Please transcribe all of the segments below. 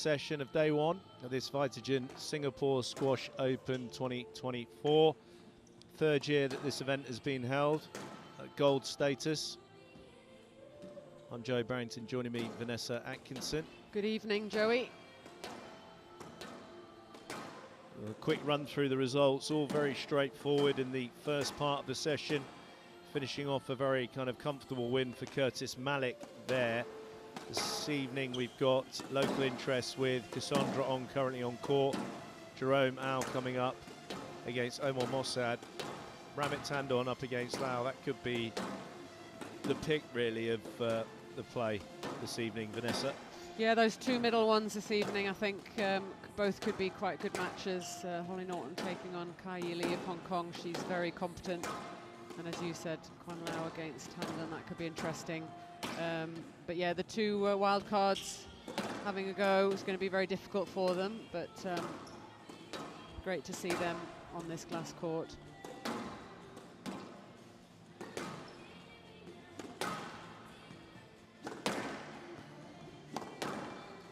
session of day one of this VITAGEN Singapore Squash Open 2024. Third year that this event has been held at gold status. I'm Joey Barrington, joining me Vanessa Atkinson. Good evening, Joey. A quick run through the results, all very straightforward in the first part of the session, finishing off a very kind of comfortable win for Curtis Malik there. This evening we've got local interest with Cassandra currently on court, Jerome coming up against Omar Mosaad, Ramit Tandon up against Lau. That could be the pick really of the play this evening, Vanessa. Yeah, those two middle ones this evening, I think both could be quite good matches. Hollie Naughton taking on Kai Lee of Hong Kong. She's very competent. And as you said, Kwan against Tandon, that could be interesting. But yeah, the two wild cards having a go is going to be very difficult for them, but great to see them on this glass court.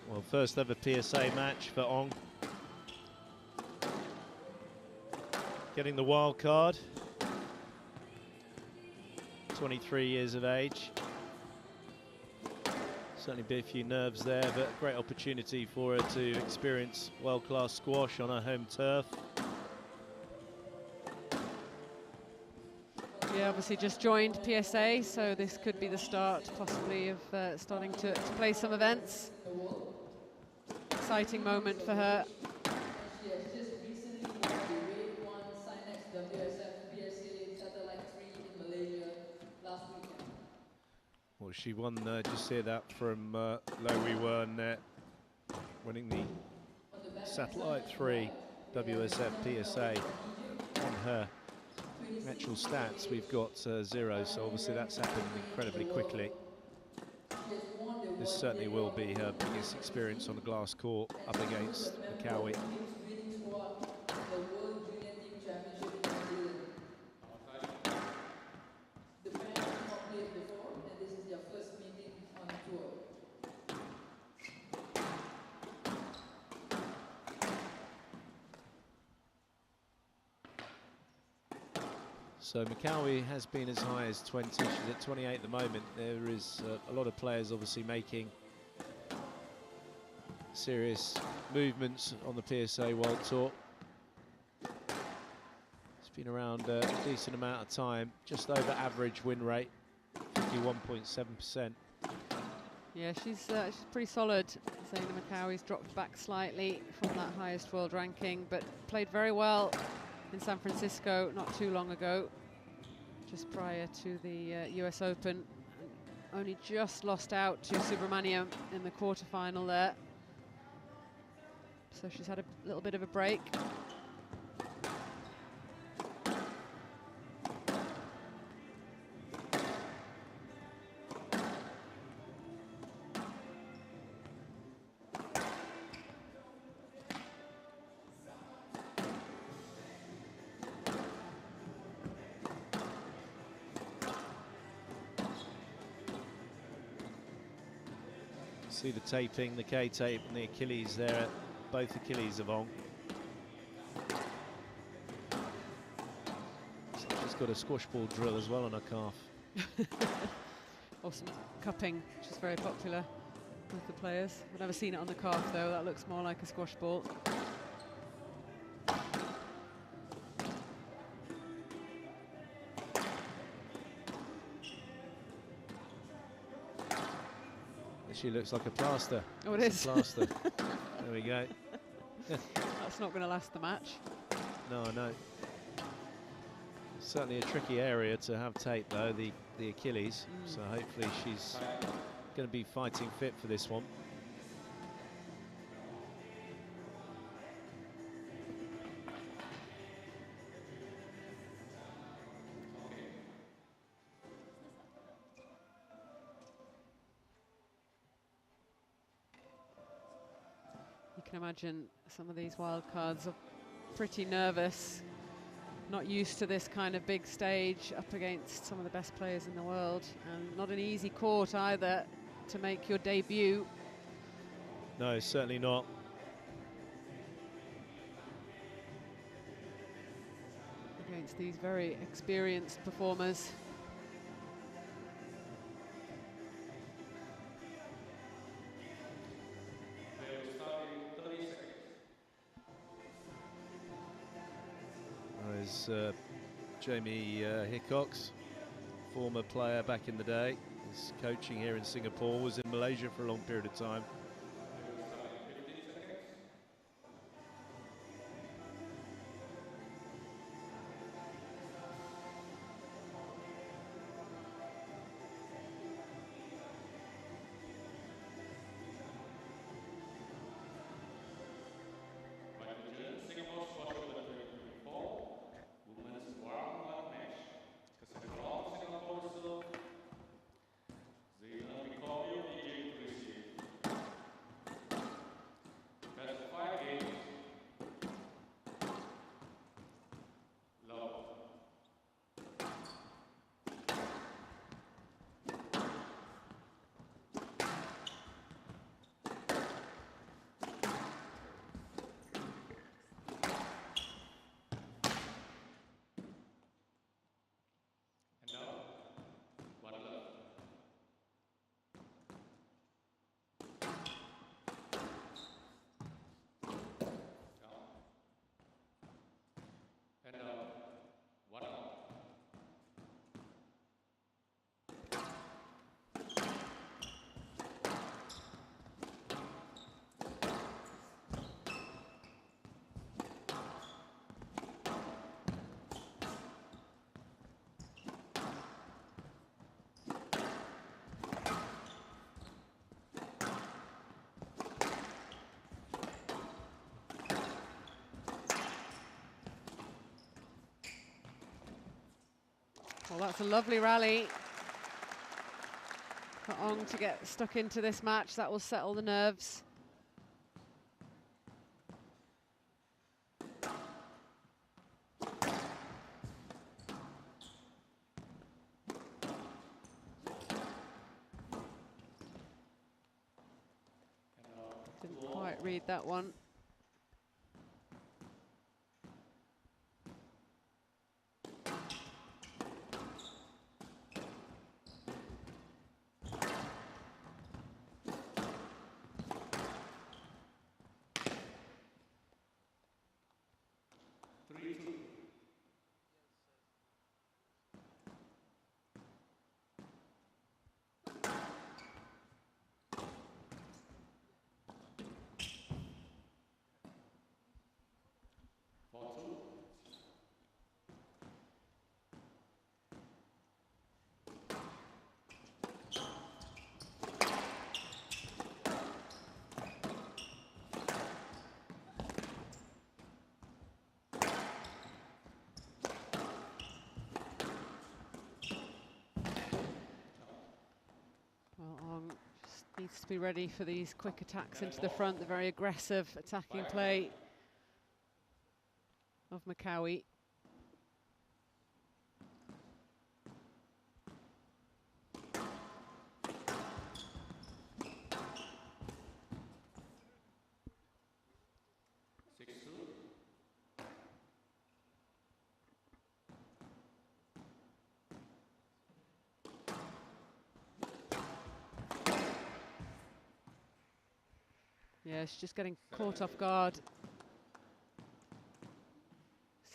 Well, first ever PSA match for Ong. Getting the wild card. 23 years of age. Certainly be a few nerves there, but a great opportunity for her to experience world-class squash on her home turf. Yeah, obviously just joined PSA, so this could be the start possibly of starting to play some events. Exciting moment for her. Well, she won, just hear that from Lau Post-match there, winning the Satellite 3 WSF PSA. On her actual stats, we've got 0, so obviously that's happened incredibly quickly. This certainly will be her biggest experience on a glass court up against Mickawy. So Mickawy has been as high as 20, she's at 28 at the moment. There is a lot of players obviously making serious movements on the PSA World Tour. It's been around a decent amount of time, just over average win rate, 51.7%. Yeah, she's pretty solid. Zeina Mickawy's dropped back slightly from that highest world ranking, but played very well in San Francisco not too long ago, just prior to the US Open. Only just lost out to Subramaniam in the quarterfinal there. So she's had a little bit of a break. See the taping, the K-tape and the Achilles there, both Achilles of Ong. So she's got a squash ball drill as well on her calf. Awesome cupping, which is very popular with the players. I've never seen it on the calf though, that looks more like a squash ball. She looks like a plaster. Oh, it is. A plaster. There we go. That's not going to last the match. No, no. Certainly a tricky area to have tape though, the Achilles. So hopefully she's going to be fighting fit for this one. You can imagine some of these wild cards are pretty nervous, not used to this kind of big stage up against some of the best players in the world, and not an easy court either to make your debut. No, certainly not. Against these very experienced performers. There's Jamie Hickox, former player back in the day. He's coaching here in Singapore, was in Malaysia for a long period of time. Singapore Squash Open 2024, women's one-on-one match. Cassandra, Singapore reserve. Zeina, Mickawy, VITAGEN receive. Best of 5 games. Lau. And now, one love. And now, one out. Well, that's a lovely rally for Ong to get stuck into this match. That will settle the nerves. Didn't quite read that one. Well, Ong just needs to be ready for these quick attacks into the front, the very aggressive attacking play of Mickawy. Yeah, she's just getting caught off guard.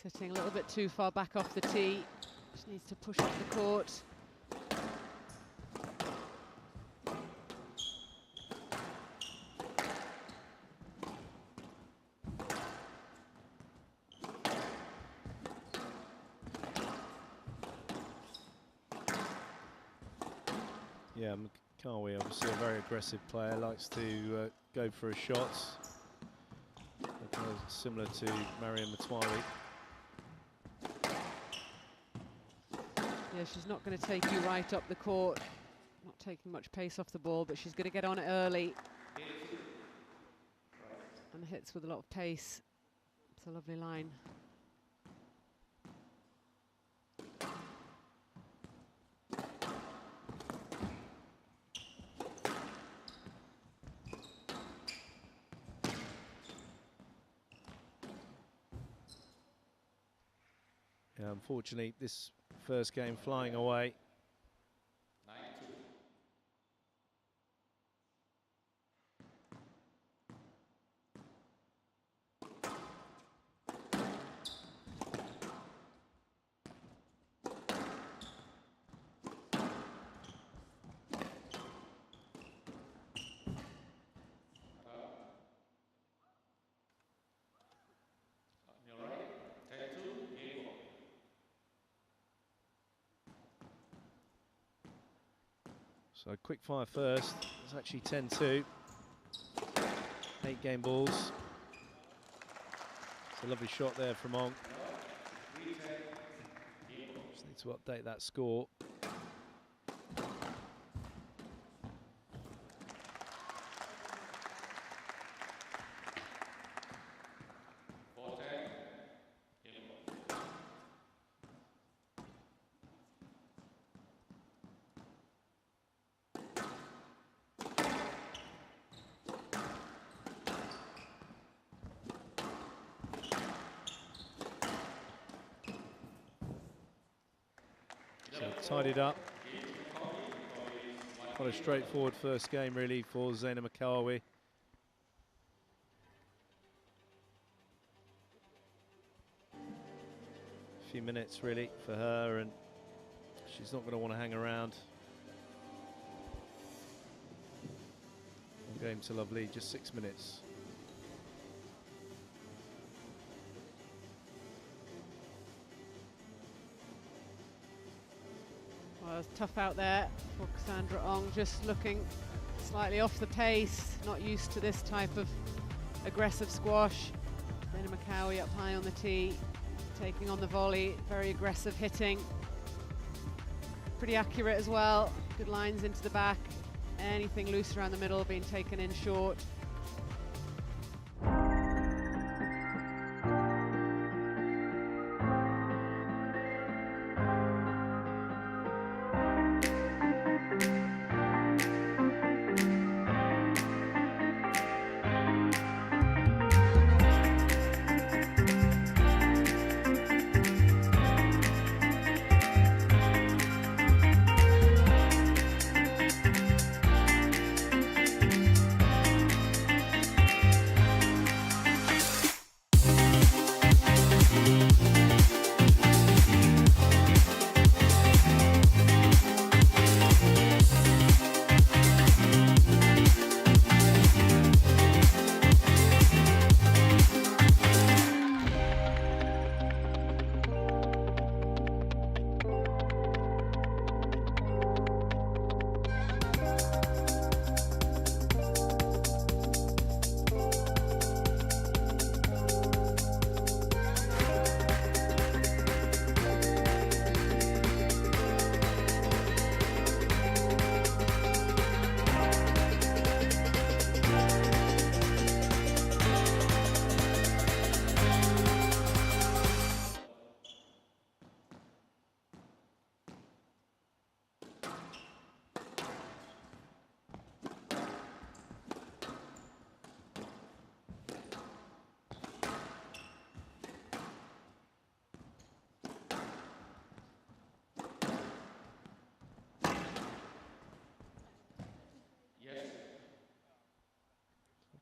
Sitting a little bit too far back off the tee. She needs to push up the court. Yeah, Mickawy, obviously a very aggressive player, likes to go for his shots. Similar to Mariam Mickawy. Yeah, she's not going to take you right up the court. Not taking much pace off the ball, but she's going to get on it early. And hits with a lot of pace. It's a lovely line. Unfortunately, this first game flying away. 9-2. So quick fire first. It's actually 10-2. 8 game balls. It's a lovely shot there from Ong. Just need to update that score. So tied it up. Quite a straightforward first game really for Zeina Mickawy. A few minutes really for her, and she's not going to want to hang around. One game to love lead, just 6 minutes. Well, it's tough out there for Cassandra Ong, just looking slightly off the pace, not used to this type of aggressive squash. Zeina Mickawy up high on the tee, taking on the volley, very aggressive hitting. Pretty accurate as well, good lines into the back. Anything loose around the middle being taken in short.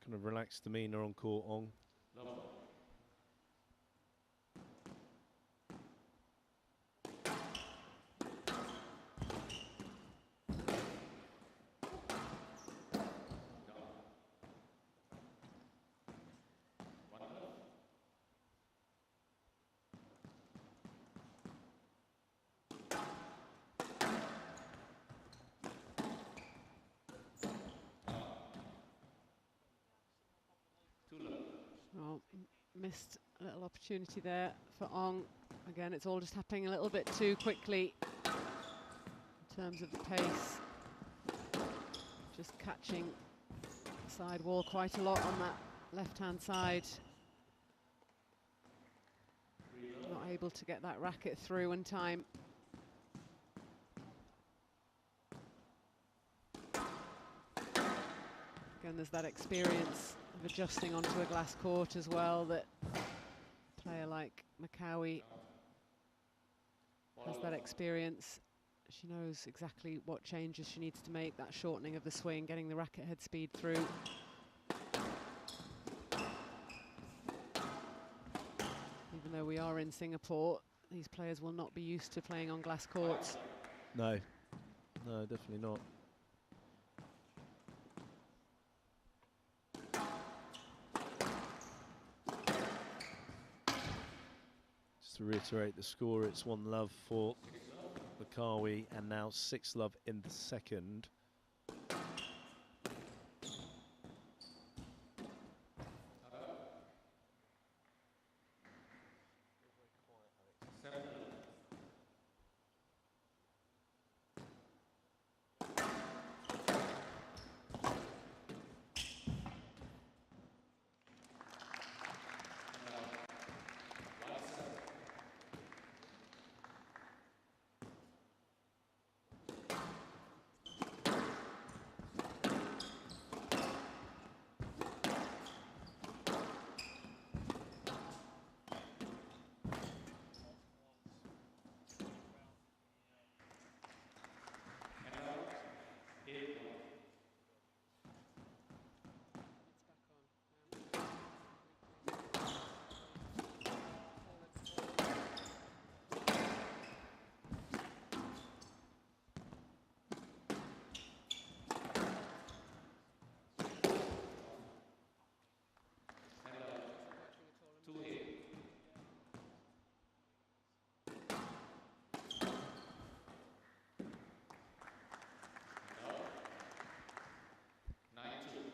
Kind of relaxed demeanour on court, Ong. Well, missed a little opportunity there for Ong. Again, it's all just happening a little bit too quickly in terms of the pace. Just catching the side wall quite a lot on that left-hand side. Not able to get that racket through in time. Again, there's that experience of adjusting onto a glass court as well that a player like Mickawy that experience. She knows exactly what changes she needs to make, that shortening of the swing, getting the racket head speed through. Even though we are in Singapore, these players will not be used to playing on glass courts. No, no, definitely not. Just to reiterate the score, it's 1-love for Mickawy, and now 6-love in the second.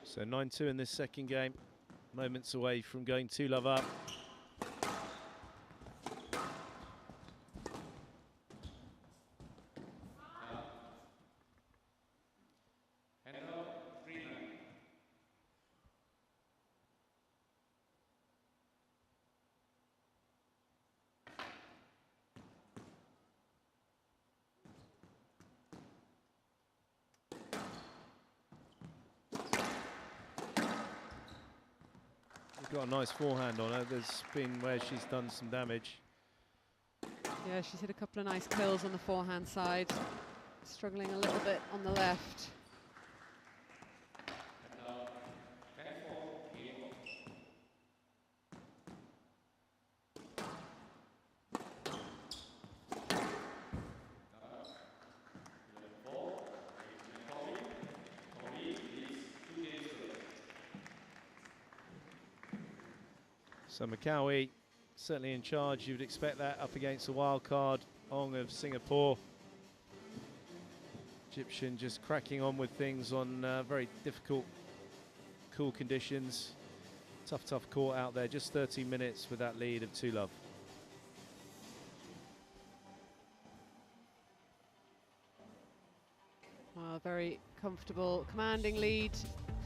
So 9-2 in this second game, moments away from going 2-love up. Got a nice forehand on her. There's been where she's done some damage. Yeah, she's hit a couple of nice kills on the forehand side. Struggling a little bit on the left. So Mickawy certainly in charge. You'd expect that up against a wild card, Ong of Singapore. Egyptian just cracking on with things on very difficult, cool conditions. Tough court out there. Just 13 minutes with that lead of 2-love. Well, very comfortable, commanding lead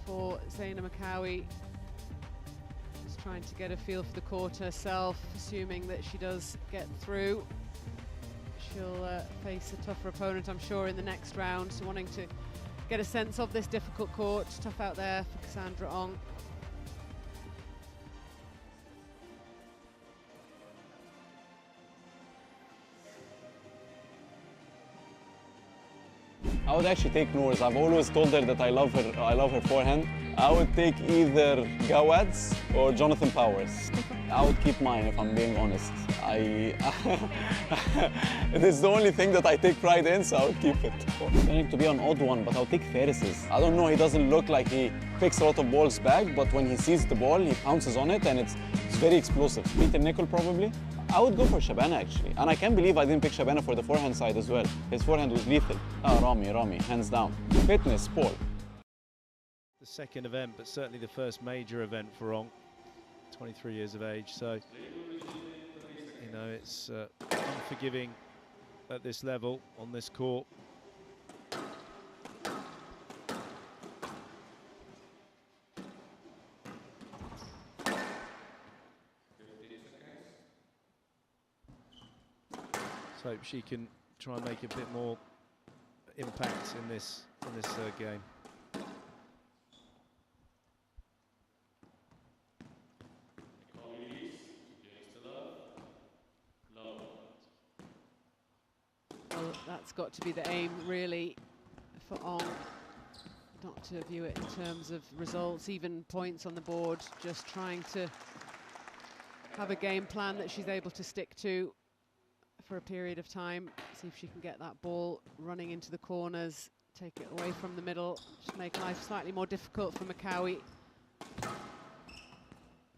for Zeina Mickawy. Just trying to get a feel for the court herself, assuming that she does get through. She'll face a tougher opponent, I'm sure, in the next round. So wanting to get a sense of this difficult court. Tough out there for Cassandra Ong. I would actually take Noor's. I've always told her that I love her forehand. I would take either Gawad's or Jonathan Powers. I would keep mine if I'm being honest. It is the only thing that I take pride in, so I would keep it. It's going to be an odd one, but I'll take Faris's. I don't know, he doesn't look like he picks a lot of balls back, but when he sees the ball, he pounces on it, and it's very explosive. Peter Nicol probably. I would go for Shabana actually, and I can't believe I didn't pick Shabana for the forehand side as well. His forehand was lethal. Rami, hands down. Fitness, Paul. The second event, but certainly the first major event for Ong. 23 years of age, so you know it's unforgiving at this level on this court. So hope she can try and make a bit more impact in this game. that's got to be the aim, really, for Ong. Not to view it in terms of results, even points on the board, just trying to have a game plan that she's able to stick to for a period of time. See if she can get that ball running into the corners, take it away from the middle, just make life slightly more difficult for Mickawy.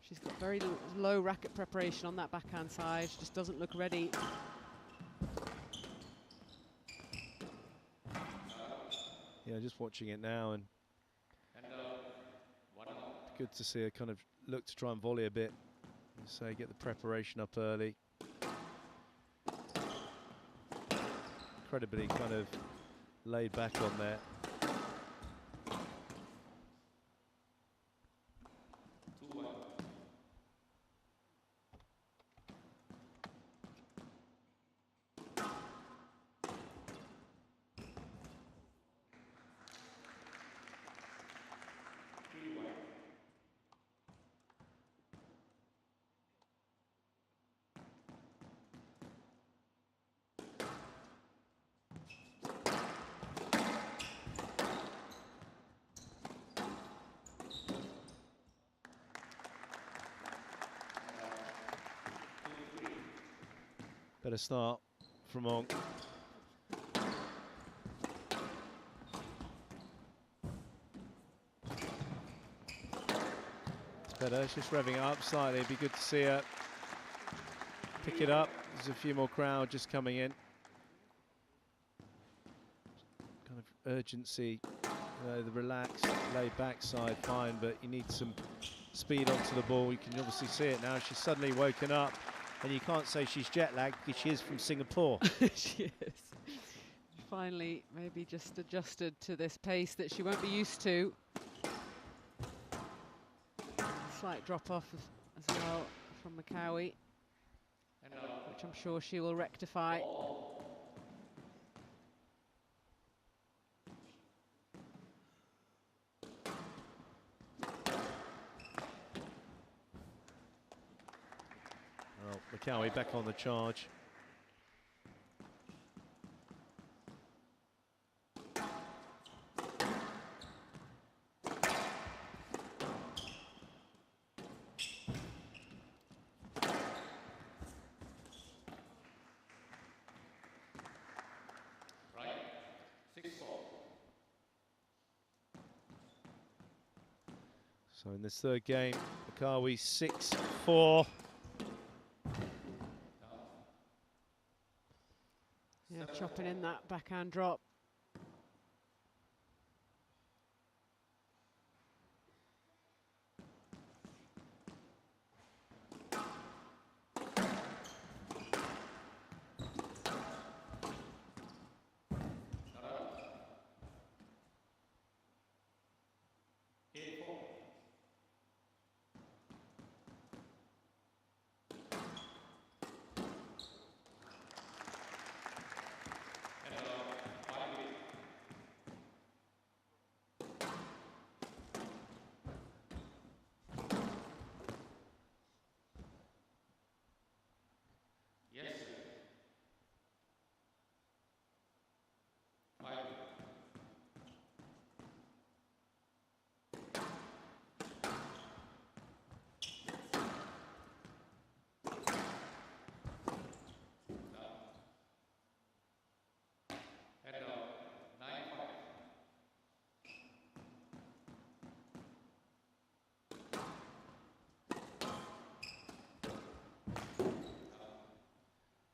She's got very low racket preparation on that backhand side, she just doesn't look ready. Yeah, just watching it now, and good to see her kind of look to try and volley a bit. So get the preparation up early. Incredibly kind of laid back on there. Better start from Ong. It's better, it's just revving it up slightly. It'd be good to see her pick it up. There's a few more crowd just coming in. Kind of urgency, the relaxed, laid back side, fine, but you need some speed onto the ball. You can obviously see it now. She's suddenly woken up. And you can't say she's jet lagged because she is from Singapore. She is. Finally, maybe just adjusted to this pace that she won't be used to. Slight drop off as well from Mickawy, which I'm sure she will rectify. Mickawy back on the charge. Right, 6-4. So in this third game, Mickawy 6-4. Yeah, chopping in that backhand drop. Yes. 5. And 9-5.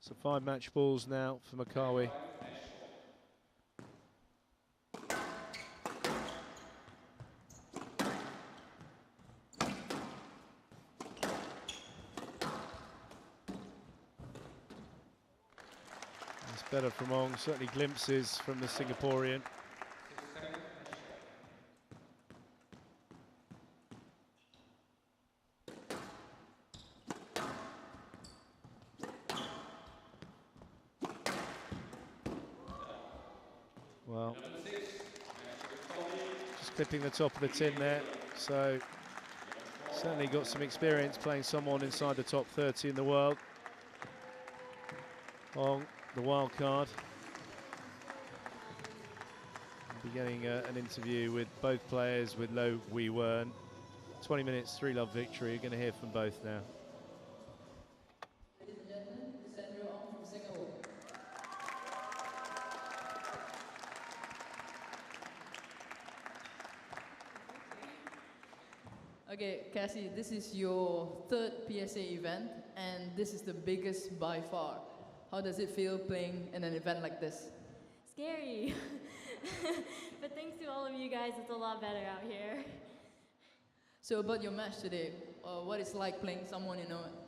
So 5 match balls now for Mickawy. It's better from Ong, certainly glimpses from the Singaporean. Well, just clipping the top of the tin there, so certainly got some experience playing someone inside the top 30 in the world. Ong, the wild card. We'll be getting an interview with both players, with Lau Post-match. 20 minutes, 3-love victory. You're going to hear from both now. Ladies and gentlemen, Cassandra from Singapore. Okay, Cassie, this is your third PSA event, and this is the biggest by far. How does it feel playing in an event like this? Scary. But thanks to all of you guys, it's a lot better out here. So about your match today, what it's like playing someone,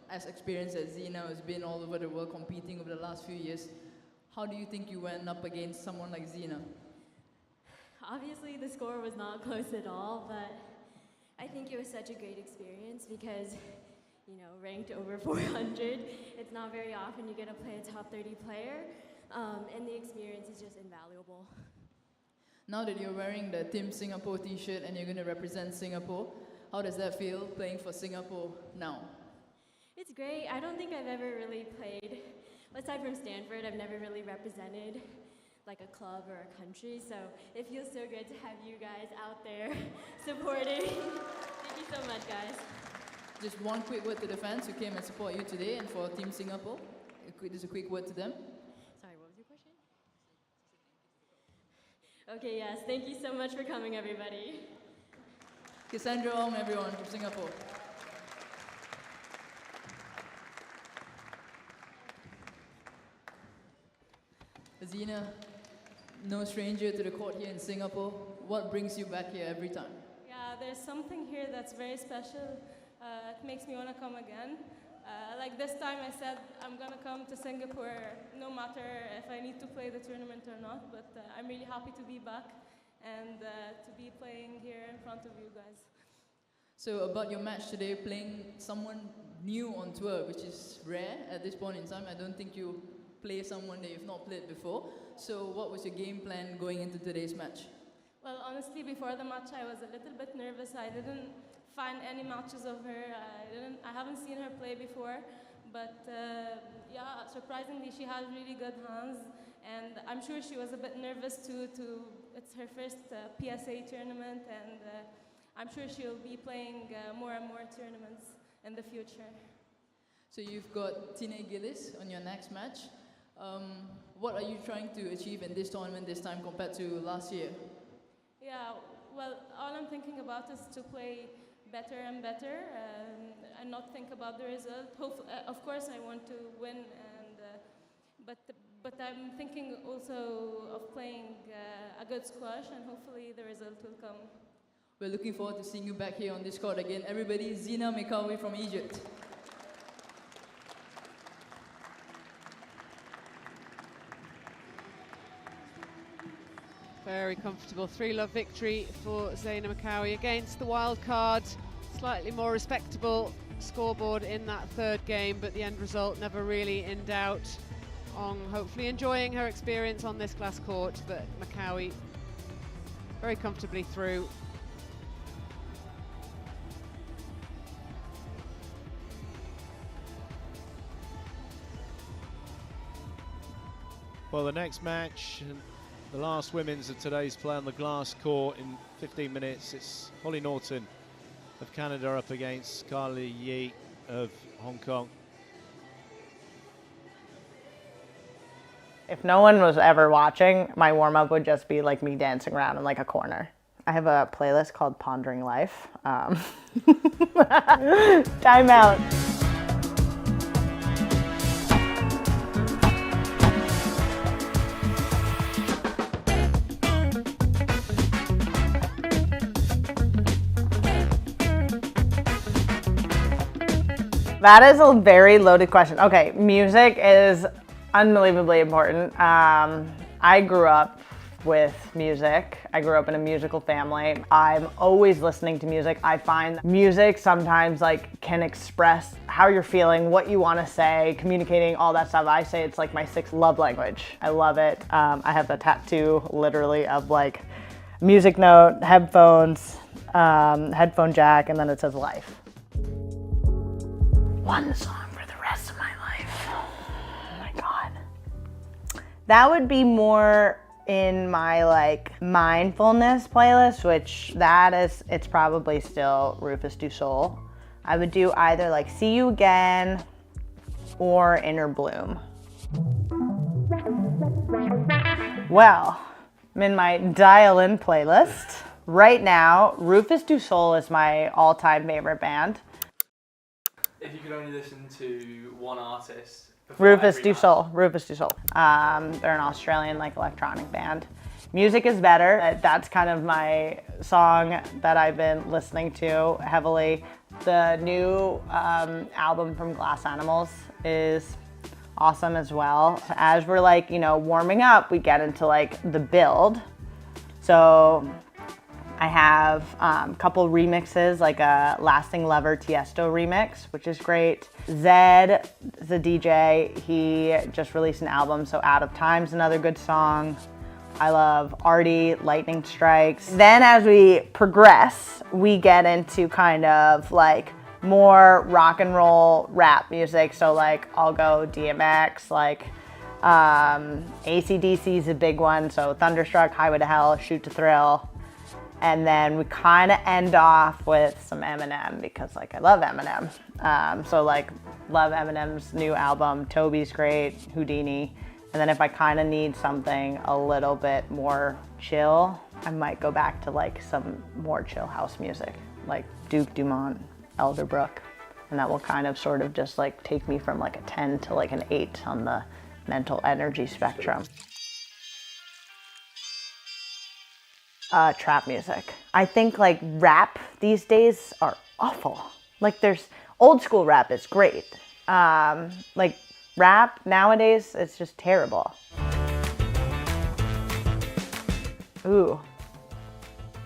as experienced as Zeina, who's been all over the world competing over the last few years. How do you think you went up against someone like Zeina? Obviously, the score was not close at all, but I think it was such a great experience because, ranked over 400, it's not very often you get to play a top 30 player, and the experience is just invaluable. Now that you're wearing the Team Singapore t-shirt and you're going to represent Singapore, how does that feel playing for Singapore now? It's great. I don't think I've ever really played, aside from Stanford, I've never really represented like a club or a country, so it feels so good to have you guys out there supporting. Thank you so much, guys. Just one quick word to the fans who came and support you today, and for Team Singapore, just a quick word to them. Sorry, what was your question? Okay, yes, thank you so much for coming, everybody. Cassandra, everyone from Singapore. Zeina, no stranger to the court here in Singapore. What brings you back here every time? Yeah, there's something here that's very special. It makes me want to come again. Like this time I said I'm going to come to Singapore no matter if I need to play the tournament or not, but I'm really happy to be back and to be playing here in front of you guys. So about your match today, playing someone new on tour, which is rare at this point in time. I don't think you play someone that you've not played before. So what was your game plan going into today's match? Well, honestly, before the match I was a little bit nervous. I didn't find any matches of her. I haven't seen her play before, but yeah, surprisingly she has really good hands, and I'm sure she was a bit nervous too. It's her first PSA tournament, and I'm sure she'll be playing more and more tournaments in the future. So you've got Tine Gillis on your next match. What are you trying to achieve in this tournament this time compared to last year? Yeah, well, all I'm thinking about is to play better and better, and not think about the result. Of course, I want to win, but I'm thinking also of playing a good squash, and hopefully the result will come. We're looking forward to seeing you back here on this court again. Everybody, Zeina Mickawy from Egypt. Very comfortable 3-love victory for Zeina Mickawy against the wild card. Slightly more respectable scoreboard in that third game, but the end result never really in doubt. Ong hopefully enjoying her experience on this glass court, but Mickawy very comfortably through. Well, the next match, the last women's of today's play on the glass court in 15 minutes. It's Hollie Naughton of Canada up against Carly Yi of Hong Kong. If no one was ever watching, my warm-up would just be like me dancing around in like a corner. I have a playlist called Pondering Life. Time out. That is a very loaded question. Okay, music is unbelievably important. I grew up with music. I grew up in a musical family. I'm always listening to music. I find music sometimes can express how you're feeling, what you want to say, communicating, all that stuff. I say it's like my 6th love language. I love it. I have a tattoo literally of music note, headphones, headphone jack, and then it says life. One song for the rest of my life. Oh my God. That would be more in my like mindfulness playlist, which it's probably still Rufus Du Sol. I would do either like See You Again or Inner Bloom. Well, I'm in my dial-in playlist. Right now, Rufus Du Sol is my all-time favorite band. If you could only listen to one artist, Rufus Du Sol. They're an Australian like electronic band. Music is Better. That's kind of my song that I've been listening to heavily. The new album from Glass Animals is awesome as well. As we're like, you know, warming up, we get into like the build. So I have a couple remixes, like a Lasting Lover Tiesto remix, which is great. Zed, the DJ, he just released an album, so Out of Time's another good song. I love Artie, Lightning Strikes. Then as we progress, we get into kind of like more rock and roll rap music. So like I'll go DMX, like AC/DC is a big one. So Thunderstruck, Highway to Hell, Shoot to Thrill. And then we kind of end off with some Eminem because like I love Eminem. So like love Eminem's new album. Toby's great, Houdini. And then if I kind of need something a little bit more chill, I might go back to like some more chill house music, like Duke Dumont, Elderbrook. And that will kind of sort of just like take me from like a 10 to like an 8 on the mental energy spectrum. Trap music. I think like rap these days are awful. Like there's old school rap is great. Like rap nowadays, it's just terrible. Ooh.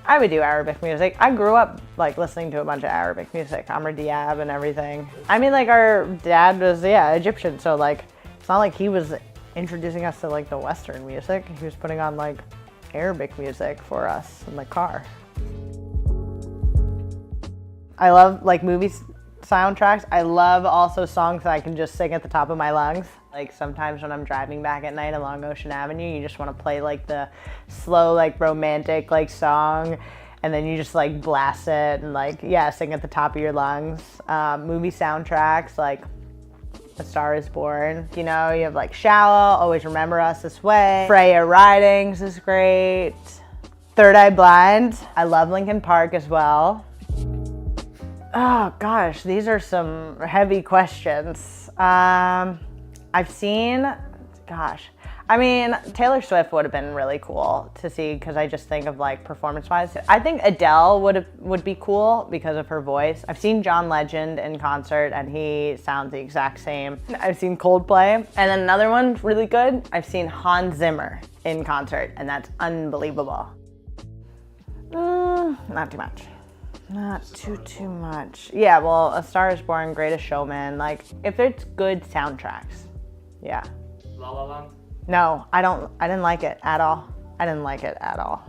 I would do Arabic music. I grew up like listening to a bunch of Arabic music, Amr Diab and everything. I mean like our dad was, Egyptian, so like it's not like he was introducing us to like the Western music. He was putting on like Arabic music for us in the car. I love like movie soundtracks. I love also songs that I can just sing at the top of my lungs. Like sometimes when I'm driving back at night along Ocean Avenue, you just want to play like the slow, like romantic like song, and then you just like blast it and like, sing at the top of your lungs. Movie soundtracks like A Star Is Born. You know, you have like Shallow, Always Remember Us This Way. Freya Ridings is great. Third Eye Blind. I love Linkin Park as well. Oh gosh, these are some heavy questions. I've seen, I mean, Taylor Swift would have been really cool to see because I just think of like performance-wise. I think Adele would be cool because of her voice. I've seen John Legend in concert and he sounds the exact same. I've seen Coldplay, and then another one really good. I've seen Hans Zimmer in concert and that's unbelievable. Not too much. Not too much. Yeah, well, A Star Is Born, Greatest Showman. Like, if it's good soundtracks, yeah. La La Land? No, I didn't like it at all. I didn't like it at all.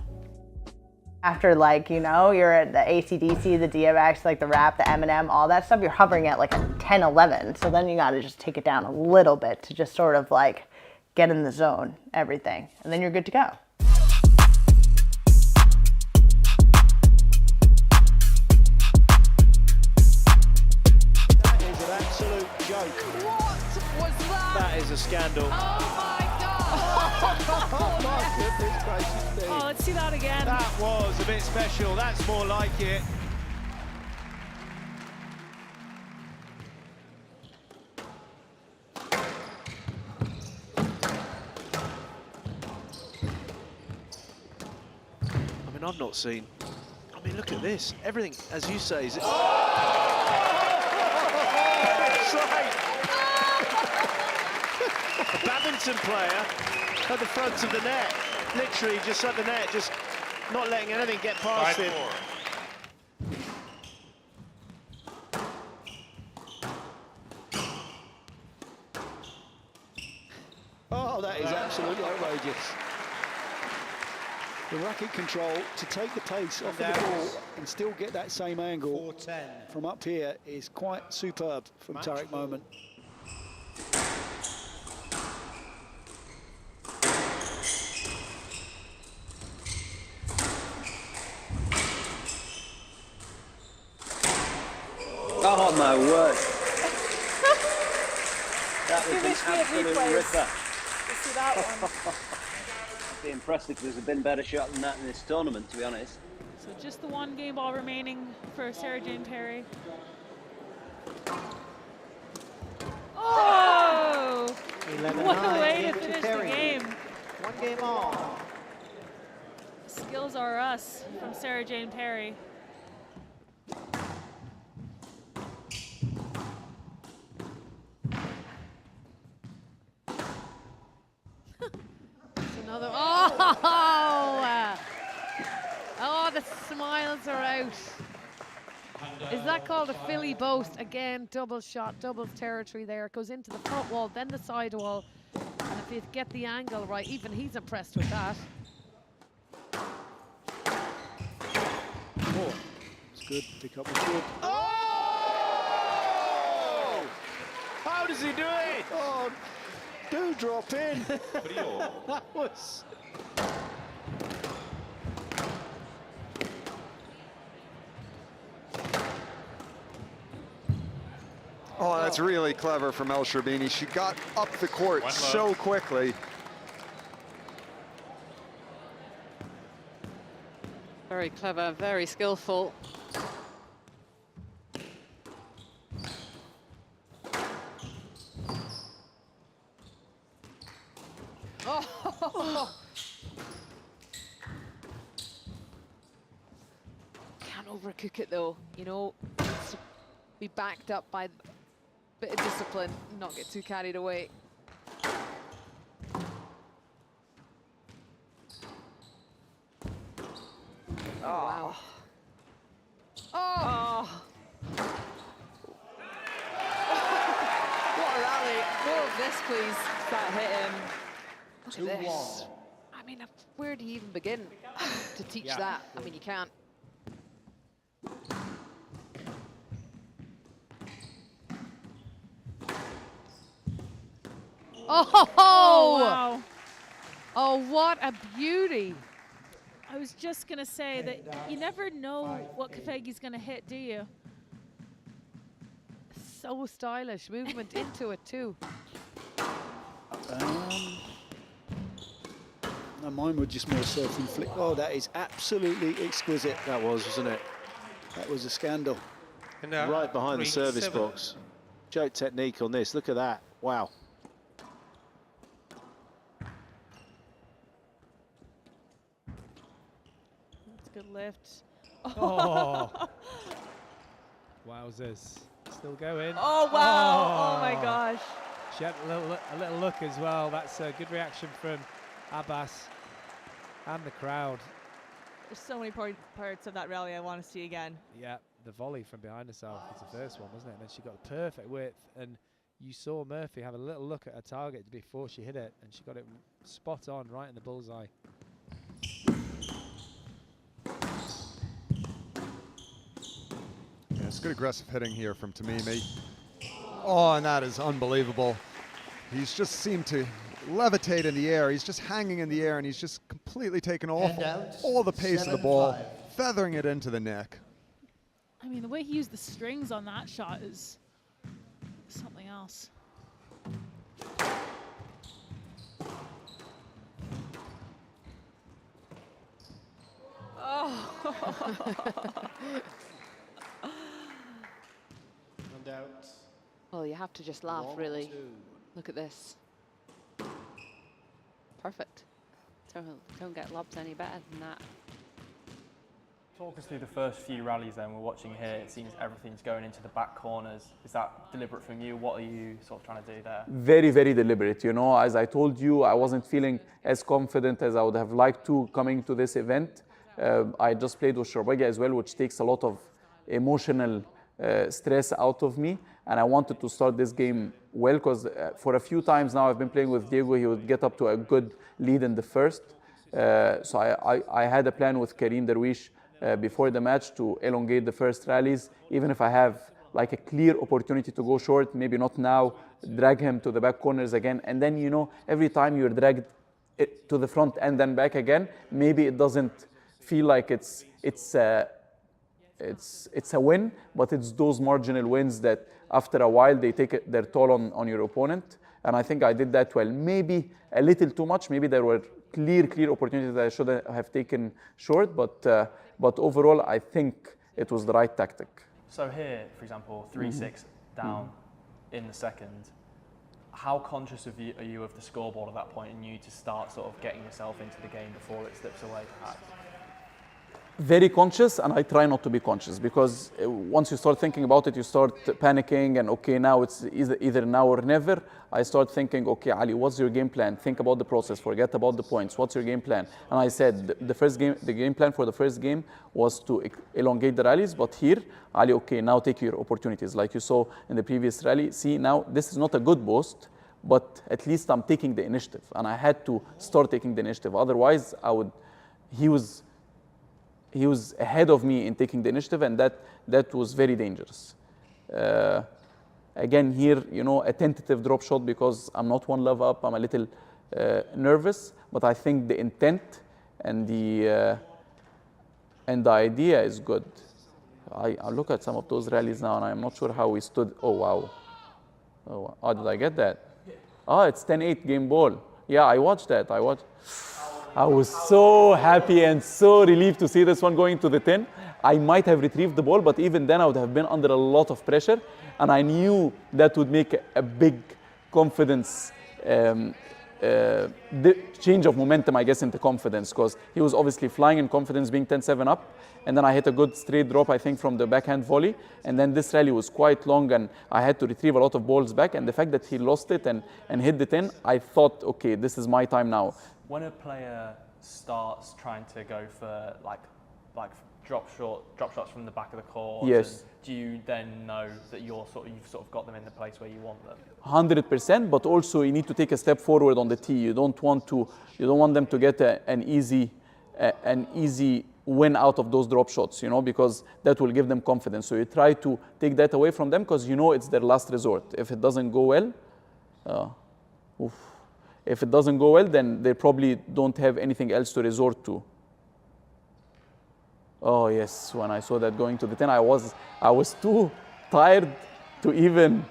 After like, you know, you're at the AC/DC, the DMX, like the rap, the Eminem, all that stuff, you're hovering at like a 10, 11. So then you gotta just take it down a little bit to just sort of like get in the zone, everything. And then you're good to go. That is a scandal. Oh my God! Oh my goodness gracious me. Oh, let's see that again. That was a bit special. That's more like it. I mean, I've not seen. I mean, look at this. Everything, as you say, is. That's right. A badminton player at the front of the net, literally just at the net, just not letting anything get past him. Oh, that is absolutely outrageous. The racket control to take the pace off of the ball and still get that same angle from up here is quite superb from Tarek Moment. Oh my word. That was an absolute ripper. See that one? I'd be impressed if there's been a better shot than that in this tournament, to be honest. So just the one game ball remaining for Sarah-Jane Perry. Oh! What a way to finish the game. One game on. Skills are us from Sarah-Jane Perry. Another, oh! Oh, the smiles are out. Is that called a Philly boast? Again, double shot, double territory there. It goes into the front wall, then the side wall. And if you get the angle right, even he's impressed with that. Oh, it's good. Pick up was good. Oh! How does he do it? Oh, do drop in. That was. Oh, that's really clever from El Sherbini. She got up the court so quickly. Very clever, very skillful. Oh! Can't overcook it though, you know. Needs to be backed up by a bit of discipline, not get too carried away. Oh, wow. Oh! What a rally. More of this, please. That hit him. Look at this. I mean, where do you even begin to teach that? I mean, you can't. Oh! Wow. Oh, what a beauty. I was just going to say that you never know what Kafegi's going to hit, do you? So stylish. Movement into it, too. No, mine were just more self-inflicted. Oh, that is absolutely exquisite. That was, wasn't it? That was a scandal. And right behind the service box. Joke technique on this. Look at that. Wow. That's a good lift. Oh. Wowzers. Still going. Oh, wow. Oh, my gosh. She had a little look as well. That's a good reaction from Abbas and the crowd. There's so many parts of that rally I want to see again. Yeah, the volley from behind herself was the first one, wasn't it? And then she got the perfect width, and you saw Murphy have a little look at her target before she hit it, and she got it spot on, right in the bullseye. Yeah, it's good aggressive hitting here from Tamimi. Oh, and that is unbelievable. He's just seemed to levitate in the air. He's just hanging in the air, and he's just completely taken off all the pace of the ball, feathering it into the neck. I mean, the way he used the strings on that shot is something else. Oh. And out. Well, you have to just laugh, really. Look at this. Perfect. Don't get lobs any better than that. Talk us through the first few rallies then we're watching here. It seems everything's going into the back corners. Is that deliberate from you? What are you sort of trying to do there? Very, very deliberate. You know, as I told you, I wasn't feeling as confident as I would have liked to coming to this event. I just played with Shorbagi as well, which takes a lot of emotional stress out of me. And I wanted to start this game well because for a few times now I've been playing with Diego. He would get up to a good lead in the first. So I had a plan with Karim Darwish before the match to elongate the first rallies, even if I have like a clear opportunity to go short, maybe not now, drag him to the back corners again. And then, you know, every time you're dragged to the front and then back again, maybe it doesn't feel like it's it's a win, but it's those marginal wins that after a while they take their toll on your opponent. And I think I did that well. Maybe a little too much. Maybe there were clear opportunities that I should have taken short. But overall, I think it was the right tactic. So here, for example, 3-6 down in the second. How conscious are you of the scoreboard at that point, and you to start sort of getting yourself into the game before it slips away, perhaps? Very conscious, and I try not to be conscious, because once you start thinking about it, you start panicking, and okay, now it's either now or never. I start thinking, okay, Ali, what's your game plan? Think about the process, forget about the points. What's your game plan? And I said the game plan for the first game was to elongate the rallies, but here, Ali, okay, now take your opportunities. Like you saw in the previous rally, see, now this is not a good boast, but at least I'm taking the initiative, and I had to start taking the initiative. Otherwise, he was ahead of me in taking the initiative, and that was very dangerous. Again, here, you know, a tentative drop shot because I'm not one love up. I'm a little nervous, but I think the intent and the idea is good. I look at some of those rallies now, and I'm not sure how we stood. Oh wow! Oh, did I get that? Oh, it's 10-8 game ball. Yeah, I watched that. I was so happy and so relieved to see this one going to the 10. I might have retrieved the ball, but even then I would have been under a lot of pressure. And I knew that would make a big confidence, change of momentum, I guess, into confidence, because he was obviously flying in confidence, being 10-7 up. And then I hit a good straight drop, I think, from the backhand volley. And then this rally was quite long, and I had to retrieve a lot of balls back. And the fact that he lost it and hit the 10, I thought, okay, this is my time now. When a player starts trying to go for like drop shots from the back of the court, yes, do you then know that you've sort of got them in the place where you want them? 100%, but also you need to take a step forward on the tee. You don't want them to get an easy win out of those drop shots, you know, because that will give them confidence. So you try to take that away from them, because you know it's their last resort. If it doesn't go well, if it doesn't go well, then they probably don't have anything else to resort to. Oh yes, when I saw that going to the 10, I was too tired to even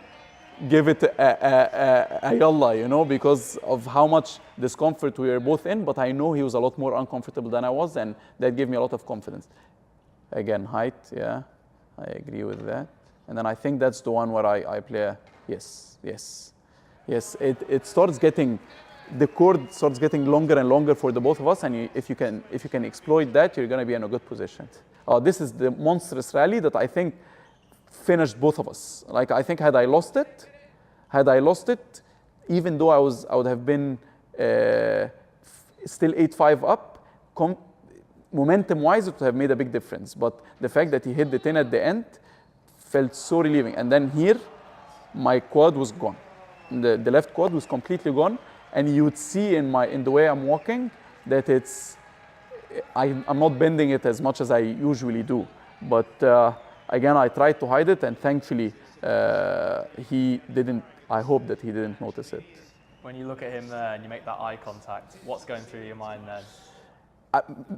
give it a yalla, you know, because of how much discomfort we were both in. But I know he was a lot more uncomfortable than I was, and that gave me a lot of confidence. Again, height, yeah, I agree with that. And then I think that's the one where I play. Yes. It starts getting. The cord starts getting longer and longer for the both of us, and if you can exploit that, you're going to be in a good position. This is the monstrous rally that I think finished both of us. Like, I think had I lost it, even though I would have been still 8-5 up, momentum-wise, it would have made a big difference. But the fact that he hit the 10 at the end felt so relieving. And then here, my quad was gone. The left quad was completely gone. And you would see in the way I'm walking that I'm not bending it as much as I usually do. But again, I tried to hide it, and thankfully he didn't. I hope that he didn't notice it. When you look at him there and you make that eye contact, what's going through your mind then?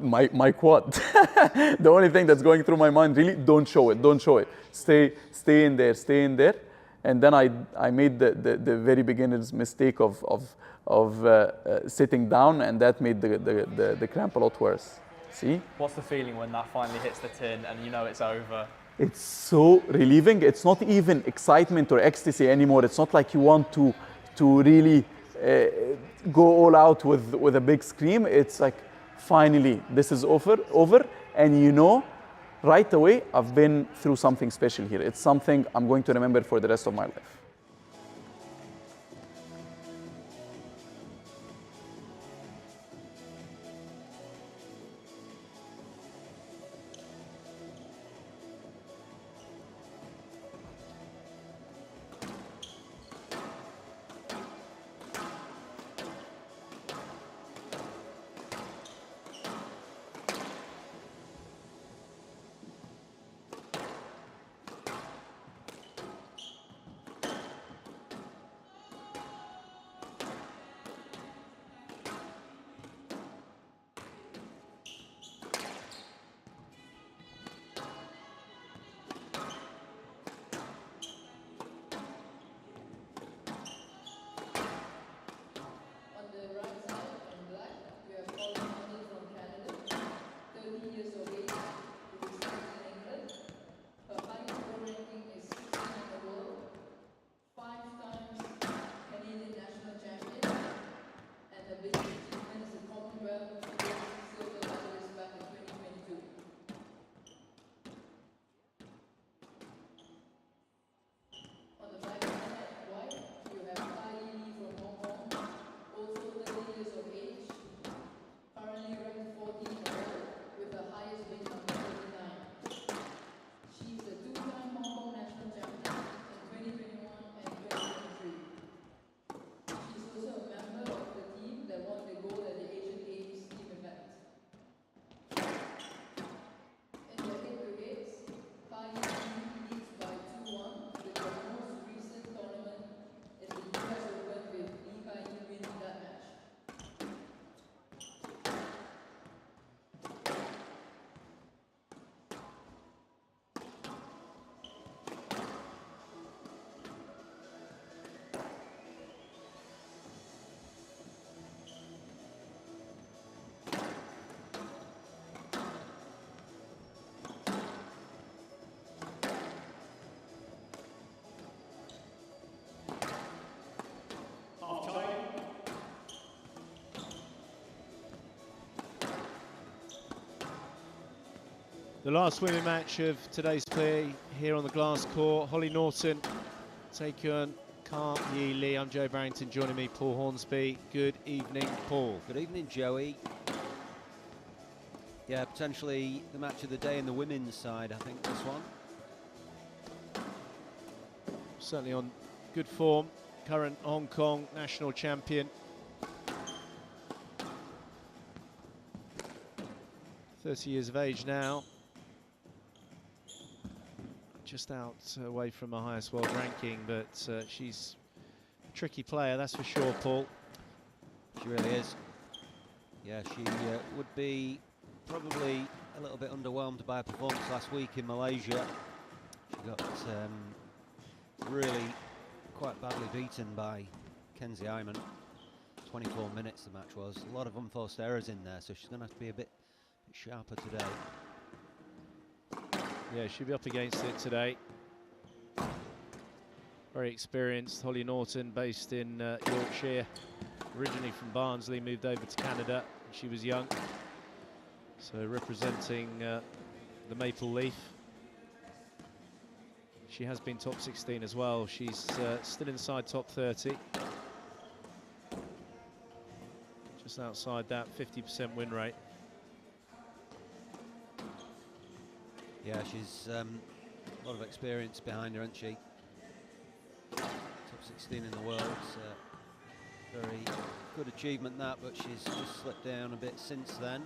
My quad. The only thing that's going through my mind, really, don't show it. Stay in there. And then I made the very beginner's mistake of sitting down, and that made the cramp a lot worse. See? What's the feeling when that finally hits the tin and you know it's over? It's so relieving. It's not even excitement or ecstasy anymore. It's not like you want to really go all out with a big scream. It's like, finally, this is over, and you know, right away, I've been through something special here. It's something I'm going to remember for the rest of my life. The last women match of today's play here on the glass court. Hollie Naughton taking on Ka Yi Lee. I'm Joe Barrington, joining me Paul Hornsby. Good evening, Paul. Good evening, Joey. Yeah, potentially the match of the day in the women's side, I think, this one. Certainly on good form. Current Hong Kong national champion. 30 years of age now. Just out away from her highest world ranking, but she's a tricky player, that's for sure, Paul. She really is. Yeah, she would be probably a little bit underwhelmed by her performance last week in Malaysia. She got really quite badly beaten by Kenzie Iman. 24 minutes the match was. A lot of unforced errors in there, so she's going to have to be a bit sharper today. Yeah, she'll be up against it today. Very experienced Hollie Naughton, based in Yorkshire. Originally from Barnsley, moved over to Canada when she was young. So representing the Maple Leaf. She has been top 16 as well. She's still inside top 30. Just outside that 50% win rate. Yeah, she's a lot of experience behind her, hasn't she? Top 16 in the world. Very good achievement that, but she's just slipped down a bit since then.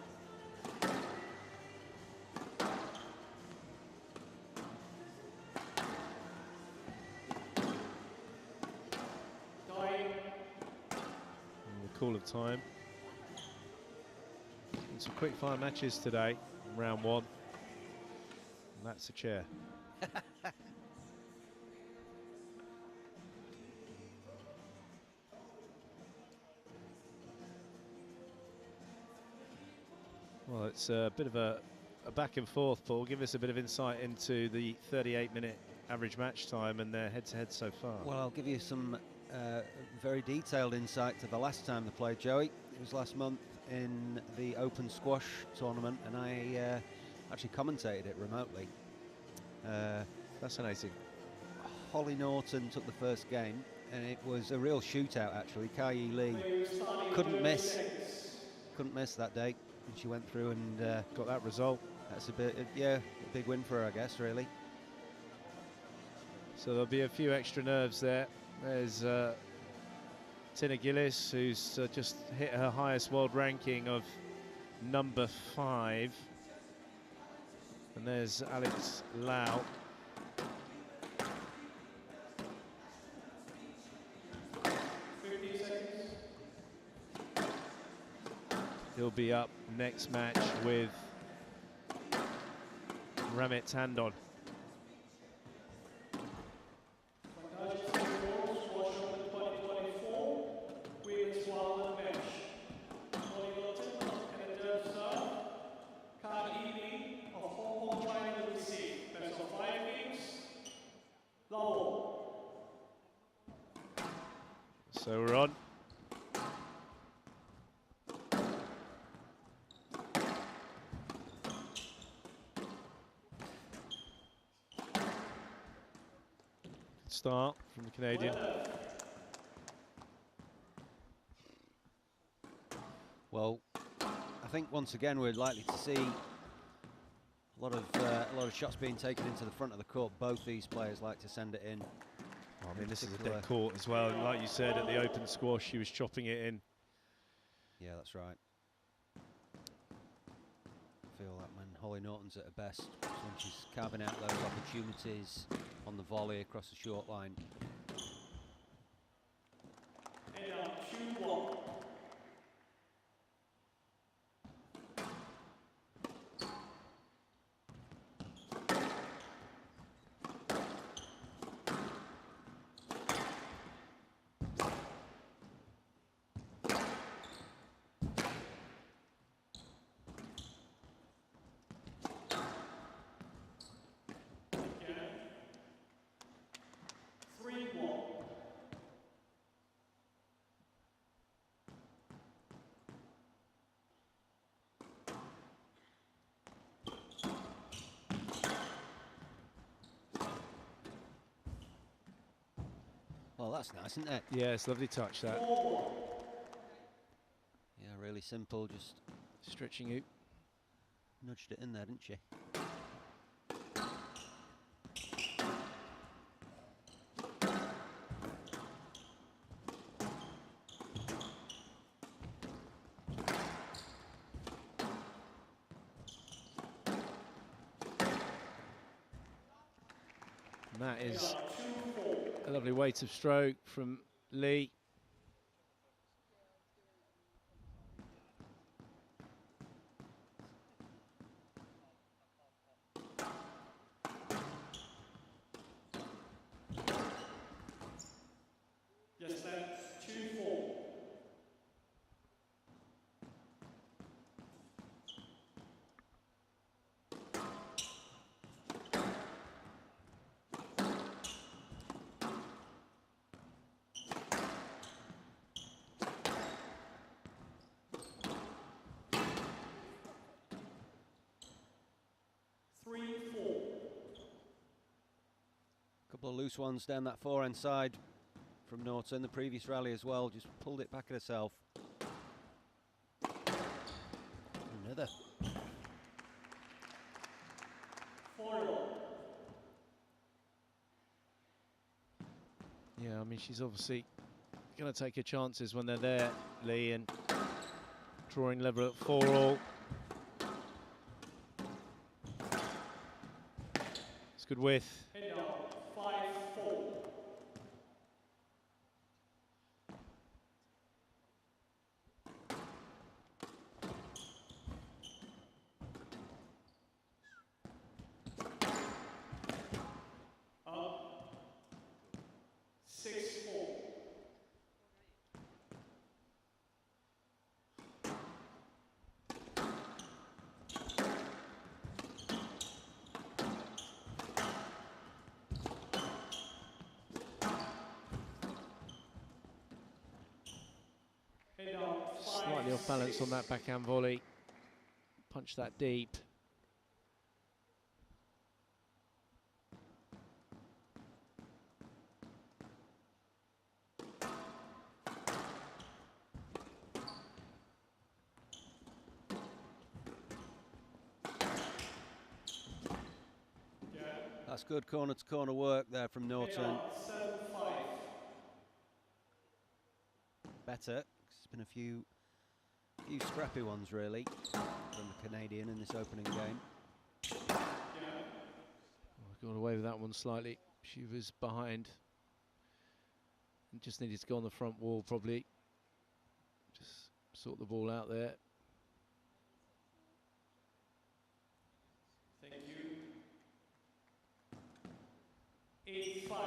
The call of time. And some quick fire matches today, round one. And that's a chair. Well, it's a bit of a back and forth, Paul. Give us a bit of insight into the 38-minute average match time and their head-to-head so far. Well, I'll give you some very detailed insight to the last time they played, Joey. It was last month in the Open Squash tournament, and I actually commentated it remotely. Fascinating. Hollie Naughton took the first game, and it was a real shootout actually. Ka Yi Lee couldn't miss that day, and she went through and got that result. That's a big win for her, I guess, really. So there'll be a few extra nerves there. There's Tina Gillis, who's just hit her highest world ranking of number 5. And there's Alex Lau. He'll be up next match with Ramit Tandon. So we're on. Start from the Canadian. Well, I think once again we're likely to see a lot of shots being taken into the front of the court. Both these players like to send it in. I mean, this is a dead court as well. And like you said, at the Open Squash, she was chopping it in. Yeah, that's right. I feel that when Hollie Naughton's at her best, when she's carving out those opportunities on the volley across the short line. And 2-1. Well, that's nice, isn't it? Yeah, it's a lovely touch, that. Yeah, really simple, just stretching you. Nudged it in there, didn't she? And that is a lovely weight of stroke from Lee. Yes, that's 2-4. Couple of loose ones down that forehand side from Naughton. The previous rally as well, just pulled it back at herself. Another. Yeah, I mean, she's obviously going to take her chances when they're there, Lee, and drawing level at 4-all. It's good width. Head down, 5-4. Up, 6-4. Head down, Slightly off balance on that backhand volley. Punch that deep. That's good corner to corner work there from Naughton. 7-5. Better. There's been a few scrappy ones really from the Canadian in this opening game. Got away with that one slightly. She was behind and just needed to go on the front wall probably. Just sort the ball out there. Thank you. 8-5.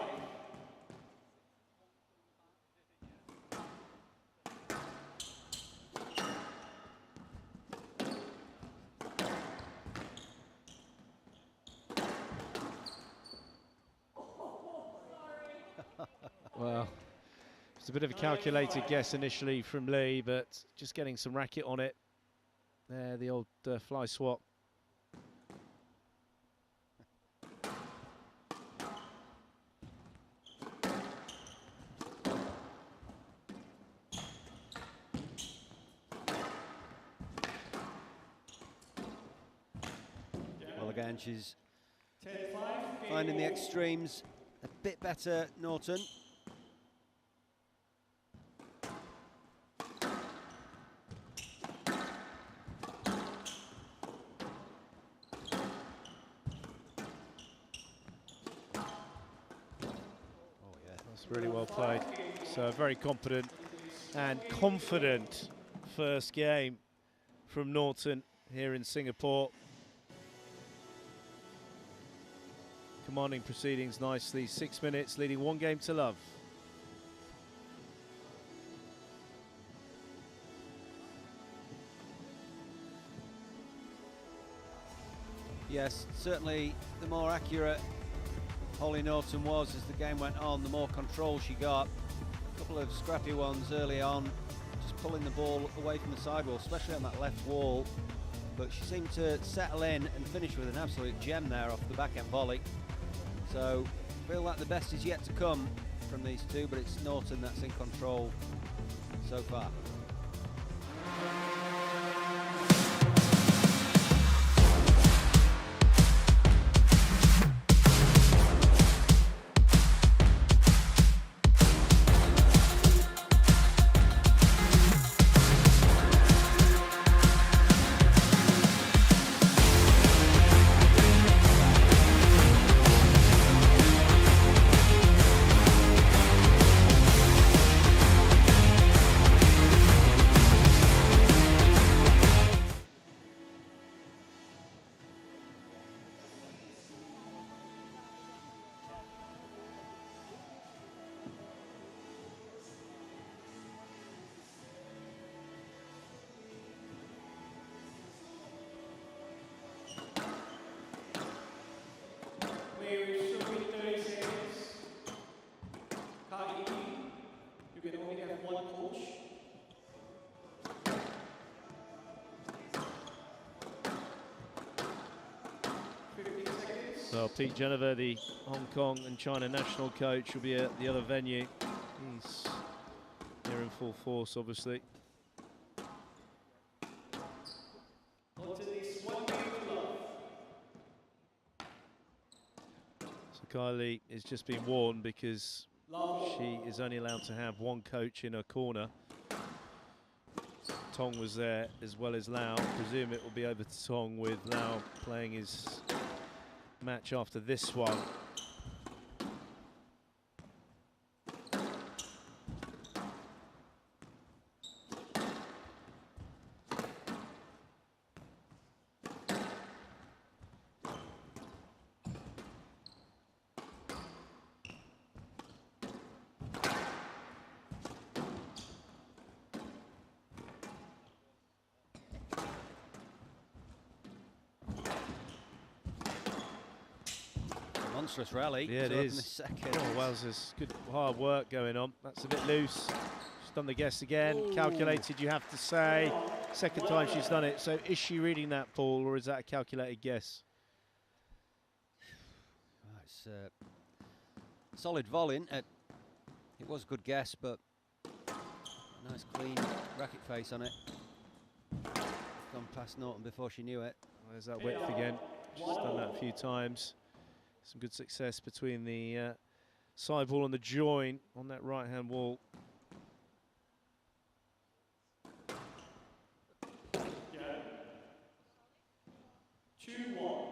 Well, it's a bit of a calculated guess initially from Lee, but just getting some racket on it. There, the old fly swap. Well, again, she's finding the extremes a bit better, Naughton. That's really well played. So very competent and confident first game from Naughton here in Singapore. Commanding proceedings nicely, 6 minutes, leading 1-0. Yes, certainly the more accurate Hollie Naughton was as the game went on, the more control she got. A couple of scrappy ones early on, just pulling the ball away from the sidewall, especially on that left wall. But she seemed to settle in and finish with an absolute gem there off the backhand volley. So, feel like the best is yet to come from these two, but it's Naughton that's in control so far. Players, still 30 seconds. You can only have one coach. So Pete Jennifer, the Hong Kong and China national coach, will be at the other venue. He's here in full force, obviously. So Kylie is just being warned because she is only allowed to have one coach in her corner. Tong was there as well as Lau. I presume it will be over to Tong with Lau playing his match after this one. Monstrous rally. Yeah, it is. Second. Oh, wowzers. Good hard work going on. That's a bit loose. She's done the guess again. Ooh. Calculated, you have to say. Second time she's done it. So is she reading that, Paul, or is that a calculated guess? It's solid volleying. It was a good guess, but a nice clean racket face on it. Gone past Naughton before she knew it. There's that width again. She's done that a few times. Some good success between the side ball and the join on that right-hand wall. Yeah. 2-1.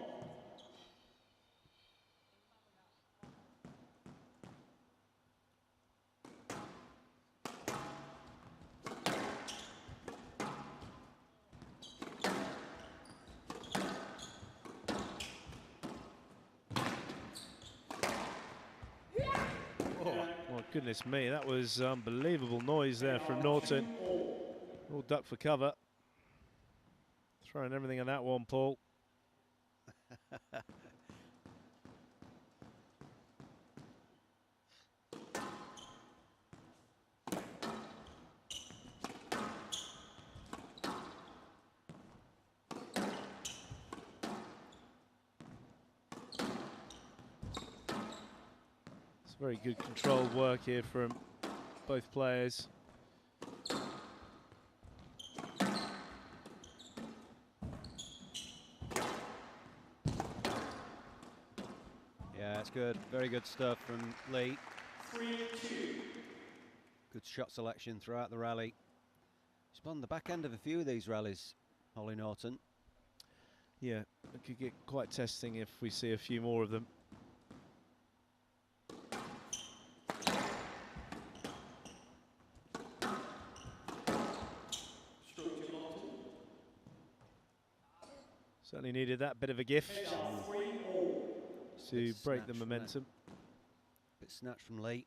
Goodness me, that was unbelievable noise there from Naughton. All duck for cover. Throwing everything on that one, Paul. Very good controlled work here from both players. Yeah, it's good. Very good stuff from Lee. 3-2. Good shot selection throughout the rally. She's on the back end of a few of these rallies, Hollie Naughton. Yeah, it could get quite testing if we see a few more of them. Certainly needed that bit of a gift to break the momentum. Bit snatched from Lee.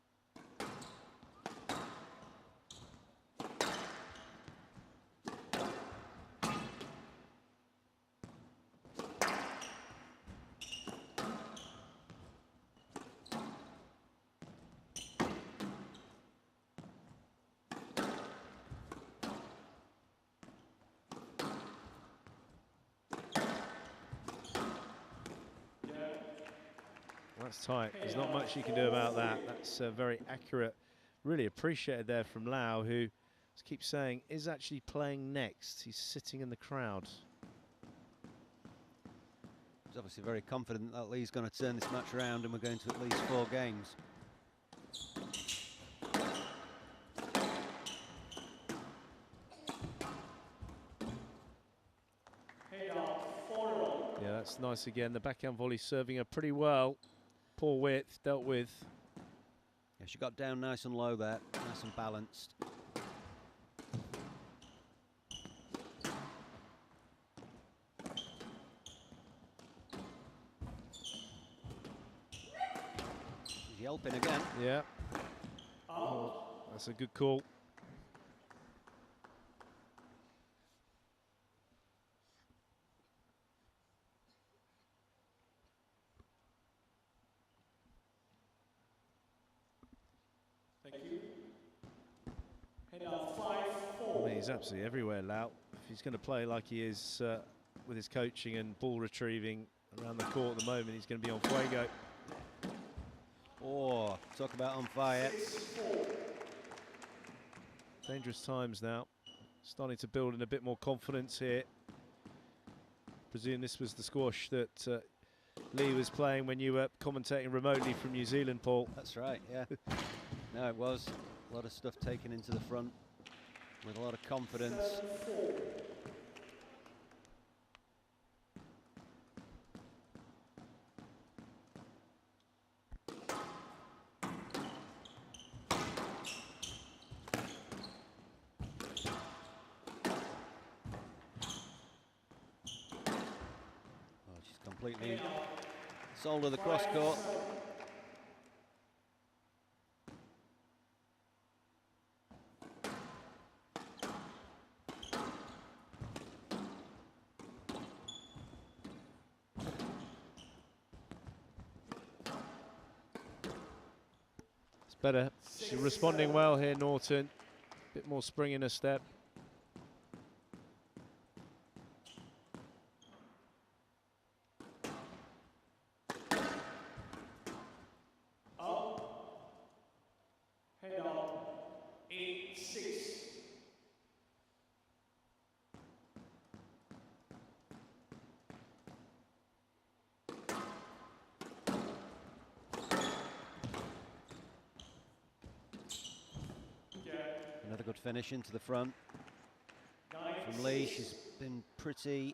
That's tight. There's not much you can do about that. That's very accurate. Really appreciated there from Lau, who keeps saying is actually playing next. He's sitting in the crowd. He's obviously very confident that Lee's going to turn this match around and we're going to at least 4 games. Yeah, that's nice again. The backhand volley serving her pretty well. Poor width, dealt with. Yeah, she got down nice and low there, nice and balanced. She's yelping again. Yeah. Oh, that's a good call. Thank you. And now 5-4. I mean, he's absolutely everywhere, Lau. If he's going to play like he is with his coaching and ball retrieving around the court at the moment, he's going to be on fuego. Oh, talk about on fire. Dangerous times now. Starting to build in a bit more confidence here. Presume this was the squash that Lee was playing when you were commentating remotely from New Zealand, Paul. That's right, yeah. No, it was. A lot of stuff taken into the front with a lot of confidence. 7-4. Well, she's completely sold her the cross court. Better. She's responding well here, Naughton. Bit more spring in her step. Up. Head up. 8-6. Another good finish into the front from Lee. She's been pretty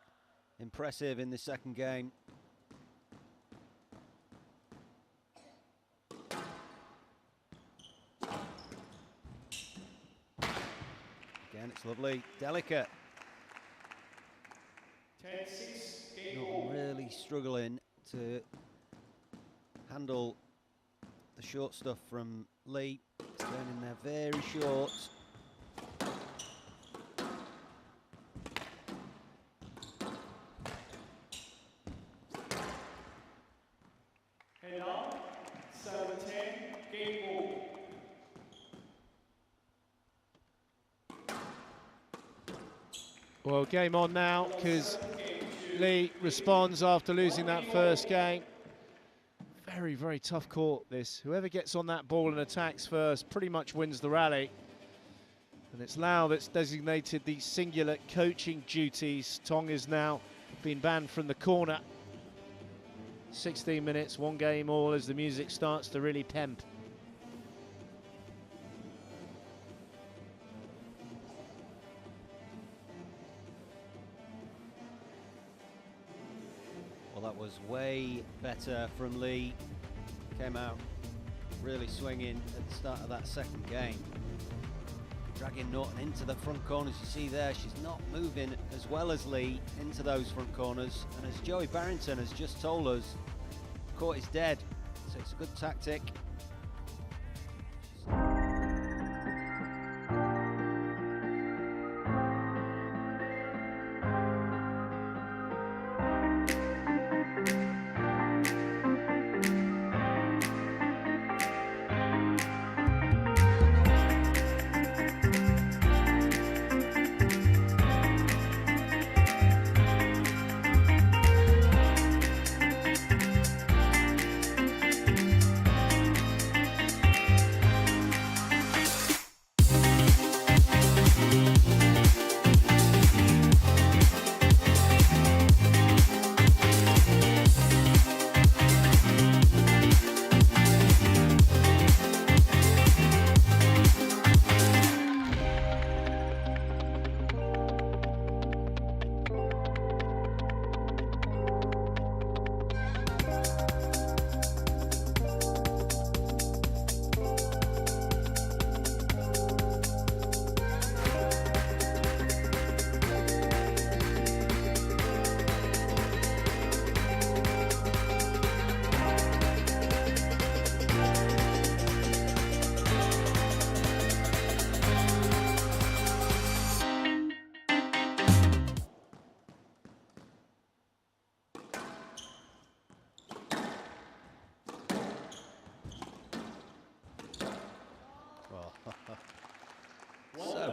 impressive in this second game. Again, it's lovely, delicate. 10-6. Game Not ball. really struggling to handle the short stuff from Lee. It's going in there very short. Head up. 7-10. Game ball. Well, game on now because Lee responds after losing that first game. Very, very tough court, this. Whoever gets on that ball and attacks first pretty much wins the rally. And it's Lau that's designated the singular coaching duties. Tong is now been banned from the corner. 16 minutes, 1 game all as the music starts to really pemp. Well, that was way better from Lee. Came out really swinging at the start of that second game. Dragging Naughton into the front corners, you see there, she's not moving as well as Lee into those front corners. And as Joey Barrington has just told us, the court is dead, so it's a good tactic.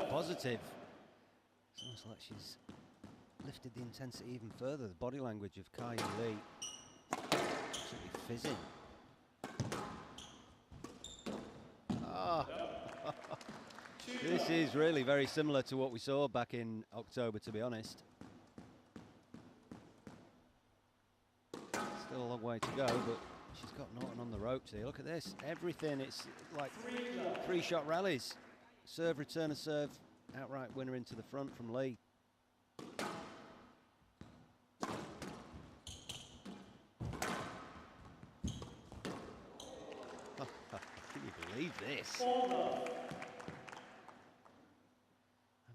positive. It's almost like she's lifted the intensity even further. The body language of Kai Lee, absolutely fizzing. Ah. This is really very similar to what we saw back in October, to be honest. Still a long way to go, but she's got Naughton on the ropes here. Look at this, everything. It's like three-shot rallies. Serve, return a serve, outright winner into the front from Lee. Can you believe this? I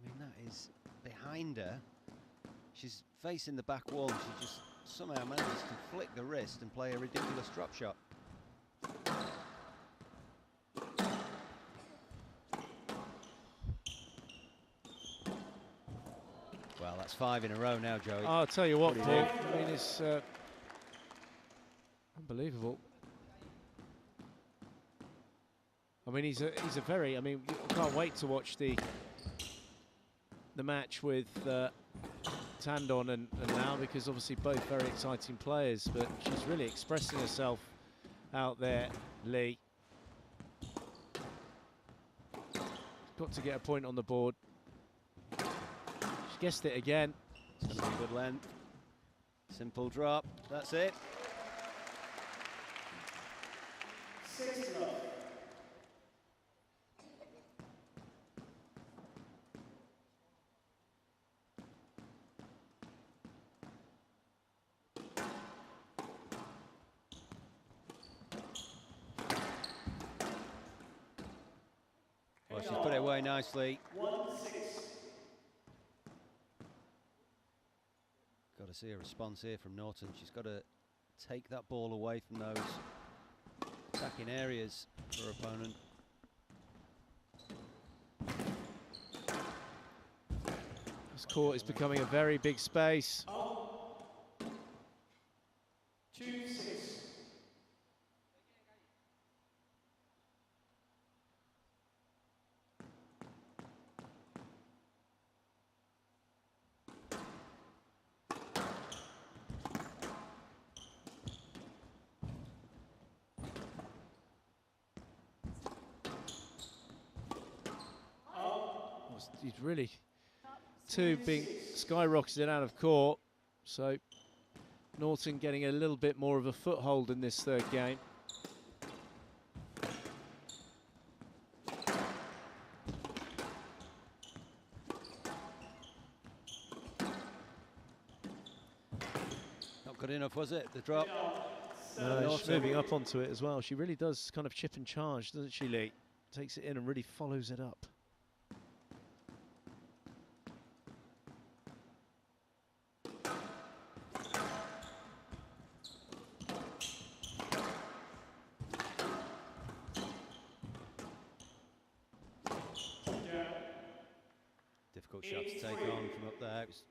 mean, that is behind her. She's facing the back wall and she just somehow manages to flick the wrist and play a ridiculous drop shot. Well, that's 5 in a row now, Joey. I'll tell you what, do Paul. I mean, it's unbelievable. I mean, he's a very. I mean, I can't wait to watch the match with Tandon and Lau, because obviously both very exciting players. But she's really expressing herself out there, Lee. Got to get a point on the board. She guessed it again. It's going to be a good length. Simple drop. That's it. 6 love. Well, she's put it away nicely. 1-6. Got to see a response here from Naughton. She's got to take that ball away from those attacking areas for her opponent. This court is becoming a very big space. 2-6. He's really being skyrocketed out of court, so Naughton getting a little bit more of a foothold in this third game. Not good enough, was it? The drop. No, she's moving up onto it as well. She really does kind of chip and charge, doesn't she, Lee? Takes it in and really follows it up. Difficult shot to take on from up there. It was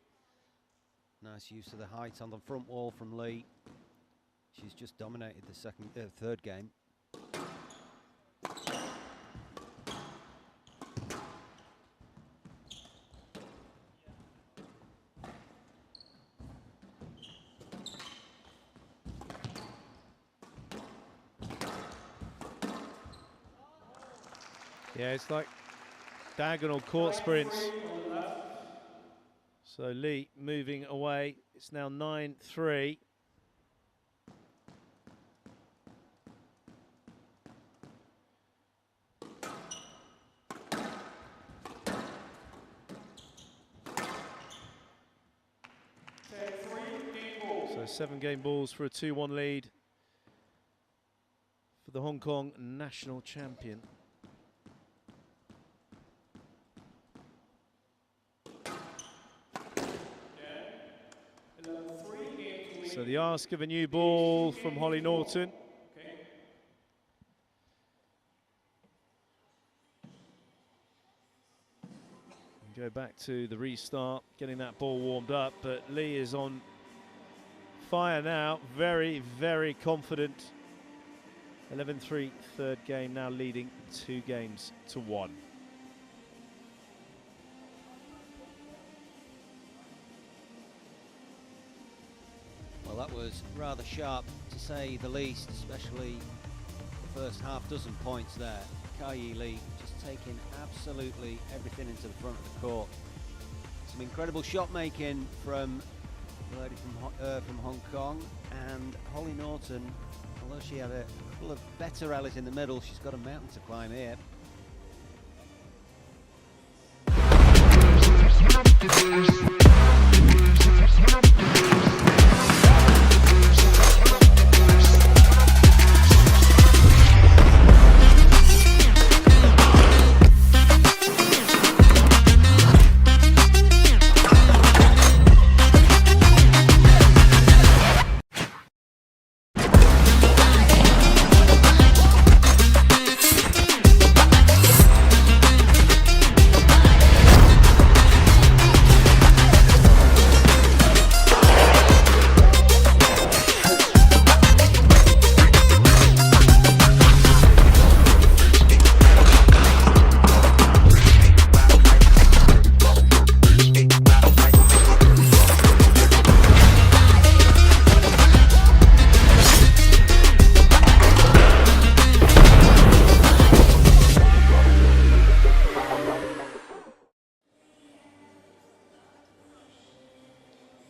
nice use of the height on the front wall from Lee. She's just dominated the third game. Yeah, it's like diagonal court sprints. So Lee moving away. It's now 9-3. So 7 game balls for a 2-1 lead for the Hong Kong national champion. So the ask of a new ball from Hollie Naughton. Go back to the restart, getting that ball warmed up, but Lee is on fire now, very, very confident. 11-3, third game, now leading 2 games to 1. Well, that was rather sharp, to say the least, especially the first half dozen points there. Kai Lee just taking absolutely everything into the front of the court. Some incredible shot making from the lady from Hong Kong, and Hollie Naughton, although she had a couple of better rallies in the middle, she's got a mountain to climb here.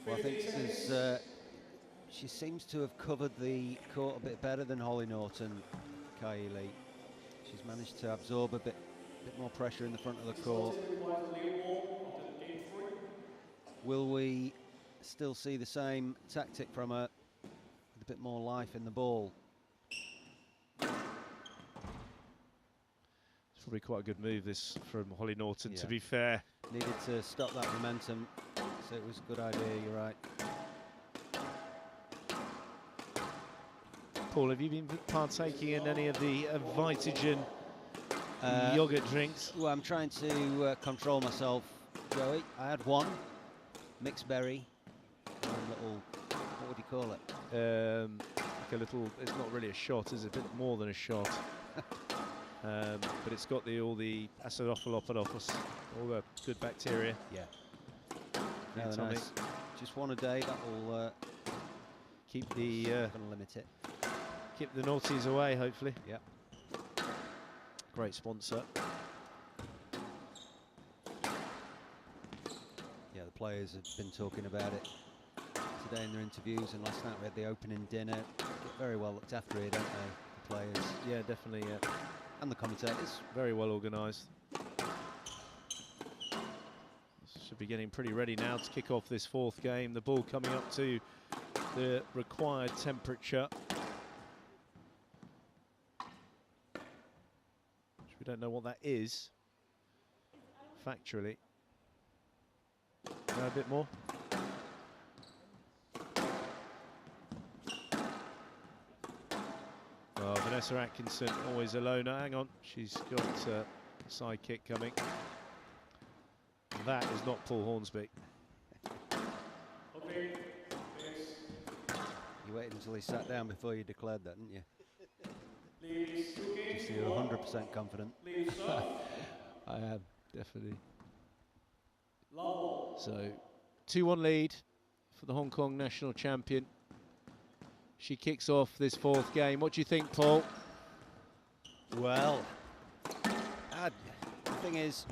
Well, I think she seems to have covered the court a bit better than Hollie Naughton, Kai Lee. She's managed to absorb a bit more pressure in the front of the court. Will we still see the same tactic from her, with a bit more life in the ball? It's probably quite a good move, this, from Hollie Naughton, to be fair. Needed to stop that momentum, so it was a good idea, you're right. Paul, have you been partaking in any of the VITAGEN yogurt drinks? Well, I'm trying to control myself, Joey. I had one, mixed berry, and a little, what would you call it? Like a little, it's not really a shot, it's a bit more than a shot. But it's got all the acidophilus, all the good bacteria. Yeah. No, nice. Just one a day, that'll keep the gonna limit it. Keep the naughties away, hopefully. Yeah. Great sponsor. Yeah, the players have been talking about it today in their interviews, and last night we had the opening dinner. Get very well looked after here, don't they, the players? Yeah, definitely. Yeah. And the commentators. Very well organised. Should be getting pretty ready now to kick off this fourth game. The ball coming up to the required temperature. Which we don't know what that is, factually. Know a bit more? Oh, Vanessa Atkinson, always alone. Hang on, she's got a side kick coming. That is not Paul Hornsby. You waited until he sat down before you declared that, didn't you? Just so you're 100% confident. I am, definitely. So, 2-1 lead for the Hong Kong national champion. She kicks off this fourth game. What do you think, Paul? Well, the thing is,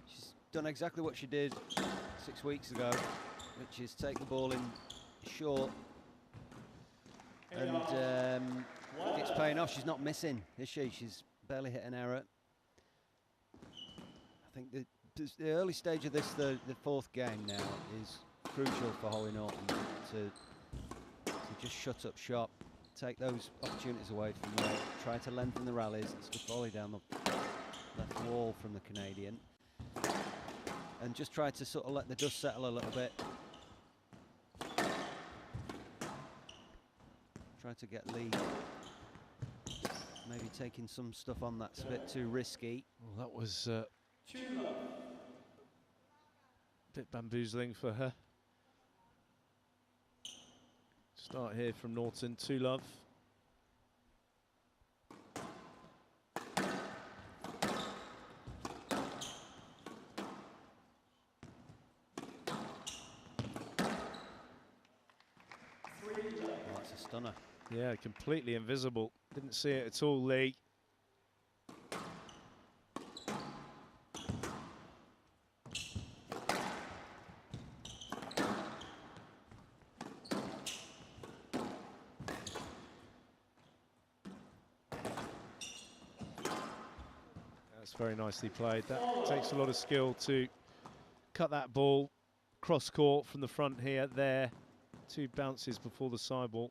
she's done exactly what she did 6 weeks ago, which is take the ball in short, and it's paying off. She's not missing, is she? She's barely hit an error. I think the early stage of this, the fourth game now, is crucial for Hollie Naughton to just shut up shop, take those opportunities away from her, try to lengthen the rallies. It's just volley down the left wall from the Canadian, and just try to sort of let the dust settle a little bit. Try to get Lee maybe taking some stuff on that's a bit too risky. Well, that was a bit bamboozling for her. Start here from Naughton, 2-love. That's a stunner. Yeah, completely invisible. Didn't see it at all, Lee. That's very nicely played. That takes a lot of skill to cut that ball cross court from the front here, there. 2 bounces before the side ball.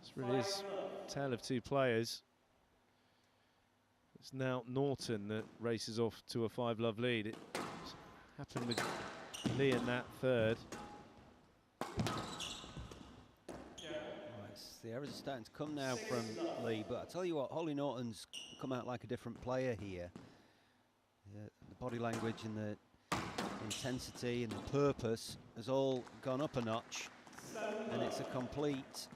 This really is a tale of 2 players. It's now Naughton that races off to a 5-love lead. It happened with Lee in that third. The errors are starting to come now from Lee, but I tell you what, Hollie Naughton's come out like a different player here. The body language and the intensity and the purpose has all gone up a notch, and it's a complete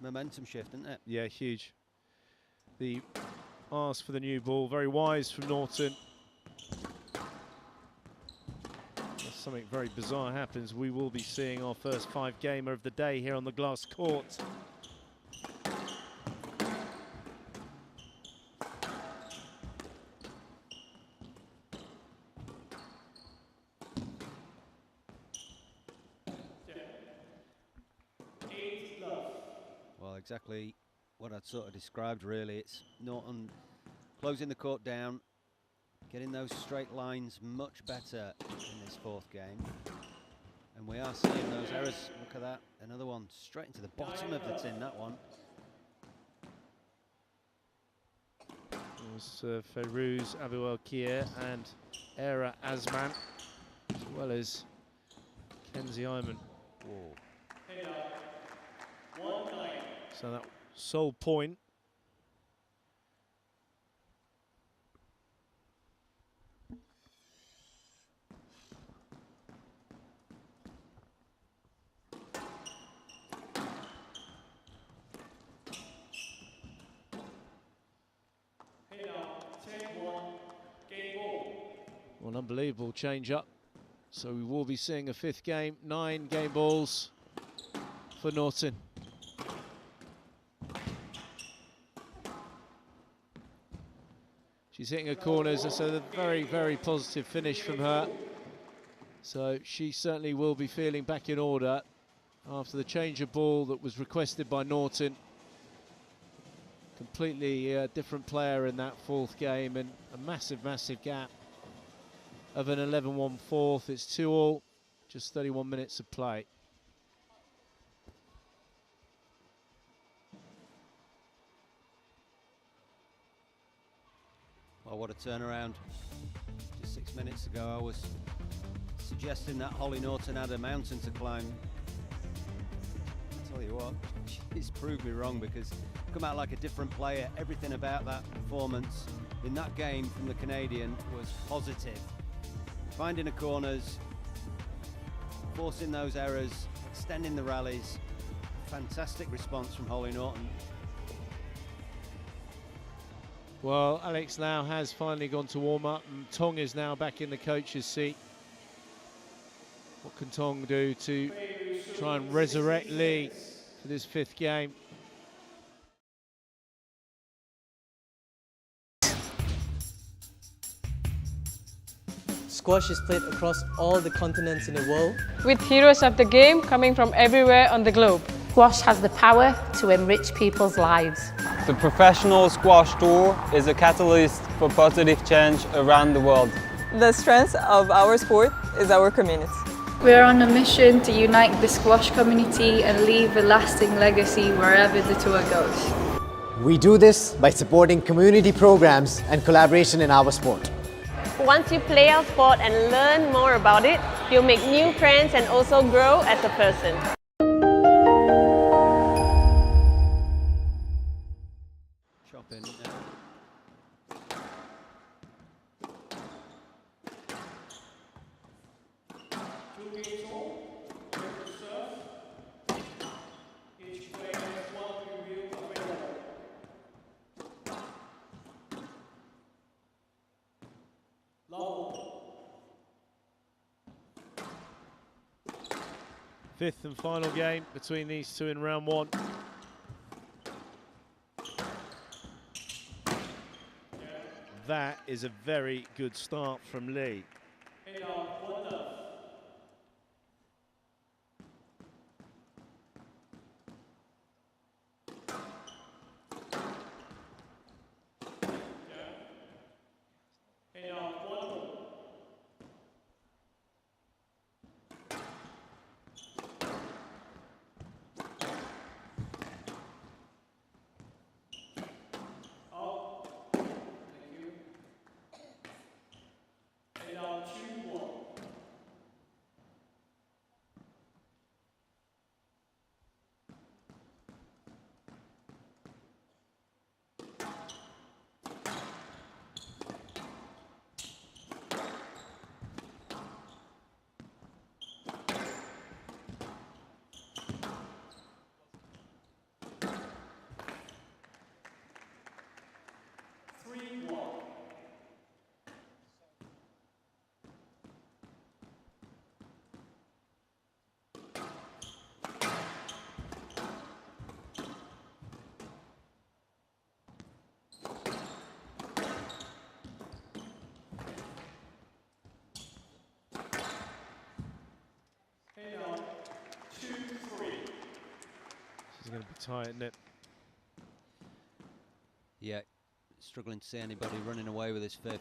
momentum shift, isn't it? Yeah, huge. The ask for the new ball, very wise from Naughton. If something very bizarre happens, we will be seeing our first 5-gamer of the day here on the glass court. Well, exactly what I'd sort of described, really. It's Naughton closing the court down, getting those straight lines much better in this 4th game. And we are seeing those errors. Look at that. Another one straight into the bottom of the tin, that one. It was Ferouz Abu-Al-Kier and Era Azman, as well as Kenzie Iman. Whoa. So that sole point. Well, an unbelievable change up. So we will be seeing a 5th game, 9 game balls for Naughton. She's hitting her corners, so a very, very positive finish from her. So she certainly will be feeling back in order after the change of ball that was requested by Naughton. Completely different player in that 4th game, and a massive, massive gap of an 11-1 4th. It's 2-all, just 31 minutes of play. Well, what a turnaround. Just 6 minutes ago, I was suggesting that Hollie Naughton had a mountain to climb. I tell you what, she's proved me wrong, because come out like a different player. Everything about that performance in that game from the Canadian was positive. Finding the corners, forcing those errors, extending the rallies. Fantastic response from Hollie Naughton. Well, Alex Lau has finally gone to warm up, and Tong is now back in the coach's seat. What can Tong do to try and resurrect Lee for this 5th game? Squash is played across all the continents in the world, with heroes of the game coming from everywhere on the globe. Squash has the power to enrich people's lives. The Professional Squash Tour is a catalyst for positive change around the world. The strength of our sport is our community. We're on a mission to unite the squash community and leave a lasting legacy wherever the tour goes. We do this by supporting community programs and collaboration in our sport. Once you play our sport and learn more about it, you'll make new friends and also grow as a person. Chopping. Fifth and final game between these two in round one. That is a very good start from Lee. She's going to be tight, isn't it? Yeah, struggling to see anybody running away with his fifth.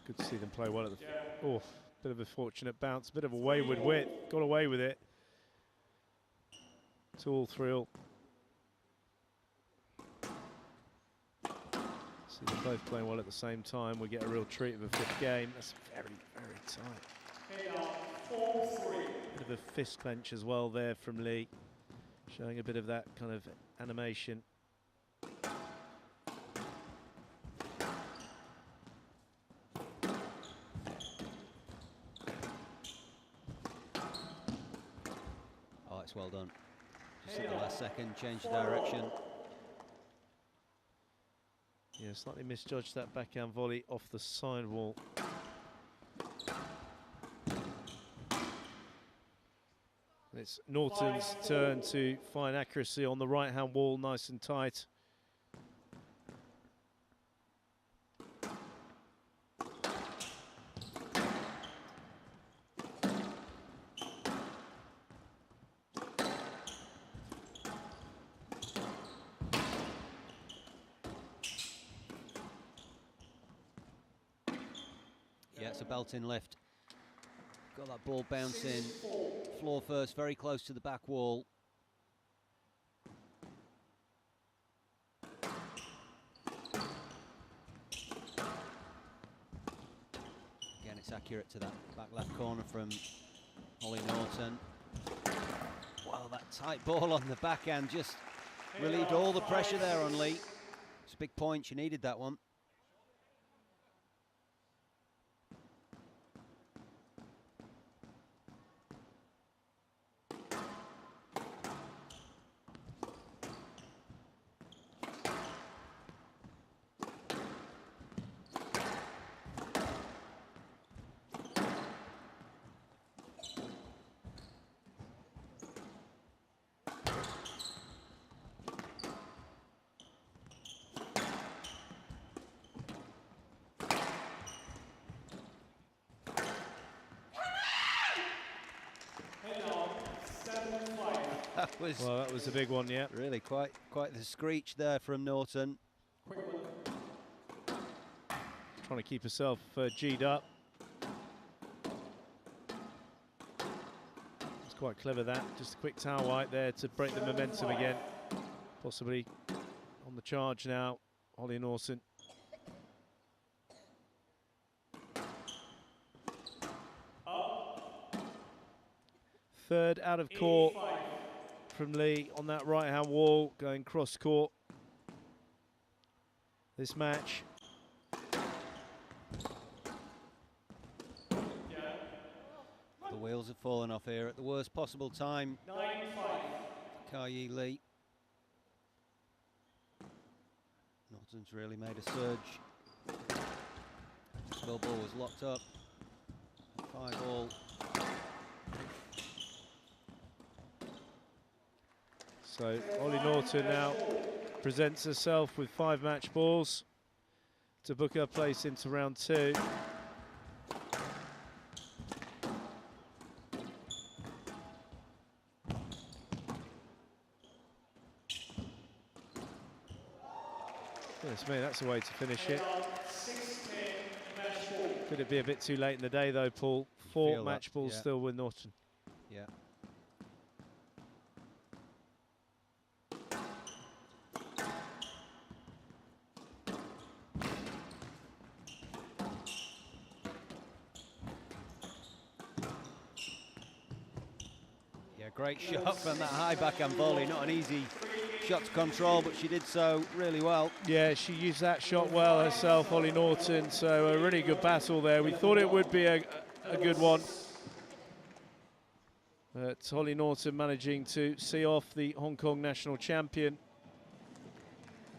Good to see them play well at the... Oh, bit of a fortunate bounce, bit of a wayward wit. Got away with it. It's all thrill. See them both playing well at the same time. We get a real treat of a fifth game. That's very, very tight. Bit of a fist clench as well there from Lee, showing a bit of that kind of animation. Oh, it's well done. Just at the last second, change the direction. Yeah, slightly misjudged that backhand volley off the sidewall. It's Naughton's turn to find accuracy on the right-hand wall, nice and tight. Yeah, it's a belting lift. Got that ball bouncing, floor first, very close to the back wall. Again, it's accurate to that back left corner from Hollie Naughton. Well, that tight ball on the backhand just relieved all the pressure there on Lee. It's a big point, she needed that one. Well, that was a big one, yeah. Really quite the screech there from Naughton. Trying to keep herself G'd up. It's quite clever that. Just a quick towel wipe there to break the momentum again. Possibly on the charge now, Hollie Naughton. Third out of court from Lee on that right-hand wall, going cross-court. This match. The wheels have fallen off here at the worst possible time. 9-5. Lee. Naughton's really made a surge. Ball was locked up. 5-all. So Hollie Naughton now presents herself with 5 match balls to book her place into round 2. Goodness me, that's the way to finish it. Could it be a bit too late in the day though, Paul? 4 match balls still with Naughton. Yeah. Yeah, great shot from that high backhand volley. Not an easy shot to control, but she did so really well. Yeah, she used that shot well herself, Hollie Naughton, so a really good battle there. We thought it would be a good one. But Hollie Naughton managing to see off the Hong Kong national champion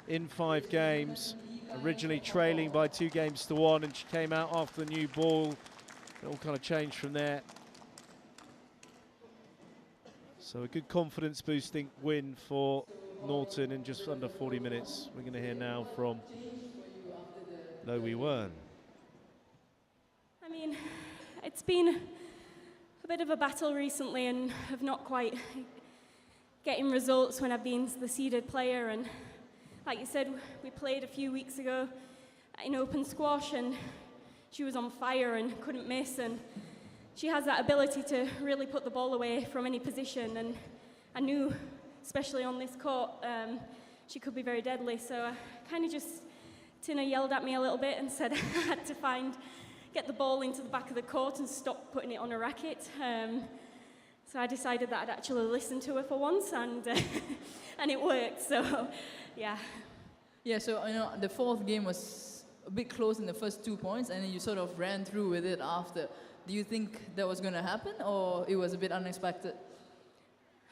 in 5 games, originally trailing by 2 games to 1, and she came out after the new ball. It all kind of changed from there. So a good confidence boosting win for Naughton in just under 40 minutes. We're going to hear now from Lau Post-match. I mean, it's been a bit of a battle recently and have not quite getting results when I've been the seeded player. And like you said, we played a few weeks ago in open squash and she was on fire and couldn't miss. And she has that ability to really put the ball away from any position. And I knew, especially on this court, she could be very deadly. So I kind of just, Tina yelled at me a little bit and said I had to get the ball into the back of the court and stop putting it on a racket. So I decided that I'd actually listen to her for once, and and it worked. So, yeah. Yeah. So the 4th game was a bit close in the first 2 points, and then you sort of ran through with it after. Do you think that was going to happen, or it was a bit unexpected?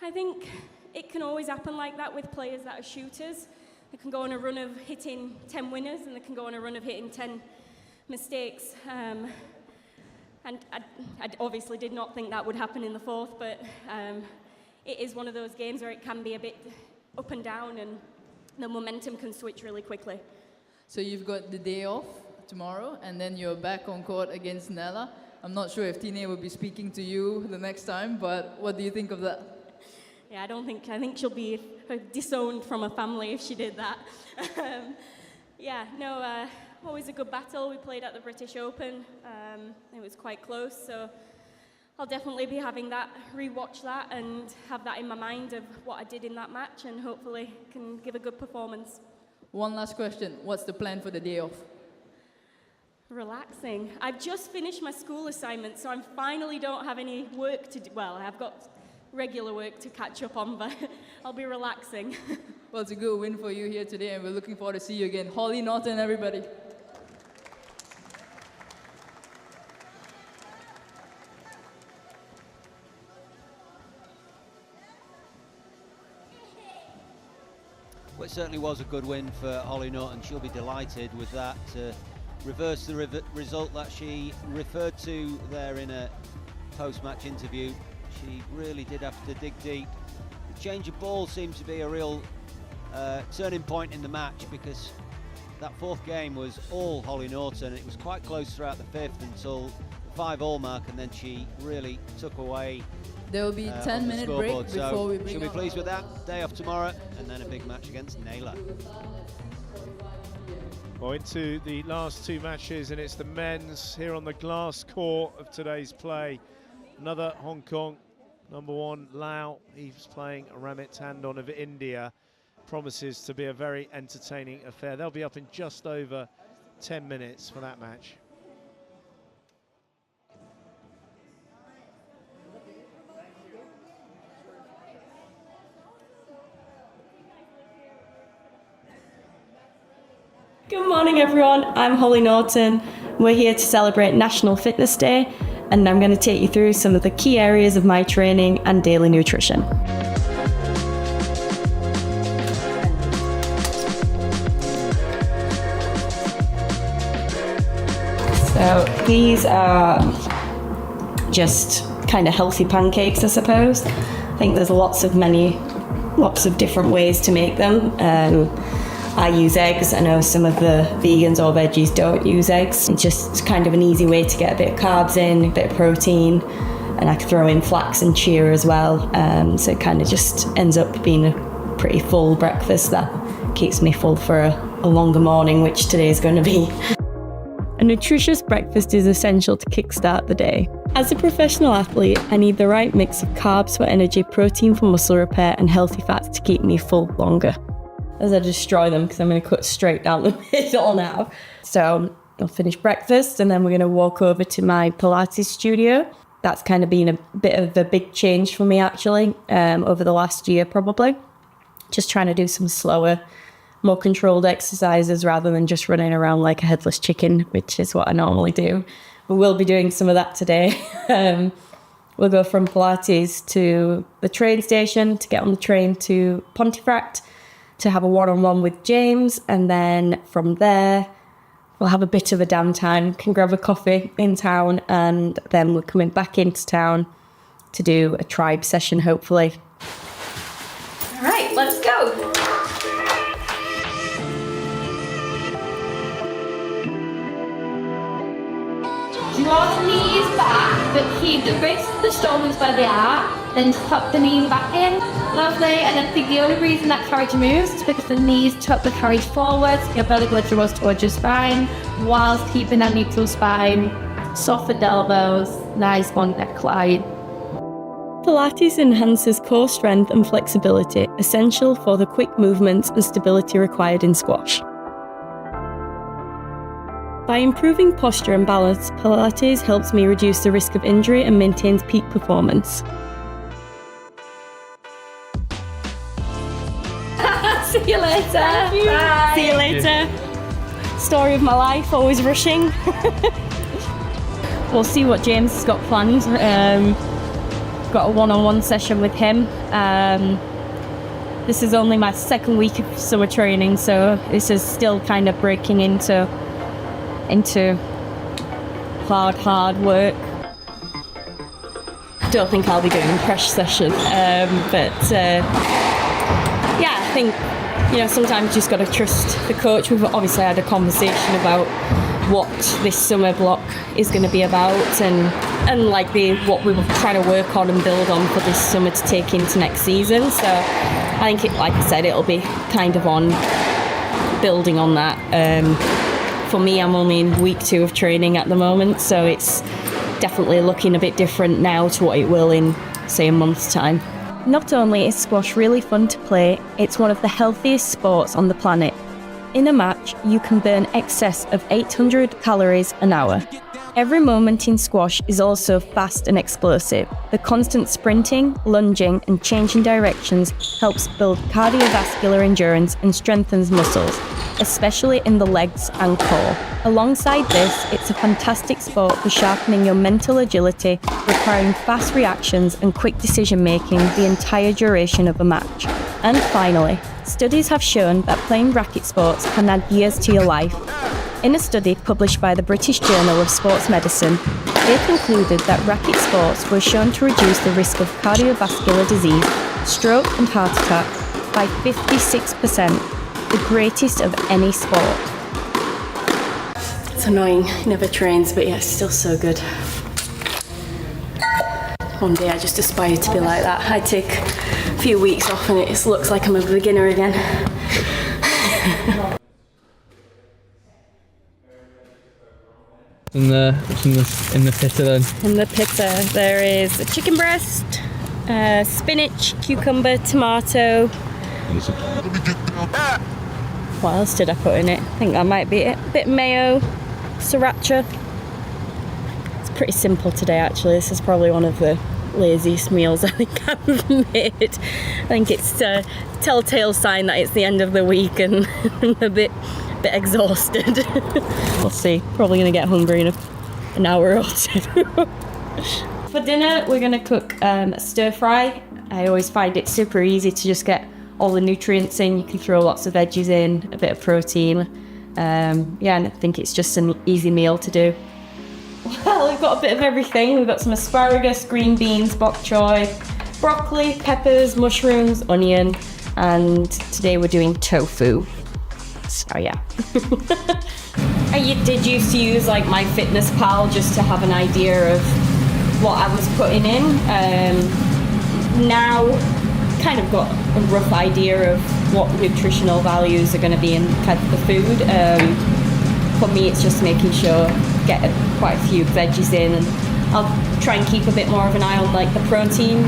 I think it can always happen like that with players that are shooters. They can go on a run of hitting 10 winners, and they can go on a run of hitting 10 mistakes. And I obviously did not think that would happen in the 4th, but it is one of those games where it can be a bit up and down, and the momentum can switch really quickly. So you've got the day off tomorrow, and then you're back on court against Nella. I'm not sure if Tina will be speaking to you the next time, but what do you think of that? Yeah, I think she'll be disowned from her family if she did that. Yeah, no, always a good battle. We played at the British Open. It was quite close, so I'll definitely be having that, rewatch that and have that in my mind of what I did in that match, and hopefully can give a good performance. One last question. What's the plan for the day off? Relaxing. I've just finished my school assignment, so I finally don't have any work to do. Well, I've got regular work to catch up on, but I'll be relaxing. Well, it's a good win for you here today, and we're looking forward to see you again. Hollie Naughton, everybody. Well, it certainly was a good win for Hollie Naughton. She'll be delighted with that. Reverse the result that she referred to there in a post-match interview. She really did have to dig deep. The change of ball seemed to be a real turning point in the match, because that 4th game was all Hollie Naughton. It was quite close throughout the 5th until the 5-all mark, and then she really took away. There will be a 10-minute break before we bring. She'll be pleased with that. Day off tomorrow, and then a big match against Naylor. Well, into the last 2 matches, and it's the men's here on the glass court of today's play. Another Hong Kong #1, Lau. He's playing Ramit Tandon of India. Promises to be a very entertaining affair. They'll be up in just over 10 minutes for that match. Good morning, everyone. I'm Hollie Naughton. We're here to celebrate National Fitness Day, and I'm going to take you through some of the key areas of my training and daily nutrition. So these are just kind of healthy pancakes, I suppose. I think there's lots of many lots of different ways to make them. I use eggs. I know some of the vegans or veggies don't use eggs. It's just kind of an easy way to get a bit of carbs in, a bit of protein, and I can throw in flax and chia as well. So it kind of just ends up being a pretty full breakfast that keeps me full for a longer morning, which today is going to be. A nutritious breakfast is essential to kickstart the day. As a professional athlete, I need the right mix of carbs for energy, protein for muscle repair, and healthy fats to keep me full longer. As I destroy them, because I'm going to cut straight down the middle now. So I'll finish breakfast and then we're going to walk over to my Pilates studio. That's kind of been a bit of a big change for me actually, over the last year probably. Just trying to do some slower, more controlled exercises rather than just running around like a headless chicken, which is what I normally do. But we'll be doing some of that today. We'll go from Pilates to the train station to get on the train to Pontefract to have a one-on-one with James, and then from there we'll have a bit of a downtime, can grab a coffee in town, and then we're coming back into town to do a tribe session hopefully. All right, let's go. Draw the knees back, but keep the wrists, the shoulders where they are. Then tuck the knees back in. Lovely. And I think the only reason that carriage moves is because the knees tuck the carriage forwards. Your belly button draws towards your spine, whilst keeping that neutral spine. Softened elbows. Nice long neckline. Pilates enhances core strength and flexibility, essential for the quick movements and stability required in squash. By improving posture and balance, Pilates helps me reduce the risk of injury and maintains peak performance. See you later. Thank you. Bye. See you later. Story of my life, always rushing. We'll see what James has got planned. Got a one-on-one session with him. This is only my second week of summer training, so this is still kind of breaking into hard work. Don't think I'll be doing a press session, yeah, I think, you know, sometimes you just got to trust the coach. We've obviously had a conversation about what this summer block is going to be about and like what we were trying to work on and build on for this summer to take into next season. So I think, like I said, it'll be kind of on building on that. For me, I'm only in week 2 of training at the moment, so it's definitely looking a bit different now to what it will in, say, a month's time. Not only is squash really fun to play, it's one of the healthiest sports on the planet. In a match, you can burn excess of 800 calories an hour. Every moment in squash is also fast and explosive. The constant sprinting, lunging, and changing directions helps build cardiovascular endurance and strengthens muscles, especially in the legs and core. Alongside this, it's a fantastic sport for sharpening your mental agility, requiring fast reactions and quick decision-making the entire duration of a match. And finally, studies have shown that playing racket sports can add years to your life. In a study published by the British Journal of Sports Medicine, they concluded that racket sports were shown to reduce the risk of cardiovascular disease, stroke and heart attack by 56%, the greatest of any sport. It's annoying, it never trains, but yeah, it's still so good. One day I just aspire to be like that. I take a few weeks off and it looks like I'm a beginner again. In the pita then? In the pita there is a chicken breast, spinach, cucumber, tomato. What else did I put in it? I think that might be it. A bit of mayo, sriracha. It's pretty simple today actually. This is probably one of the laziest meals I think I've made. I think it's a telltale sign that it's the end of the week and I'm a bit exhausted. We'll see. Probably gonna get hungry in an hour or two. For dinner, we're gonna cook a stir fry. I always find it super easy to just get all the nutrients in. You can throw lots of veggies in, a bit of protein. Yeah, and I think it's just an easy meal to do. Well, we've got a bit of everything. We've got some asparagus, green beans, bok choy, broccoli, peppers, mushrooms, onion, and today we're doing tofu. So yeah. I did used to use like MyFitnessPal just to have an idea of what I was putting in. Now kind of got a rough idea of what nutritional values are going to be in kind of the food. For me, it's just making sure get quite a few veggies in, and I'll try and keep a bit more of an eye on like the protein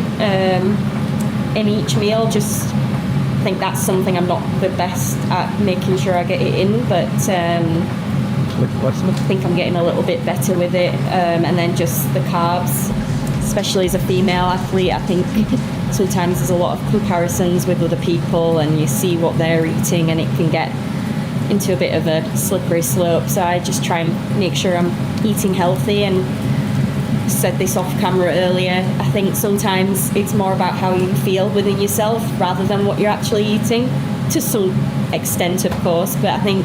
in each meal. Just I think that's something I'm not the best at, making sure I get it in, but I think I'm getting a little bit better with it. And then just the carbs, especially as a female athlete, I think sometimes there's a lot of comparisons with other people and you see what they're eating and it can get into a bit of a slippery slope. So I just try and make sure I'm eating healthy, and said this off camera earlier, I think sometimes it's more about how you feel within yourself rather than what you're actually eating, to some extent of course, but I think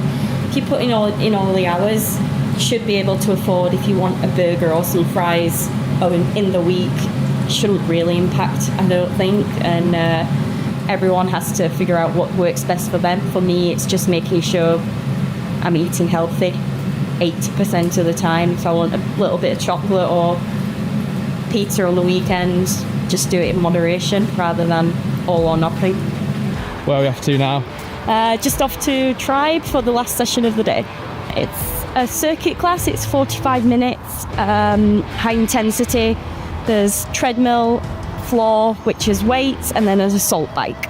if you put in all the hours, you should be able to afford, if you want a burger or some fries in the week, it shouldn't really impact, I don't think, and everyone has to figure out what works best for them. For me, it's just making sure I'm eating healthy 80% of the time. If I want a little bit of chocolate or pizza on the weekend, just do it in moderation rather than all or nothing. Where are we off to now? Just off to Tribe for the last session of the day. It's a circuit class, it's 45 minutes, high intensity. There's treadmill, floor, which is weights, and then there's a salt bike.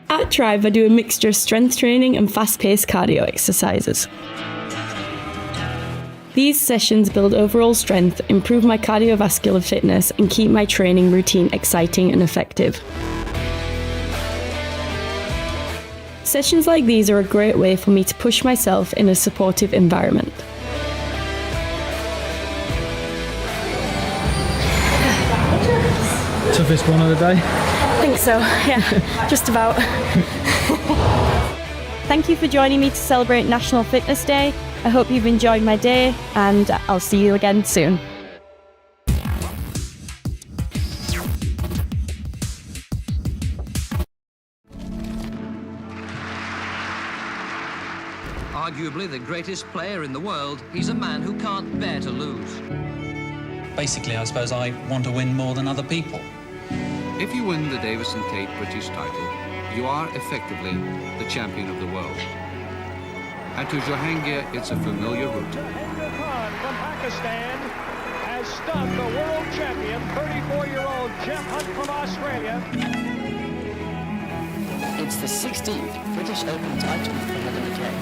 At Tribe, I do a mixture of strength training and fast-paced cardio exercises. These sessions build overall strength, improve my cardiovascular fitness, and keep my training routine exciting and effective. Sessions like these are a great way for me to push myself in a supportive environment. Toughest one of the day? I think so, yeah, just about. Thank you for joining me to celebrate National Fitness Day. I hope you've enjoyed my day, and I'll see you again soon. Arguably the greatest player in the world, he's a man who can't bear to lose. Basically, I suppose I want to win more than other people. If you win the Davis & Tate British title, you are effectively the champion of the world. And to Jahangir, it's a familiar route. Kwan from Pakistan has stunned the world champion, 34-year-old Jeff Hunt from Australia. It's the 16th British Open title for Heather McKay.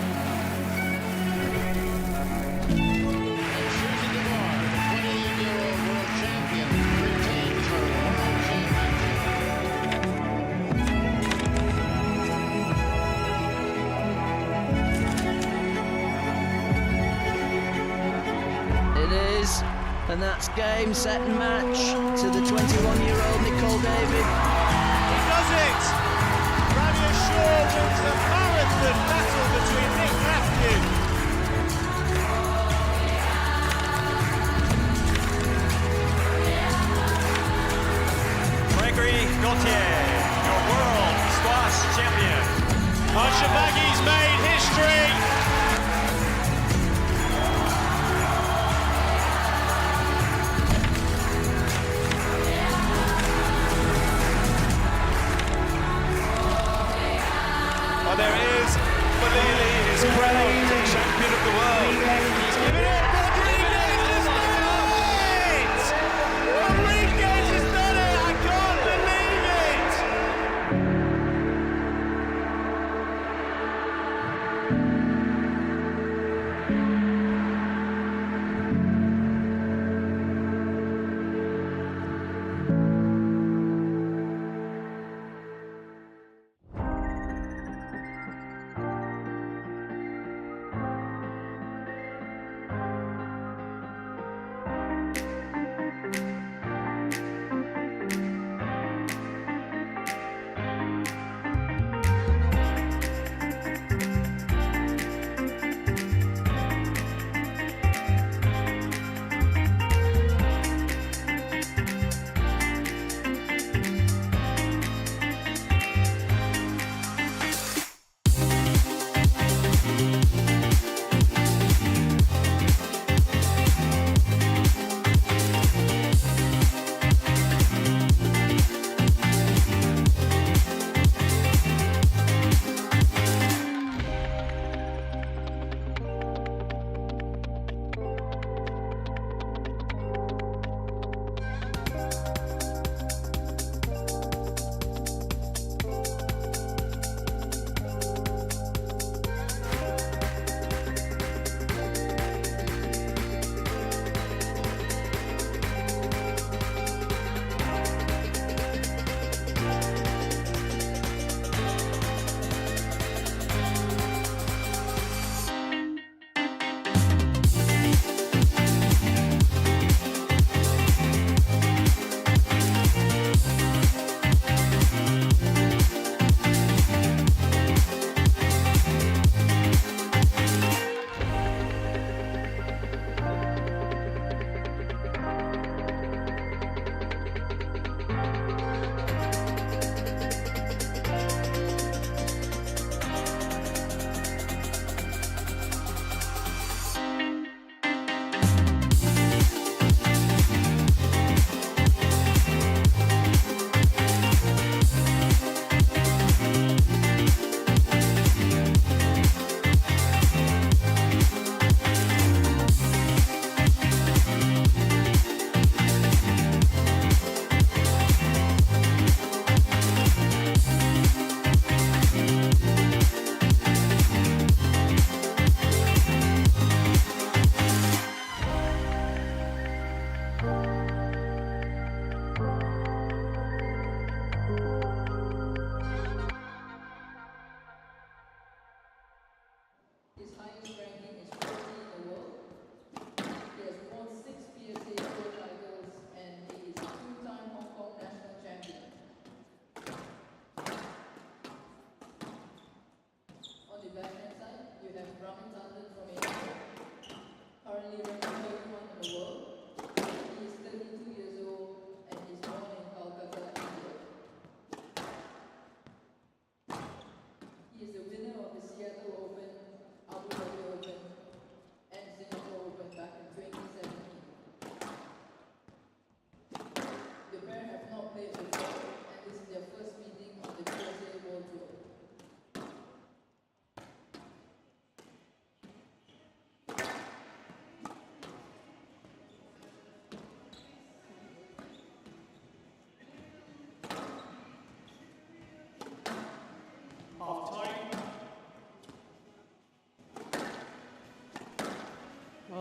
And that's game, set and match to the 21-year-old Nicole David. He does it! Reassured wins the marathon battle between Nick Matthews. Gregory Gaultier, your world squash champion. Shabaghi's made history. There is Malili is crowned champion of the world. He's given it. Rodriguez has done it! Rodriguez has done it! I can't believe it!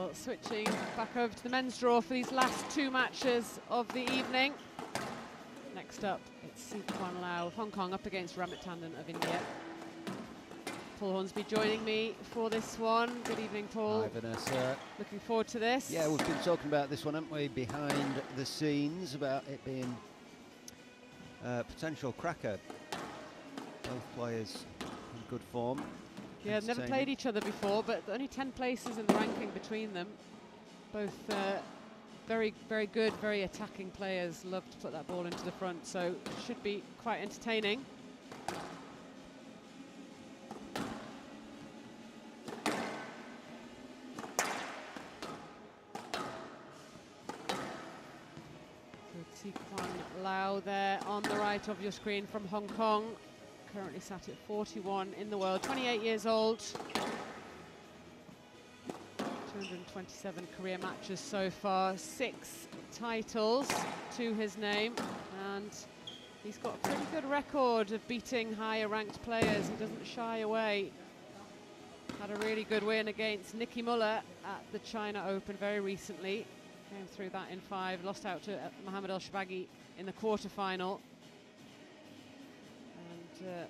Well, switching back over to the men's draw for these last 2 matches of the evening. Next up, it's Kwan Lau of Hong Kong up against Ramit Tandon of India. Paul Hornsby joining me for this one. Good evening, Paul. Hi, Vanessa. Looking forward to this. Yeah, we've been talking about this one, haven't we, behind the scenes, about it being a potential cracker. Both players in good form. Yeah, never played each other before, but only 10 places in the ranking between them. Both very, very good, very attacking players. Love to put that ball into the front, so should be quite entertaining. See Kwan Lau there on the right of your screen from Hong Kong. Currently sat at 41 in the world, 28 years old. 227 career matches so far, 6 titles to his name, and he's got a pretty good record of beating higher ranked players. He doesn't shy away. Had a really good win against Nicky Muller at the China Open very recently. Came through that in 5, lost out to Mohamed El Shabagi in the quarterfinal. And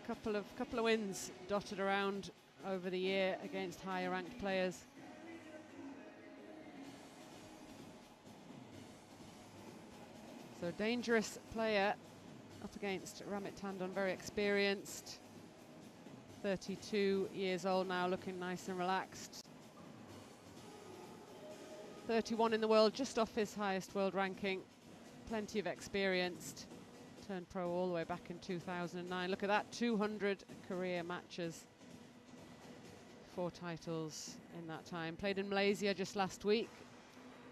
couple of wins dotted around over the year against higher ranked players. So dangerous player up against Ramit Tandon, very experienced. 32 years old now, looking nice and relaxed. 31 in the world, just off his highest world ranking. Plenty of experience. Turned pro all the way back in 2009. Look at that, 200 career matches. 4 titles in that time. Played in Malaysia just last week.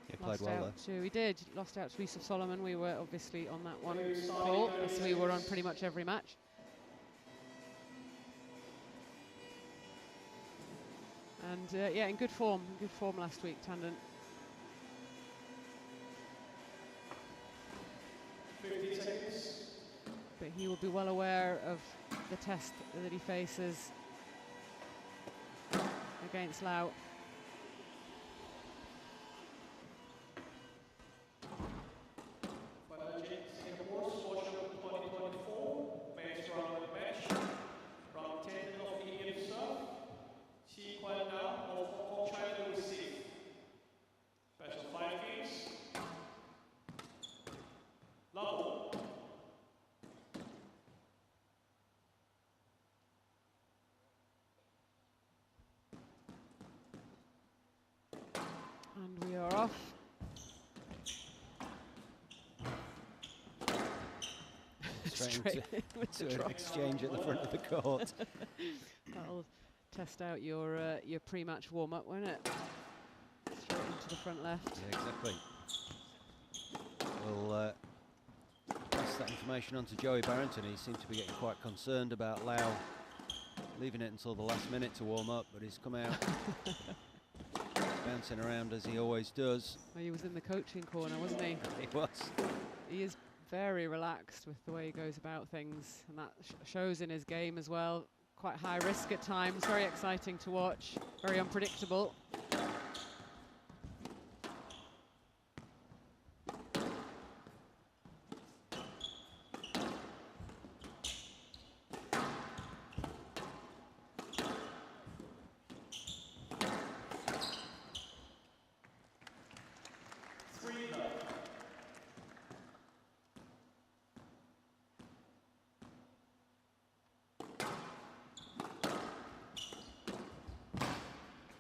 He played well there. He did. Lost out to Yusuf Solomon. We were obviously on that one, Paul, as we were on pretty much every match. And yeah, in good form last week, Tandon. 50 seconds. But he will be well aware of the test that he faces against Lau. VITAGEN Singapore Squash Open 2024. Men's round of the match. Round 10 of Indian serve. Kwan Lau of Hong Kong, China will receive. Best of 5 games. Lau. And we are off. Straight into an exchange at the front of the court. That'll test out your pre-match warm-up, won't it? Straight into the front left. Yeah, exactly. We'll pass that information on to Joey Barrington. He seemed to be getting quite concerned about Lau leaving it until the last minute to warm up, but he's come out bouncing around as he always does. Well, he was in the coaching corner, wasn't he? He was. He is very relaxed with the way he goes about things, and that shows in his game as well. Quite high risk at times, very exciting to watch, very unpredictable.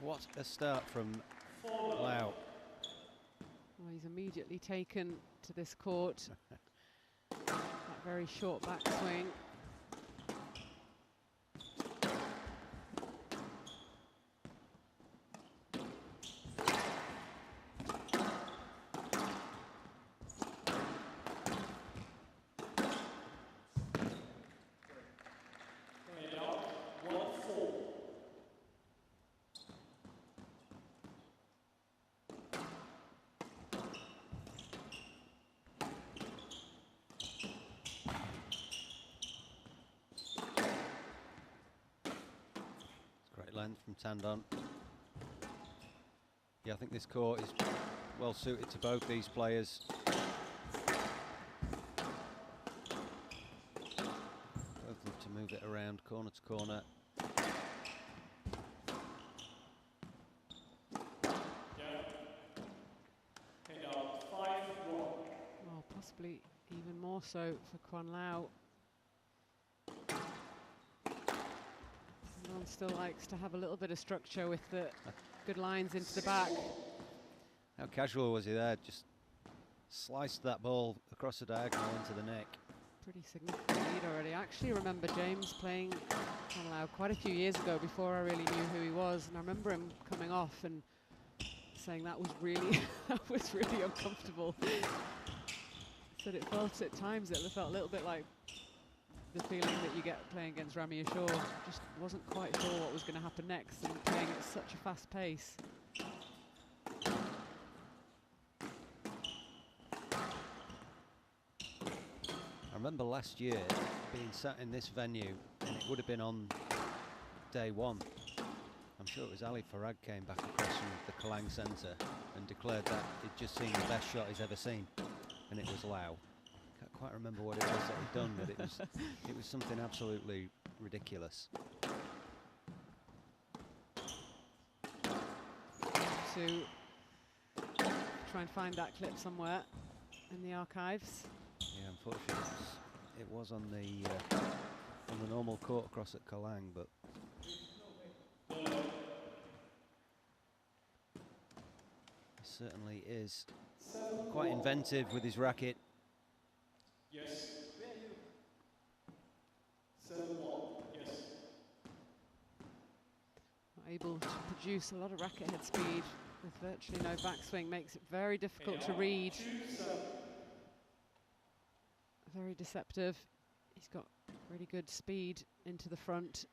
What a start from Lau. Well, he's immediately taken to this court. That very short backswing. Length from Tandon. Yeah, I think this court is well suited to both these players. Both love to move it around corner to corner. Well, possibly even more so for Kwan Lau. Tandon still likes to have a little bit of structure with the good lines into the back. How casual was he there? Just sliced that ball across the diagonal into the neck. Pretty significant lead already. I actually remember James playing Kwan Lau quite a few years ago before I really knew who he was, and I remember him coming off and saying that was really that was really uncomfortable. Said it felt at times, it felt a little bit like the feeling that you get playing against Rami Ashore. Just wasn't quite sure what was going to happen next, and playing at such a fast pace. I remember last year being sat in this venue, and it would have been on day one. I'm sure it was Ali Farag came back across from the Kalang Centre and declared that he'd just seen the best shot he's ever seen, and it was Lau. Can't quite remember what it was that he'd done, but it was something absolutely ridiculous. To try and find that clip somewhere in the archives. Yeah, unfortunately, it was on the normal court across at Kalang, but he certainly is quite inventive with his racket. Yes. 7-1. Yes. Able to produce a lot of racket head speed with virtually no backswing, makes it very difficult to read. Very deceptive. He's got really good speed into the front,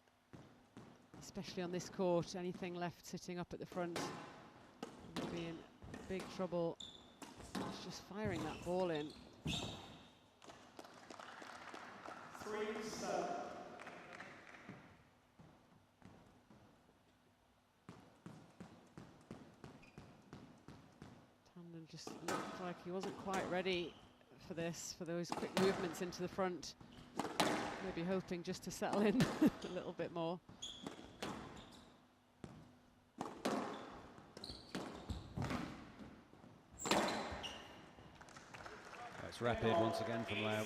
especially on this court. Anything left sitting up at the front will be in big trouble. He's just firing that ball in. 3-7. Tandon just looked like he wasn't quite ready for this, for those quick movements into the front. Maybe hoping just to settle in a little bit more. That's rapid once again from Lau.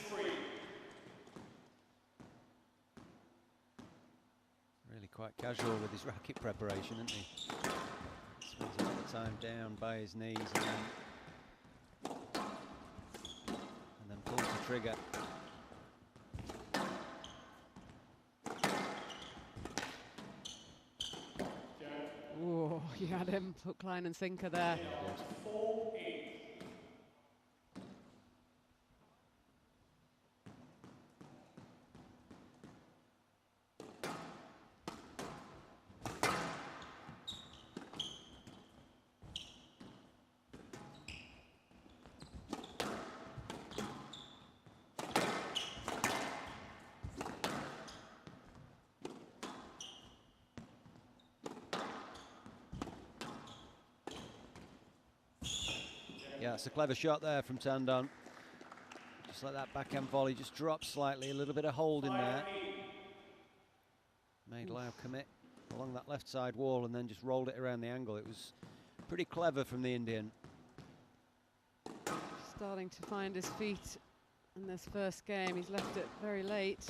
Really quite casual with his racket preparation, isn't he? Spends a lot of time down by his knees and then pulls the trigger. Oh, you had him hook, line and sinker there. Yeah, it's a clever shot there from Tandon. Just let that backhand volley just drop slightly, a little bit of hold in there. Made Lau commit along that left side wall and then just rolled it around the angle. It was pretty clever from the Indian. Starting to find his feet in this first game. He's left it very late.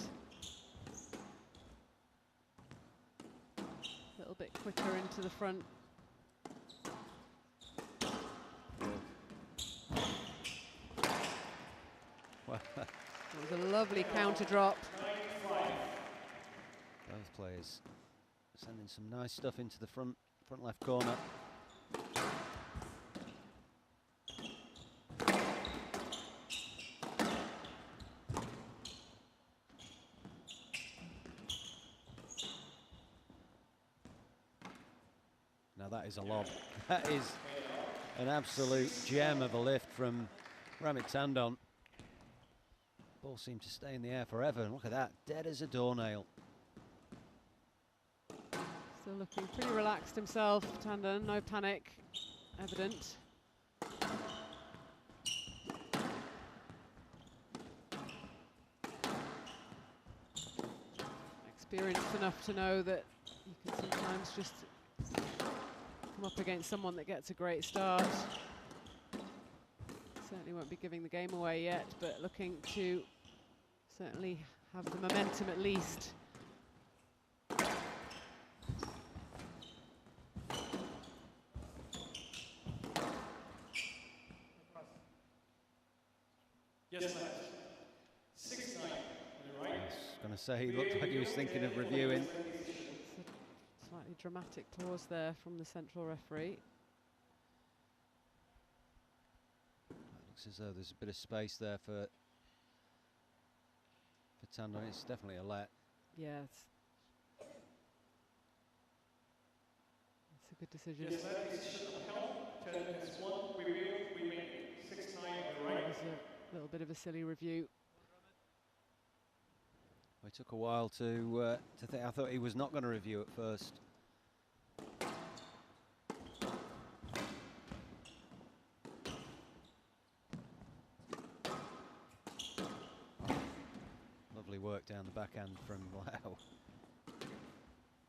A little bit quicker into the front. It was a lovely counter drop. Both players sending some nice stuff into the front left corner. Now that is a lob. That is an absolute gem of a lift from Ramit Tandon. Ball seemed to stay in the air forever, and look at that, dead as a doornail. Still looking pretty relaxed himself, Tandon, no panic. evident. Experienced enough to know that you can sometimes just come up against someone that gets a great start. Certainly won't be giving the game away yet, but looking to certainly have the momentum at least. Yes, 6-9. Right. I was going to say, he looked like he was thinking of reviewing. Slightly dramatic pause there from the central referee. Looks as though there's a bit of space there for Tandon. It's definitely a let. Yeah, it's a good decision. Yes, that decision of help. 10 minutes, 1 review, remaining. 6-9 on the right. It was a little bit of a silly review. It took a while to think. I thought he was not going to review at first. Lovely work down the backhand from Lau.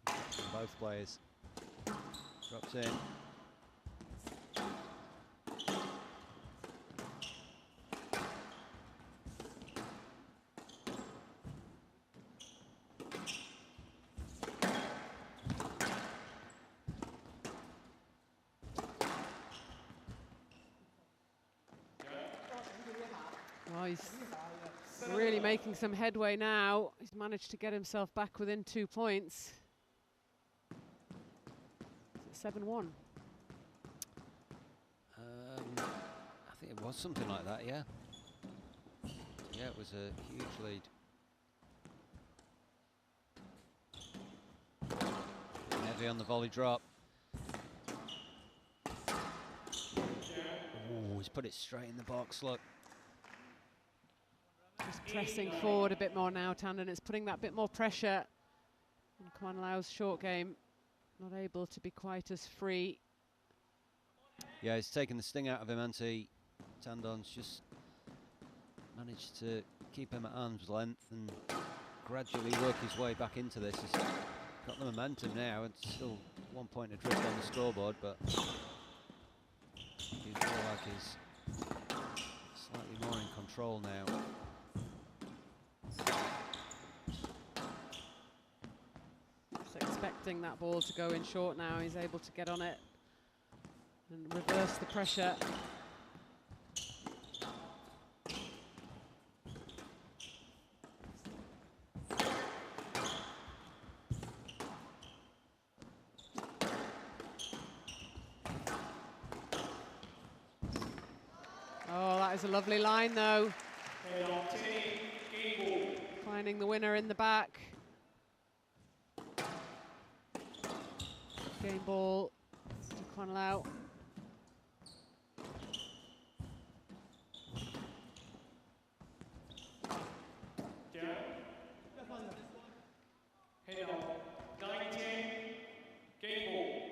From both players. Drops in. Well, he's really making some headway now. He's managed to get himself back within 2 points. Is it 7-1? I think it was something like that, yeah. Yeah, it was a huge lead. Heavy on the volley drop. Oh, he's put it straight in the box, look. Just pressing forward a bit more now, Tandon. It's putting that bit more pressure on Kwan Lau's short game. Not able to be quite as free. Yeah, he's taken the sting out of him, hasn't he? Tandon's just managed to keep him at arm's length and gradually work his way back into this. He's got the momentum now, and still 1 point adrift on the scoreboard, but he feels like he's slightly more in control now. Just expecting that ball to go in short now. He's able to get on it and reverse the pressure. Oh, that is a lovely line though. Finding the winner in the back. Game ball to Kwan Lau. Head up. 9-10. Game ball.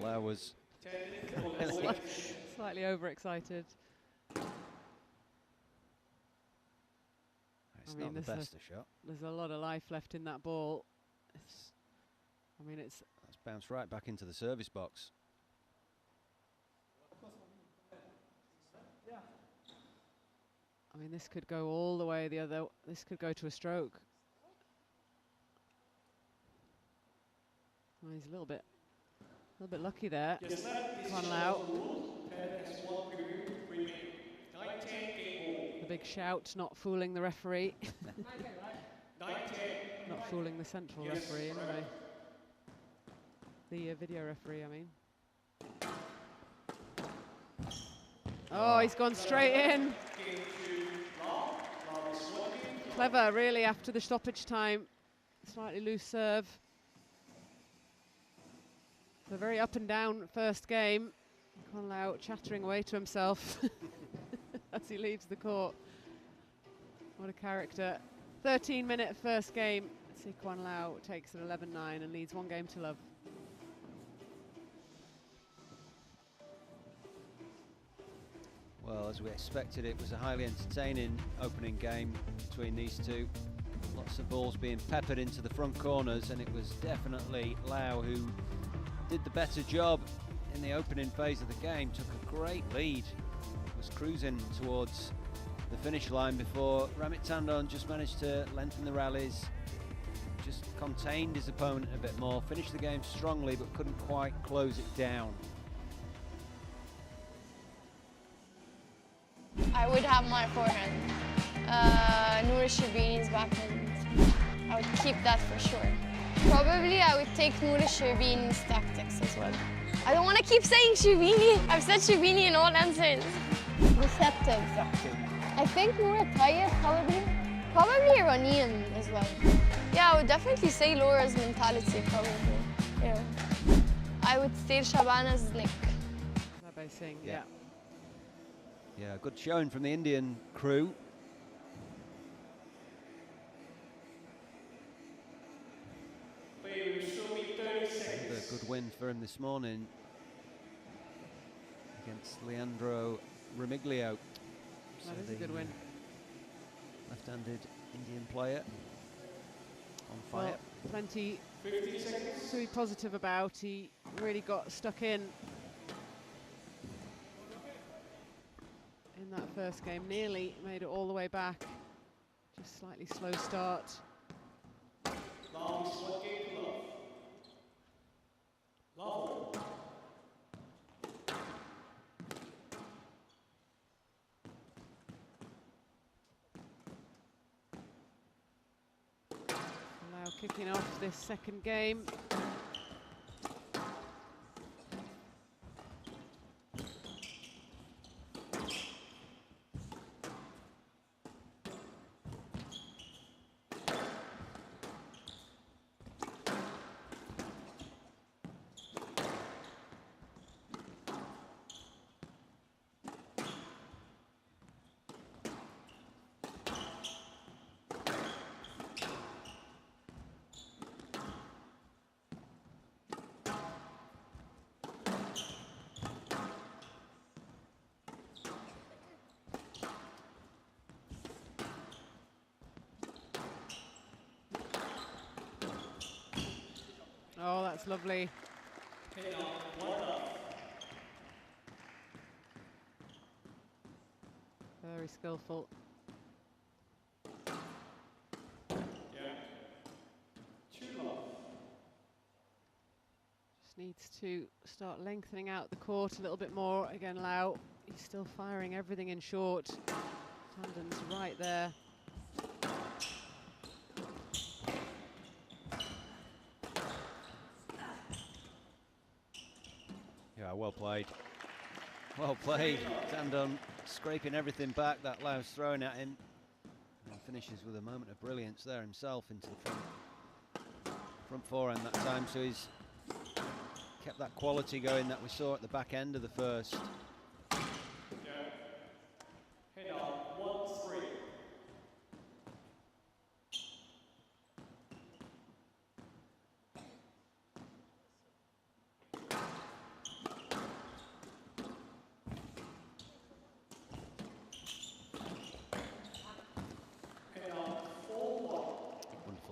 Lau was slightly overexcited. It's not the best shot. There's a lot of life left in that ball. It's That's bounced right back into the service box. I mean, this could go all the way the other. This could go to a stroke. Well, he's a little bit lucky there. Yes, Kwan Lau. 10-1 review. 9-10 game ball. The big shout, not fooling the referee. 9-10. Not fooling the central referee anyway. The video referee, I mean. Oh, he's gone straight in. Clever, really, after the stoppage time. Slightly loose serve. A very up and down first game. Kwan Lau chattering away to himself as he leaves the court. What a character. 13-minute first game. See, Kwan Lau takes it 11-9 and leads 1 game to love. Well, as we expected, it was a highly entertaining opening game between these two. Lots of balls being peppered into the front corners, and it was definitely Lau who did the better job in the opening phase of the game. Took a great lead, was cruising towards the finish line before Ramit Tandon just managed to lengthen the rallies, just contained his opponent a bit more, finished the game strongly but couldn't quite close it down. I would have my forehand. Noor Sherbini's backhand. I would keep that for sure. Probably I would take Noor Sherbini's tactics as well. I don't want to keep saying Sherbini. I've said Sherbini in all answers. Receptive. I think Noor Tayyip probably. Probably Iranian as well. Yeah, I would definitely say Laura's mentality probably. Yeah. I would steal Shabana's neck. Yeah. Yeah, good showing from the Indian crew. Another good win for him this morning against Leandro Remiglio. That is a good win. Left-handed Indian player on fire. Well, plenty to be positive about. He really got stuck in that first game, nearly made it all the way back. Just slightly slow start. Now kicking off this second game. Oh, that's lovely. Very skillful. Just needs to start lengthening out the court a little bit more. Again, Lau, he's still firing everything in short. Tandon's right there. Yeah, well played. Well played. Tandon scraping everything back that Lau's throwing at him. And finishes with a moment of brilliance there himself into the front forehand that time. So he's kept that quality going that we saw at the back end of the first.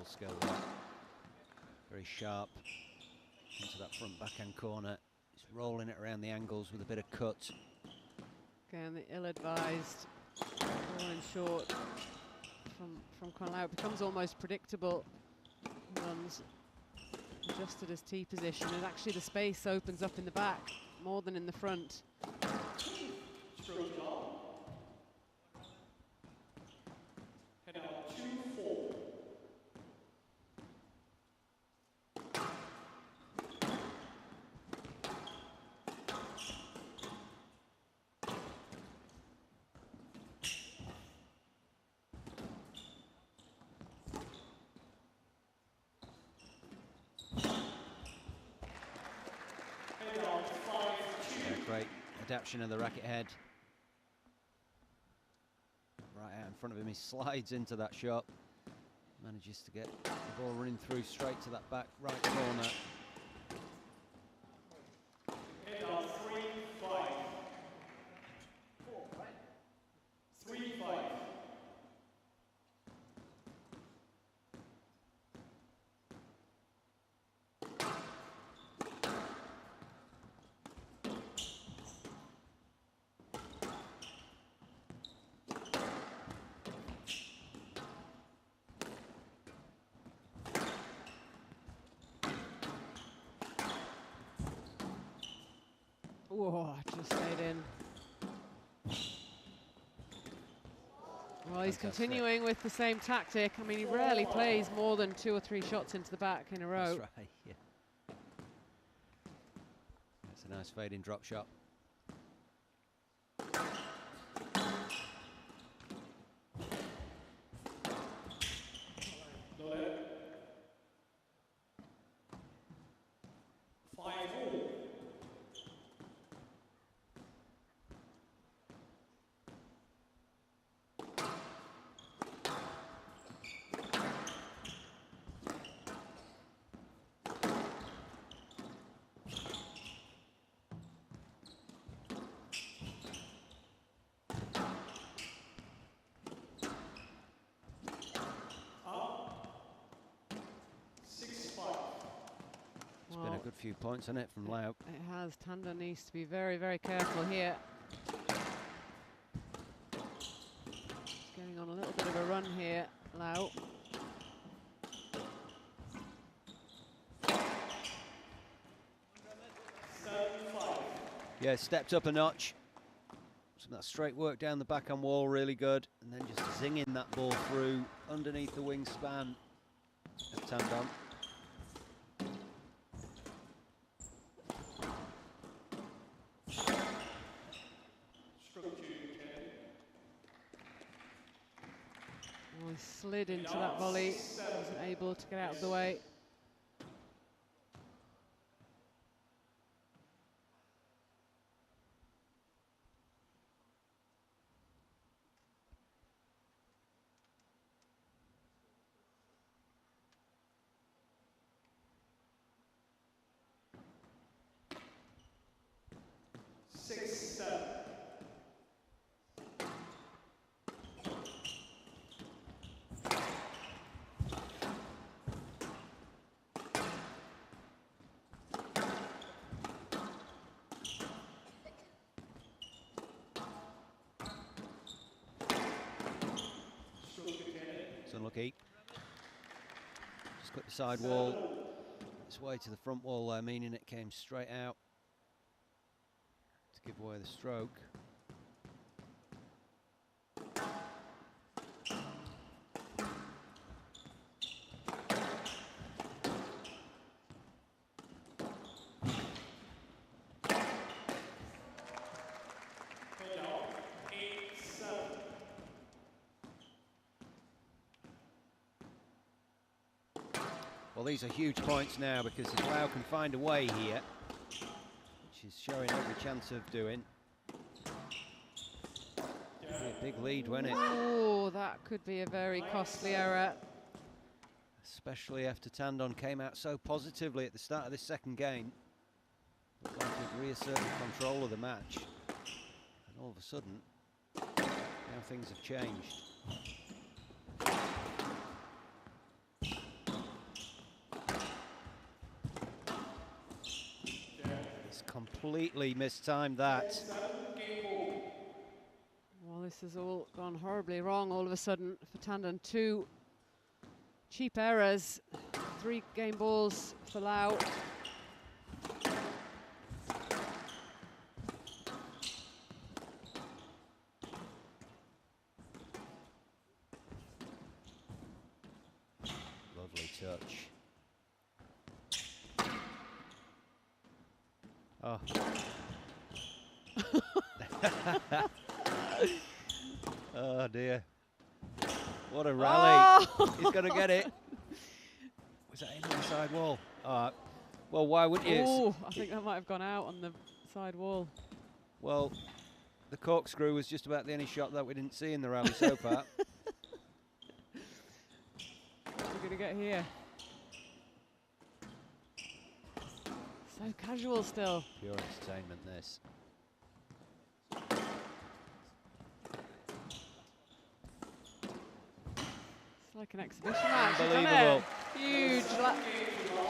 Skill there. Very sharp into that front backhand corner. He's rolling it around the angles with a bit of cut. Again, the ill-advised ball in short from Kwan Lau. It becomes almost predictable. He runs adjusted his tee position, and actually the space opens up in the back more than in the front. Great adaptation of the racket head. Right out in front of him, he slides into that shot. Manages to get the ball running through straight to that back right corner. And now 3-5. 3-5. Whoa, just stayed in. Well, he's continuing with the same tactic. I mean, he rarely plays more than 2 or 3 shots into the back in a row. That's right, yeah. That's a nice fading drop shot. It's been a good few points, hasn't it, from Lau? It has. Tandon needs to be very, very careful here. He's getting on a little bit of a run here, Lau. Yeah, stepped up a notch. Some of that straight work down the backhand wall, really good. And then just zinging that ball through underneath the wingspan of Tandon. Oh, he slid into that volley, wasn't able to get out of the way. It's unlucky. Just cut the side wall. Its way to the front wall there, meaning it came straight out to give away the stroke. Well, these are huge points now because if Lau can find a way here, which is showing every chance of doing. Be a big lead, won't it? Oh, that could be a very costly error. Especially after Tandon came out so positively at the start of this second game. Looked like he'd reasserted control of the match. And all of a sudden, now things have changed. Completely mistimed that. Well, this has all gone horribly wrong all of a sudden for Tandon. 2 cheap errors, 3 game balls for Lau. Lovely touch. Oh. Oh dear. What a rally. Oh. He's going to get it. Was that in the side wall? Well, why wouldn't you? Oh, I think that might have gone out on the side wall. Well, the corkscrew was just about the only shot that we didn't see in the rally so far. What are we going to get here? So casual still. Pure entertainment, this. It's like an exhibition match, isn't Unbelievable. it? Huge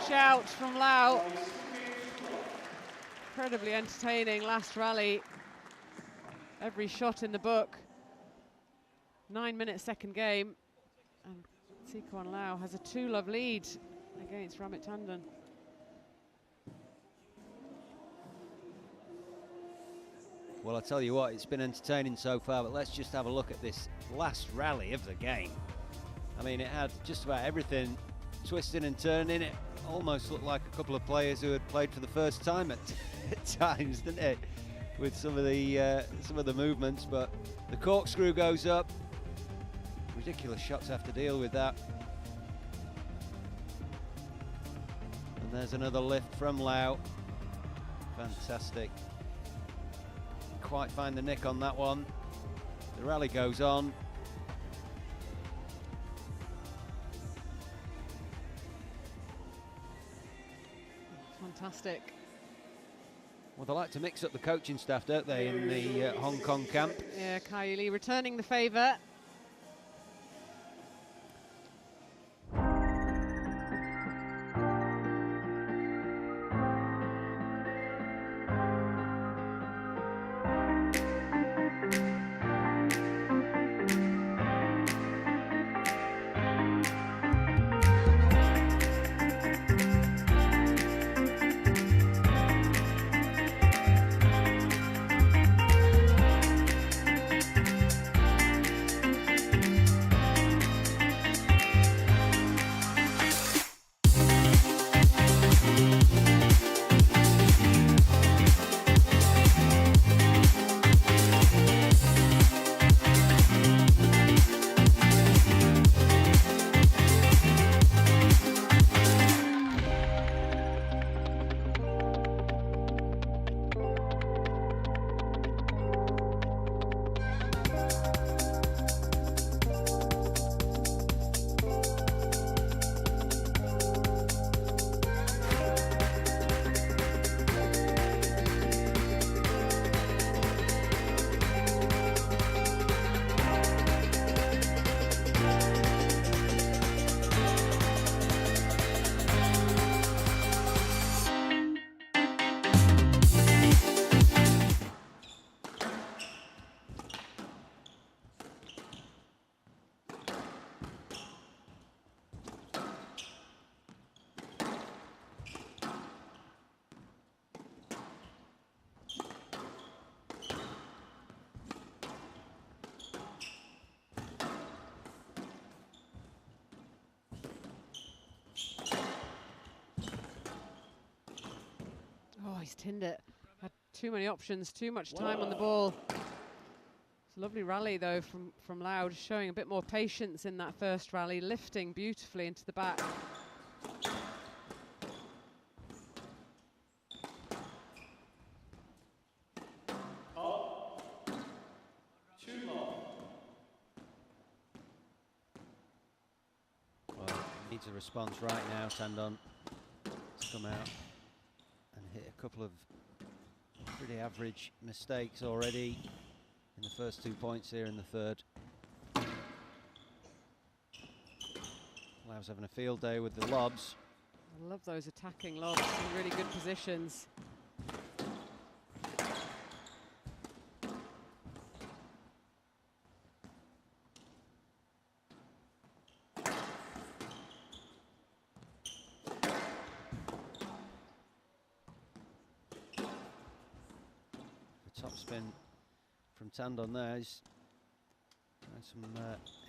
shout from Lau. Incredibly entertaining last rally. Every shot in the book. 9-minute second game. And Kwan Lau has a 2-love lead against Ramit Tandon. Well, I tell you what, it's been entertaining so far, but let's just have a look at this last rally of the game. I mean, it had just about everything twisting and turning. It almost looked like a couple of players who had played for the first time at times, didn't it? With some of the movements, but the corkscrew goes up. Ridiculous shots have to deal with that. And there's another lift from Lau. Fantastic. Quite find the nick on that one. The rally goes on. Fantastic. Well, they like to mix up the coaching staff, don't they, in the Hong Kong camp? Yeah, Kai Lee returning the favour. Oh, he's tinned it. Had too many options, too much time on the ball. It's a lovely rally, though, from Lau, just showing a bit more patience in that first rally, lifting beautifully into the back. Well, needs a response right now, Tandon. To come out and hit a couple of pretty average mistakes already in the first 2 points here in the third. Lau's having a field day with the lobs. I love those attacking lobs in really good positions. Topspin from Tandon there. He's had some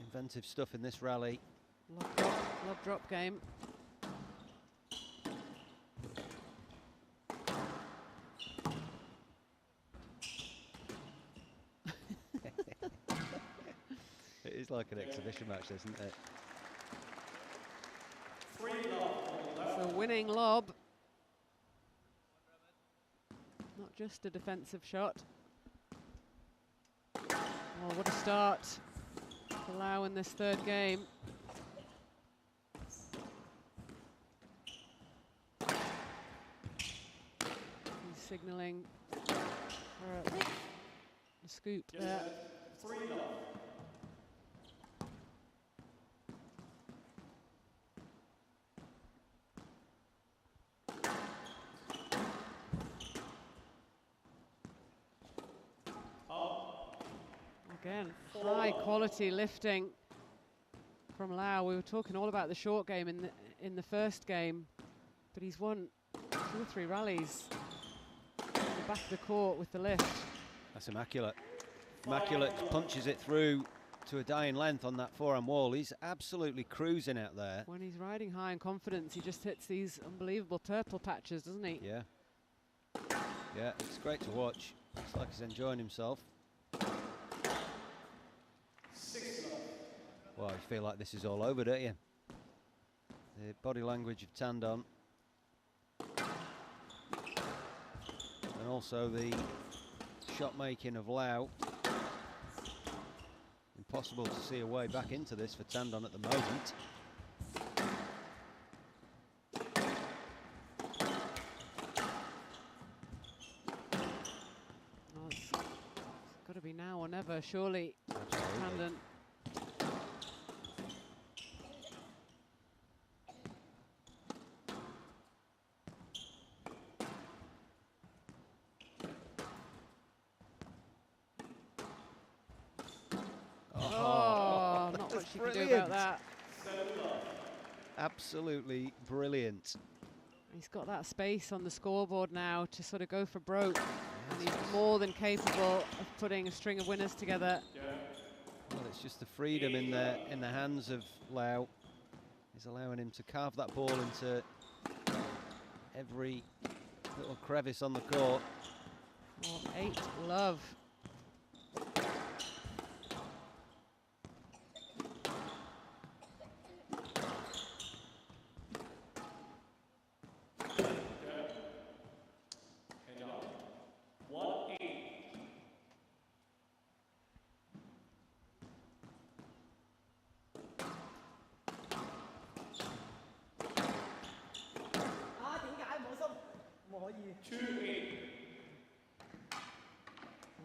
inventive stuff in this rally. Lob drop game. It is like an exhibition match, isn't it? It's a winning lob. Not just a defensive shot. Oh, what a start for Lau in this third game. He's signalling for a scoop there. 3-0. Again, high quality lifting from Lau. We were talking all about the short game in the first game, but he's won 2 or 3 rallies in the back of the court with the lift. That's immaculate. Immaculate punches it through to a dying length on that forehand wall. He's absolutely cruising out there. When he's riding high in confidence, he just hits these unbelievable purple patches, doesn't he? Yeah. Yeah, it's great to watch. Looks like he's enjoying himself. Well, you feel like this is all over, don't you? The body language of Tandon. And also the shot making of Lau. Impossible to see a way back into this for Tandon at the moment. Oh, it's got to be now or never, surely. Tandon. Not much you can do about that. Absolutely brilliant. He's got that space on the scoreboard now to sort of go for broke, and he's more than capable of putting a string of winners together. Well, it's just the freedom in the hands of Lau. He's allowing him to carve that ball into every little crevice on the court. 4-8 love.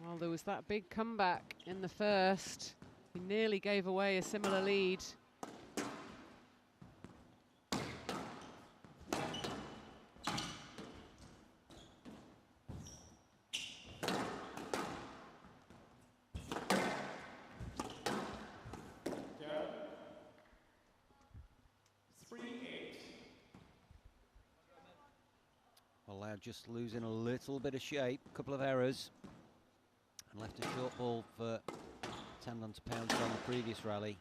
Well, there was that big comeback in the first. He nearly gave away a similar lead. Lau just losing a little bit of shape, a couple of errors, and left a short ball for Tandon to pounce on the previous rally.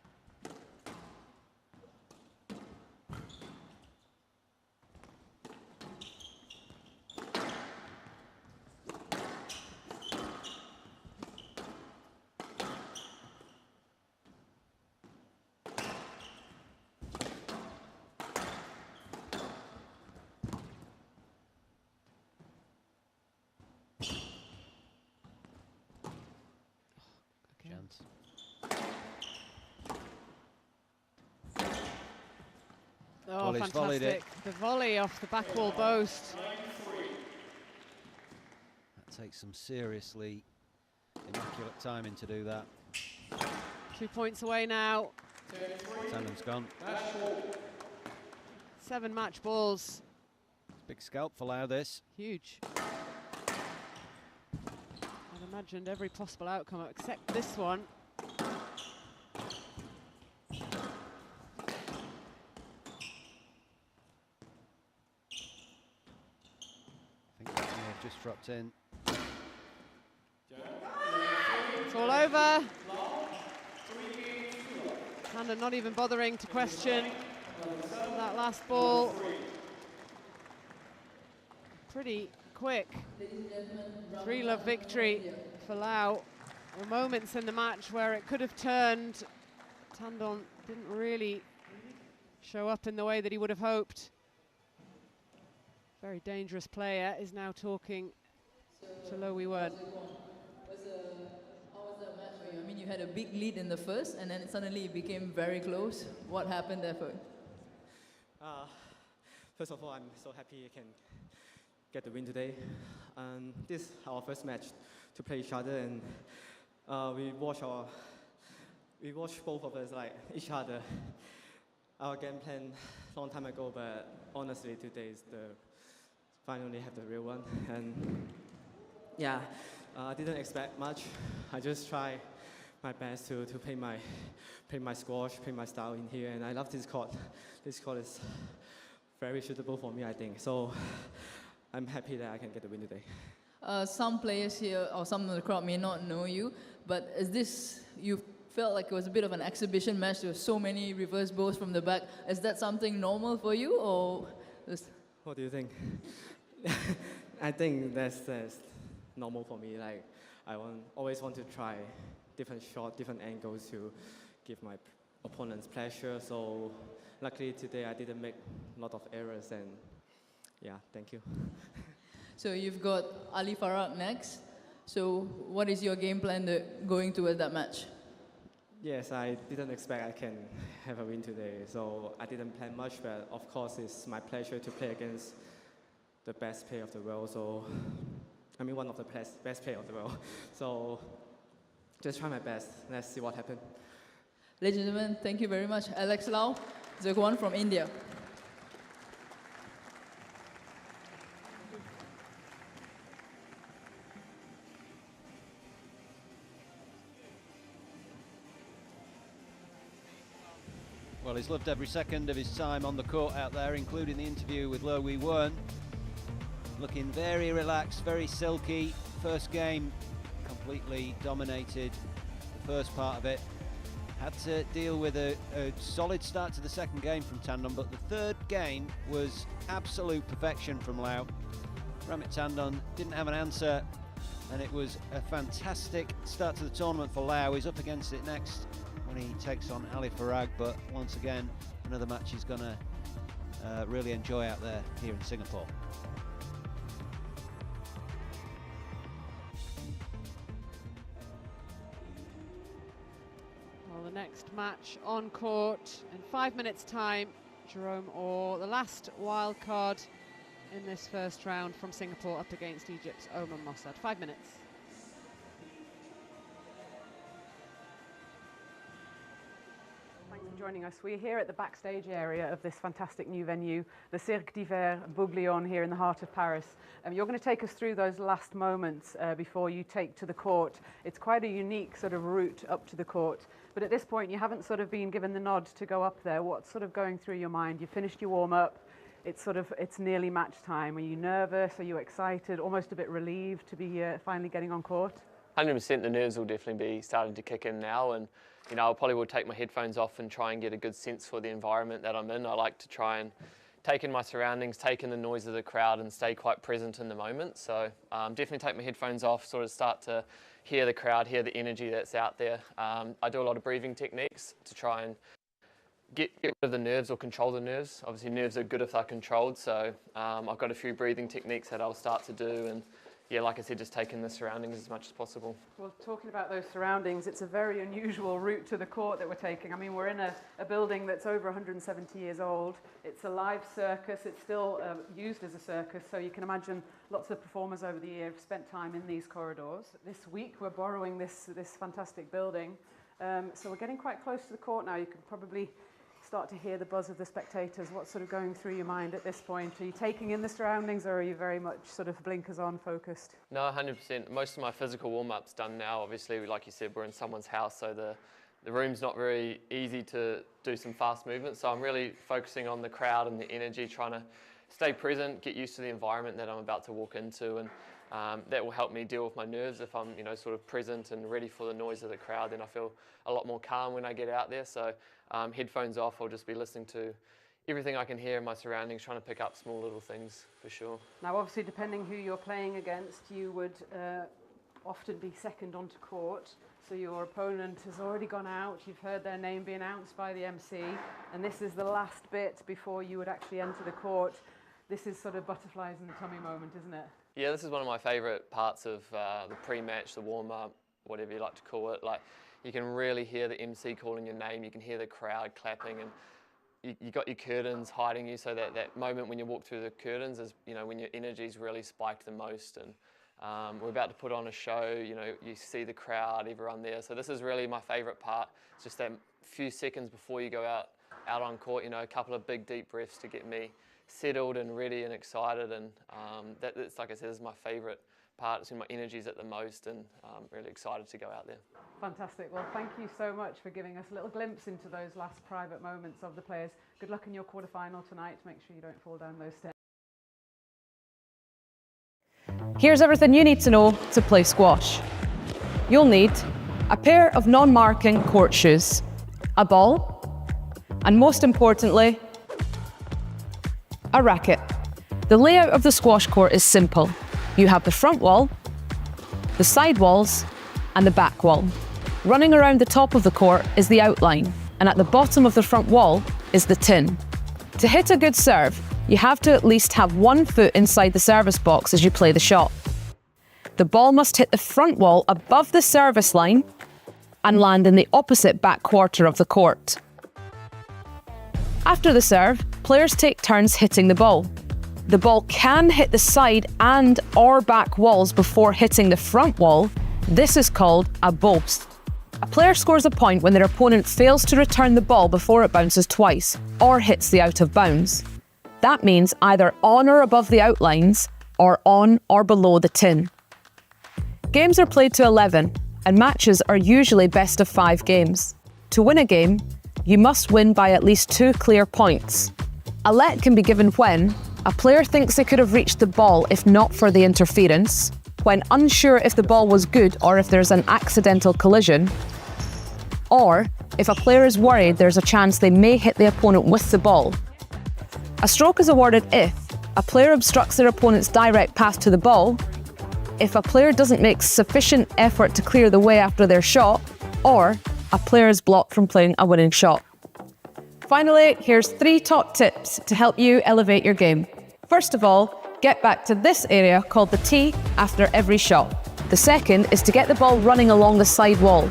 Oh, fantastic. The volley off the back wall post. That takes some seriously immaculate timing to do that. 2 points away now. Tandon's gone. 7 match balls. Big scalp for Lau, this. Huge. I'd imagined every possible outcome except this one. Just dropped in. It's all over. Tandon not even bothering to question that last ball. Pretty quick 3-love victory for Lau. There were moments in the match where it could have turned. Tandon didn't really show up in the way that he would have hoped. Very dangerous player is now talking to Lau. How was the match for you? I mean, you had a big lead in the first, and then suddenly it became very close. What happened there for you? First of all, I'm so happy I can get the win today. This is our first match to play each other, and we watch both of us like each other. Our game plan long time ago, but honestly today is finally have the real one. And yeah, I didn't expect much. I just try my best to play my squash, play my style in here, and I love this court. This court is very suitable for me, I think. So I'm happy that I can get the win today. Some players here or some of the crowd may not know you, but is this, you felt like it was a bit of an exhibition match? There were so many reverse bows from the back. Is that something normal for you, or? What do you think? I think that's normal for me. Like always want to try different shots, different angles to give my opponents pleasure. So luckily today I didn't make a lot of errors, and yeah, thank you. So you've got Ali Farag next. So what is your game plan going towards that match? Yes, I didn't expect I can have a win today, so I didn't plan much, but of course it's my pleasure to play against the best player of the world. So, I mean, one of the best player of the world. So just try my best. Let's see what happens. Ladies and gentlemen, thank you very much. Alex Lau, Kwan from India. Well, he's loved every second of his time on the court out there, including the interview with Lau Post-match. Looking very relaxed, very silky. First game completely dominated the first part of it. Had to deal with a solid start to the second game from Tandon, but the third game was absolute perfection from Lau. Ramit Tandon didn't have an answer, and it was a fantastic start to the tournament for Lau. He's up against it next when he takes on Ali Farag, but once again, another match he's going to really enjoy out there here in Singapore. Well, the next match on court in 5 minutes' time, Jerome or the last wild card in this first round from Singapore up against Egypt's Omar Mosaad. 5 minutes. Thanks for joining us. We're here at the backstage area of this fantastic new venue, the Cirque d'Hiver Bouglione here in the heart of Paris. You're going to take us through those last moments before you take to the court. It's quite a unique sort of route up to the court. But at this point, you haven't sort of been given the nod to go up there. What's sort of going through your mind? You finished your warm-up. It's nearly match time. Are you nervous? Are you excited? Almost a bit relieved to be finally getting on court? 100%. The nerves will definitely be starting to kick in now, and you know, I probably will take my headphones off and try and get a good sense for the environment that I'm in. I like to try and take in my surroundings, take in the noise of the crowd, and stay quite present in the moment. So definitely take my headphones off, sort of start to hear the crowd, hear the energy that's out there. I do a lot of breathing techniques to try and get rid of the nerves or control the nerves. Obviously nerves are good if they're controlled, so I've got a few breathing techniques that I'll start to do, and yeah, like I said, just take in the surroundings as much as possible. Well, talking about those surroundings, it's a very unusual route to the court that we're taking. I mean, we're in a building that's over 170 years old. It's a live circus. It's still used as a circus, so you can imagine lots of performers over the year have spent time in these corridors. This week, we're borrowing this fantastic building. So we're getting quite close to the court now. You can probably start to hear the buzz of the spectators. What's sort of going through your mind at this point? Are you taking in the surroundings, or are you very much sort of blinkers on focused? No, 100%. Most of my physical warm-up's done now. Obviously, like you said, we're in someone's house, so the room's not very easy to do some fast movements. So I'm really focusing on the crowd and the energy, trying to stay present, get used to the environment that I'm about to walk into, and that will help me deal with my nerves. If I'm, you know, sort of present and ready for the noise of the crowd, then I feel a lot more calm when I get out there. So headphones off, I'll just be listening to everything I can hear in my surroundings, trying to pick up small little things for sure. Now, obviously, depending who you're playing against, you would often be second onto court. So your opponent has already gone out, you've heard their name be announced by the MC, and this is the last bit before you would actually enter the court. This is sort of butterflies in the tummy moment, isn't it? Yeah, this is one of my favourite parts of the pre-match, the warm-up, whatever you like to call it. Like, you can really hear the MC calling your name, you can hear the crowd clapping, and you got your curtains hiding you, so that moment when you walk through the curtains is, you know, when your energy's really spiked the most. And we're about to put on a show, you know, you see the crowd, everyone there. So this is really my favourite part. It's just that few seconds before you go out on court, you know, a couple of big deep breaths to get me settled and ready and excited. And that's, like I said, is my favourite part. It's when my energy's at the most, and I'm really excited to go out there. Fantastic. Well, thank you so much for giving us a little glimpse into those last private moments of the players. Good luck in your quarterfinal tonight. Make sure you don't fall down those stairs. Here's everything you need to know to play squash. You'll need a pair of non-marking court shoes, a ball, and most importantly, a racket. The layout of the squash court is simple. You have the front wall, the side walls, and the back wall. Running around the top of the court is the outline, and at the bottom of the front wall is the tin. To hit a good serve, you have to at least have 1 foot inside the service box as you play the shot. The ball must hit the front wall above the service line and land in the opposite back quarter of the court. After the serve, players take turns hitting the ball. The ball can hit the side and or back walls before hitting the front wall. This is called a boast. A player scores a point when their opponent fails to return the ball before it bounces twice or hits the out of bounds. That means either on or above the outlines or on or below the tin. Games are played to 11 and matches are usually best of 5 games. To win a game, you must win by at least 2 clear points. A let can be given when a player thinks they could have reached the ball if not for the interference, when unsure if the ball was good or if there's an accidental collision, or if a player is worried there's a chance they may hit the opponent with the ball. A stroke is awarded if a player obstructs their opponent's direct path to the ball, if a player doesn't make sufficient effort to clear the way after their shot, or a player is blocked from playing a winning shot. Finally, here's 3 top tips to help you elevate your game. First of all, get back to this area called the tee after every shot. The second is to get the ball running along the side wall.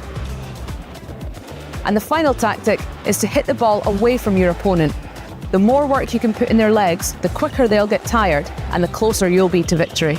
And the final tactic is to hit the ball away from your opponent. The more work you can put in their legs, the quicker they'll get tired and the closer you'll be to victory.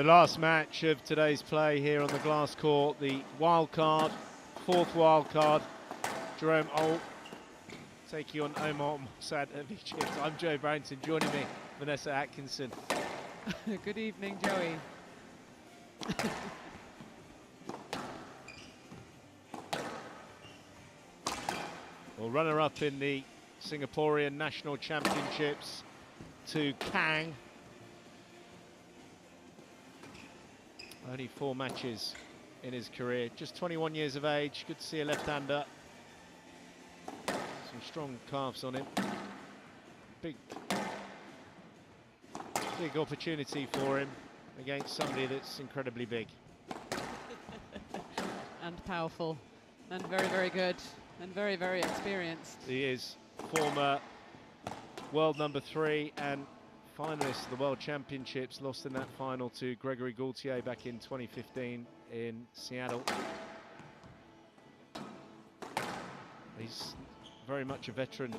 The last match of today's play here on the glass court, the wild card, fourth wild card. Jerome taking on Omar Mosaad of Egypt. I'm Joe Barrington, joining me, Vanessa Atkinson. Good evening, Joey. Well, runner-up in the Singaporean National Championships to Kang. Only 4 matches in his career. Just 21 years of age. Good to see a left-hander. Some strong calves on him. Big opportunity for him against somebody that's incredibly big. And powerful. And very, very good. And very, very experienced. He is former world number 3 and finalist of the World Championships. Lost in that final to Gregory Gaultier back in 2015 in Seattle. He's very much a veteran,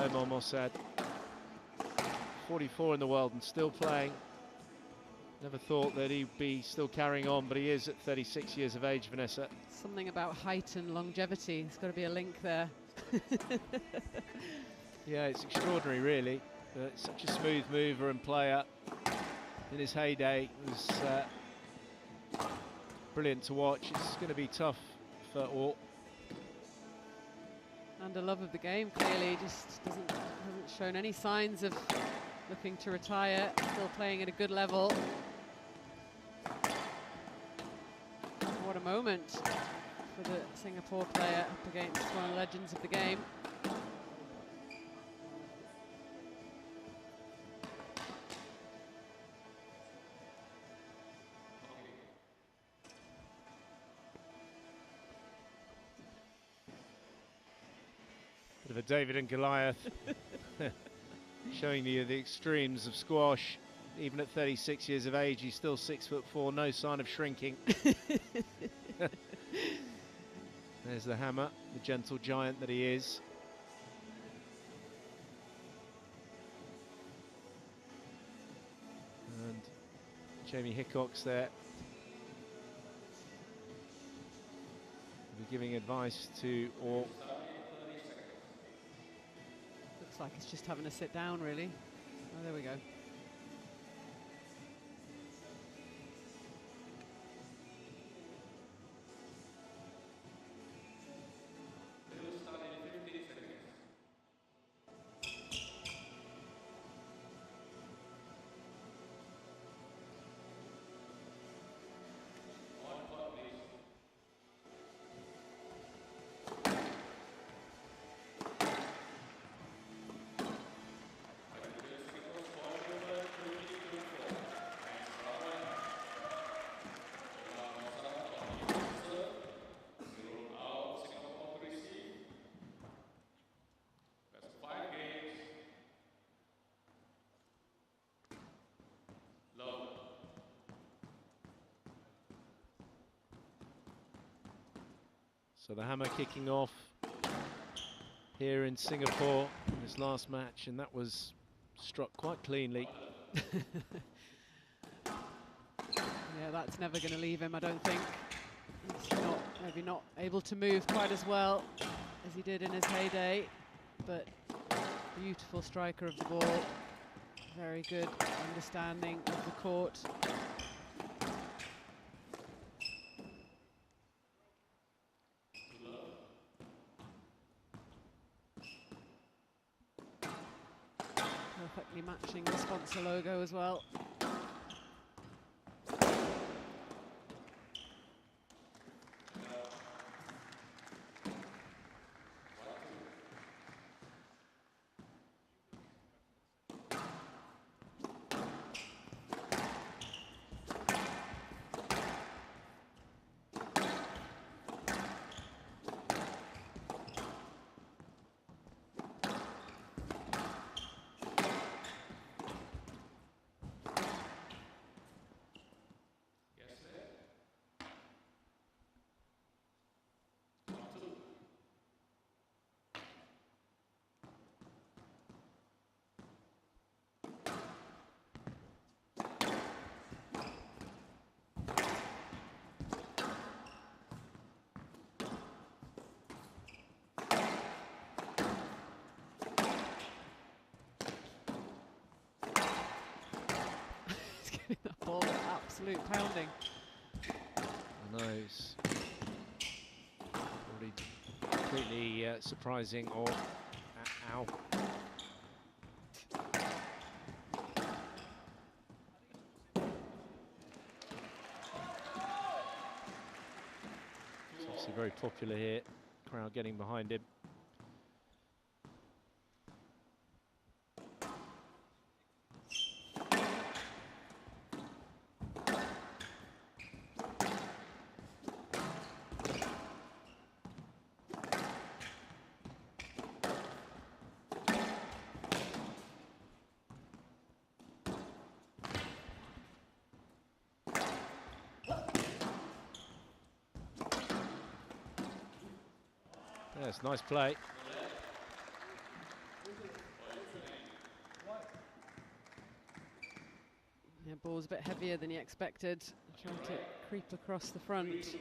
Omar Mosaad. 44 in the world and still playing. Never thought that he'd be still carrying on, but he is at 36 years of age, Vanessa. Something about height and longevity. There's got to be a link there. Yeah, it's extraordinary, really. Such a smooth mover and player. In his heyday, it was brilliant to watch. It's going to be tough for all. And a love of the game, clearly. Just hasn't shown any signs of looking to retire. Still playing at a good level. What a moment for the Singapore player up against one of the legends of the game. Bit of a David and Goliath. Showing you the extremes of squash. Even at 36 years of age, he's still 6'4", no sign of shrinking. There's the hammer, the gentle giant that he is. And Jamie Hickox there. We'll be giving advice to all. Looks like it's just having a sit down, really. Oh, there we go. So the hammer kicking off here in Singapore in this last match, and that was struck quite cleanly. Yeah, that's never going to leave him, I don't think. He's maybe not able to move quite as well as he did in his heyday, but beautiful striker of the ball. Very good understanding of the court. Perfectly matching the sponsor logo as well. absolute pounding. I know, it's already completely surprising. Or ow. It's obviously very popular here. Crowd getting behind him. Yes, nice play. Yeah, ball's a bit heavier than he expected. Trying to creep across the front.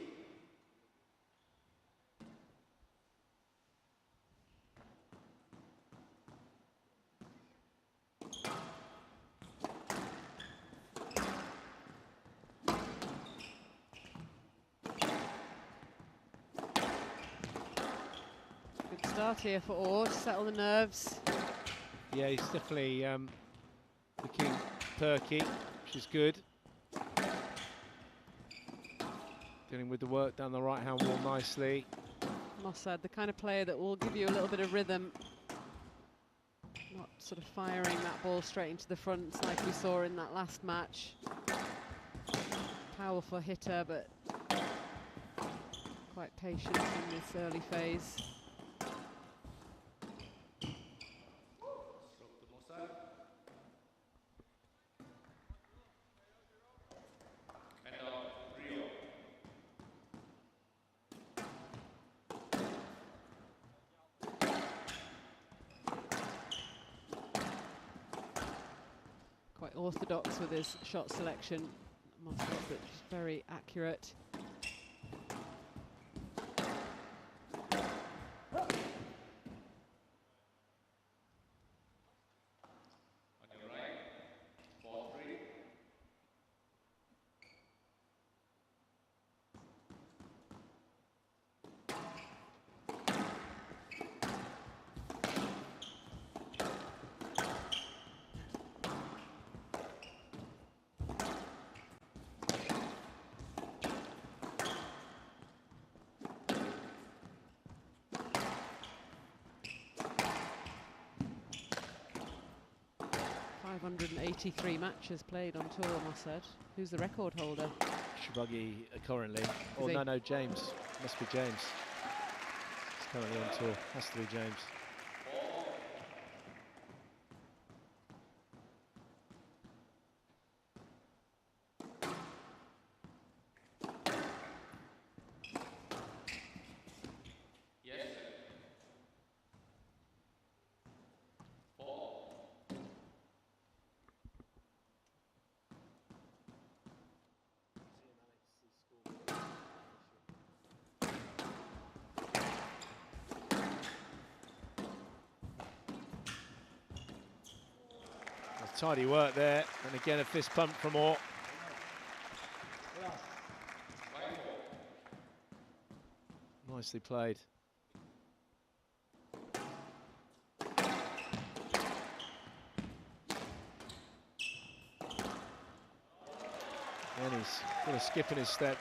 Good start here for Orr to settle the nerves. Yeah, he's definitely looking perky, which is good. Dealing with the work down the right-hand wall nicely. Mosaad, the kind of player that will give you a little bit of rhythm. Not sort of firing that ball straight into the front like we saw in that last match. Powerful hitter, but quite patient in this early phase. Quite orthodox with his shot selection, Mosaad, but just very accurate. .583 matches played on tour, Mosaad. Who's the record holder? Shibagi currently. Oh, no, James. Must be James. He's currently on tour. Has to be James. Tidy work there, and again a fist pump from Orr. Nicely played. And he's got a skip in his step.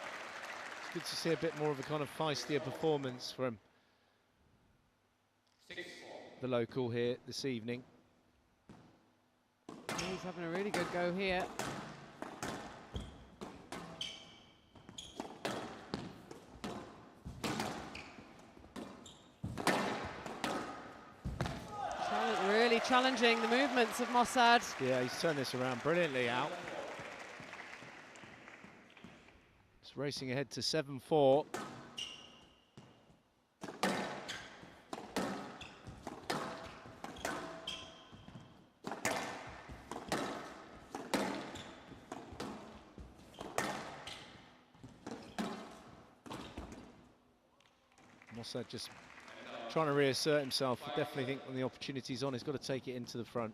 It's good to see a bit more of a kind of feistier performance from the local here this evening. He's having a really good go here. Really challenging the movements of Mosaad. Yeah, he's turned this around brilliantly out. It's racing ahead to 7-4. Mosaad just trying to reassert himself. I definitely think when the opportunity's on, he's got to take it into the front.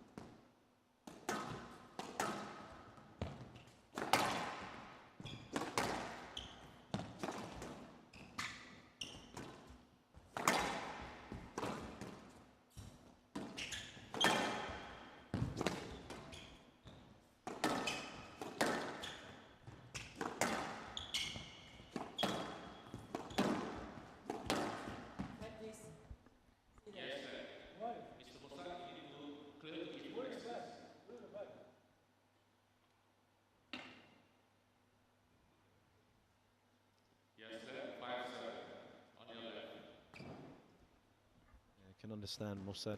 can understand Mosaad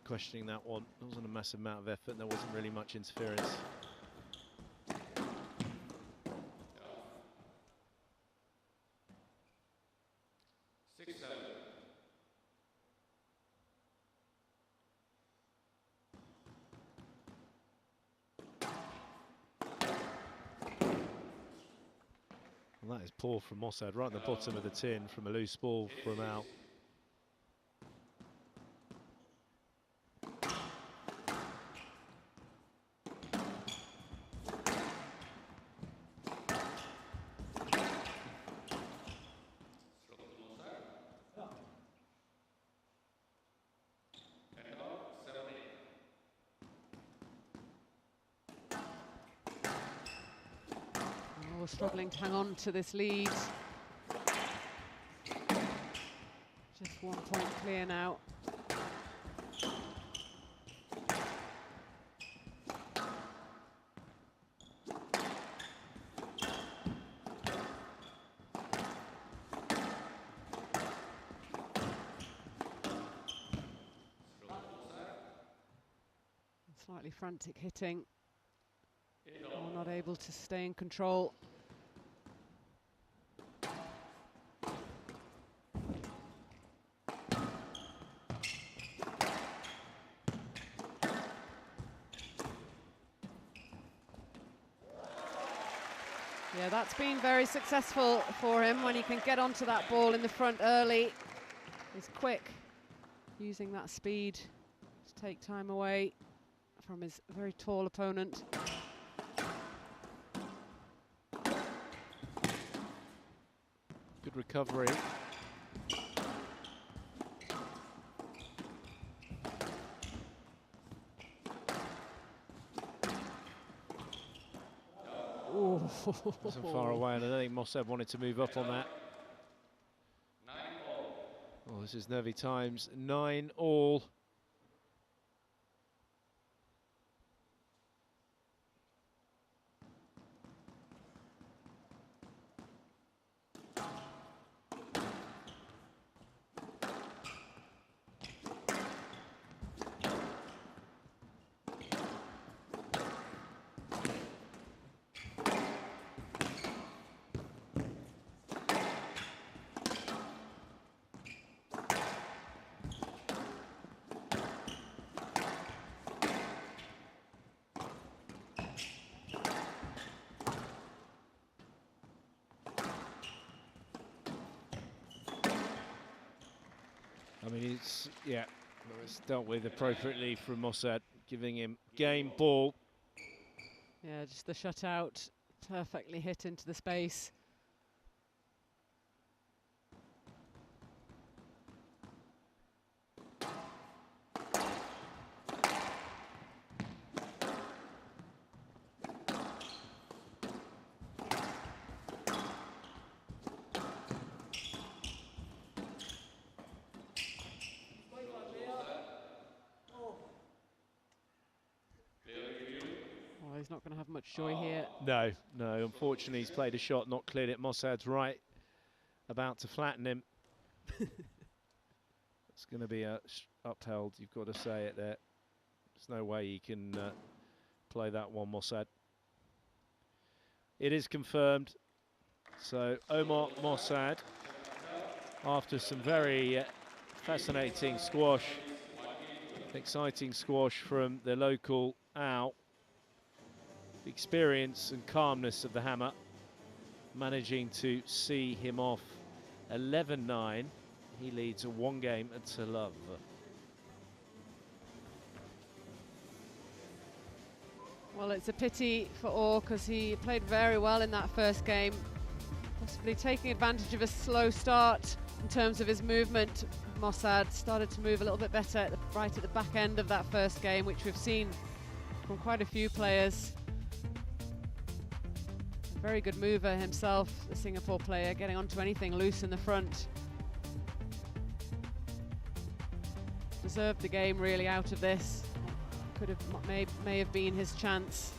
questioning that one. It wasn't a massive amount of effort, and there wasn't really much interference. Well, that is poor from Mosaad, right at the bottom of the tin from a loose ball from out. Struggling to hang on to this lead. Just 1 point clear now. Slightly frantic hitting. Or not able to stay in control. Yeah, that's been very successful for him when he can get onto that ball in the front early. He's quick, using that speed to take time away from his very tall opponent. Good recovery. Wasn't far away, and I don't think Mosaad wanted to move up on that. Oh, this is nervy times. 9-all. I mean, it's dealt with appropriately from Mosaad, giving him game ball. Yeah, just the shutout, perfectly hit into the space. He's not going to have much joy here. No, unfortunately he's played a shot, not cleared it. Mosaad's right, about to flatten him. It's going to be upheld, you've got to say it there. There's no way he can play that one, Mosaad. It is confirmed. So Omar Mosaad, after some very fascinating squash, exciting squash from the local Lau, the experience and calmness of the hammer, managing to see him off 11-9. He leads 1 game to love. Well, it's a pity for Orr because he played very well in that first game, possibly taking advantage of a slow start in terms of his movement. Mosaad started to move a little bit better right at the back end of that first game, which we've seen from quite a few players. A very good mover himself, the Singapore player, getting onto anything loose in the front. Deserved the game really out of this. Could have, may have been his chance.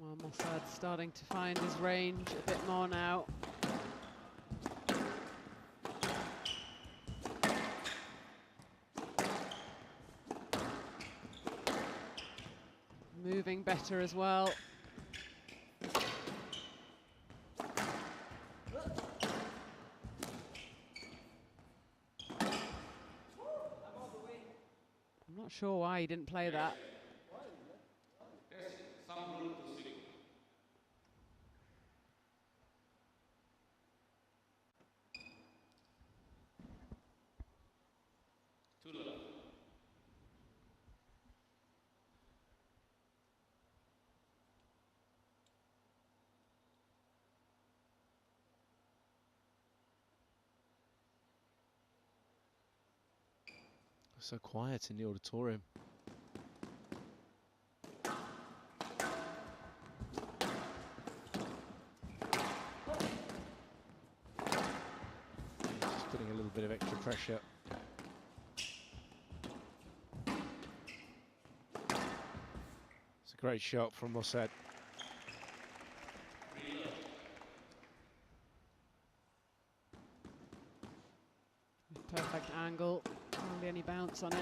Well, Mosaad's starting to find his range a bit more now. Moving better as well. I'm not sure why he didn't play that. So quiet in the auditorium. Just putting a little bit of extra pressure. It's a great shot from Mosaad. Perfect angle, hardly any bounce on it.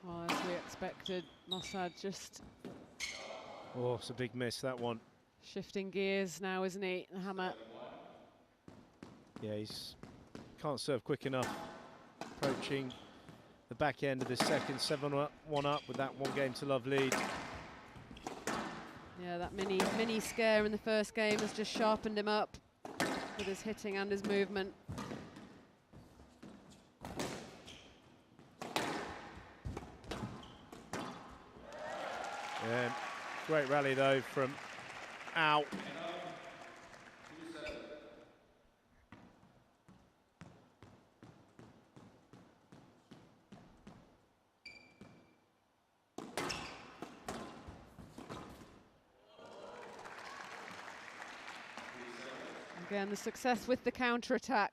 Well, as we expected, Mosaad just... Oh, it's a big miss, that one. Shifting gears now, isn't he, the hammer? Yeah, he's can't serve quick enough. Approaching the back end of the second, 7-1 up with that 1-game-to-love lead. Yeah, that mini scare in the first game has just sharpened him up with his hitting and his movement. Yeah, great rally though from Lau. Again, the success with the counter-attack.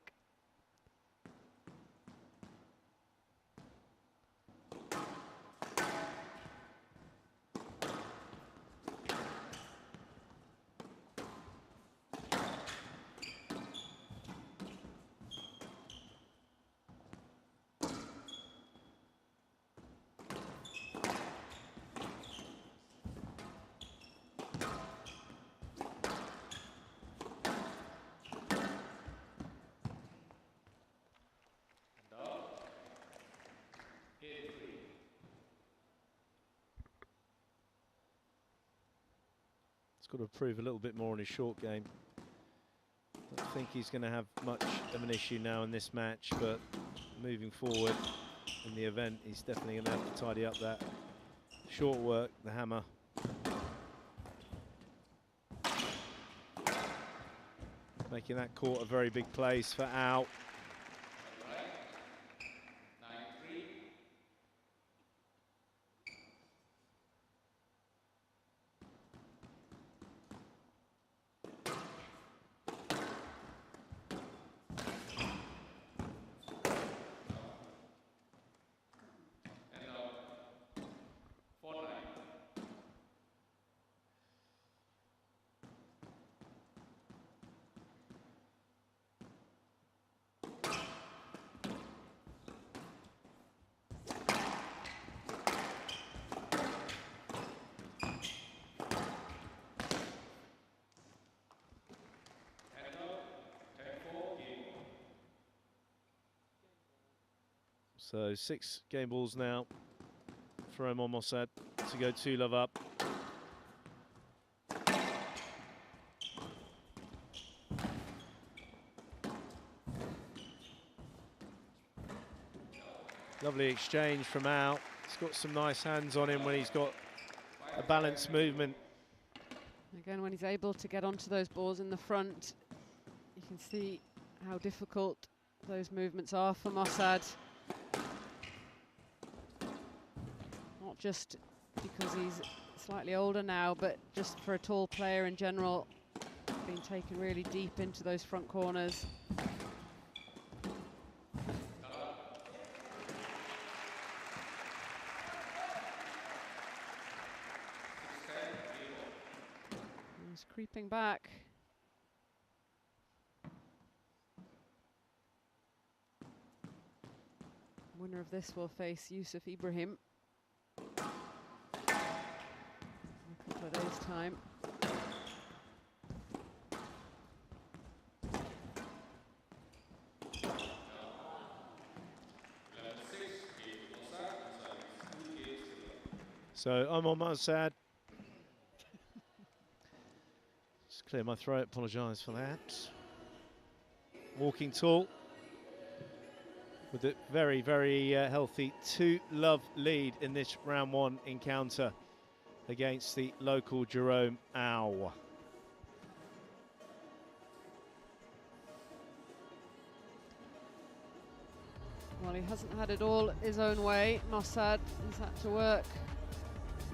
Got to improve a little bit more on his short game. Don't think he's going to have much of an issue now in this match, but moving forward in the event, he's definitely going to have to tidy up that short work, the hammer. Making that court a very big place for Lau. So 6 game balls now for Omar Mosaad to go 2-love up. Lovely exchange from Al. He's got some nice hands on him when he's got a balanced movement. Again, when he's able to get onto those balls in the front, you can see how difficult those movements are for Mosaad. Not just because he's slightly older now, but just for a tall player in general, being taken really deep into those front corners. He's creeping back. Winner of this will face Yusuf Ibrahim in a couple of days' time. So Omar Mosaad. Just clear my throat, apologise for that. Walking tall with a very, very healthy 2-love lead in this round 1 encounter against the local Jerome Lau. Well, he hasn't had it all his own way. Mosaad has had to work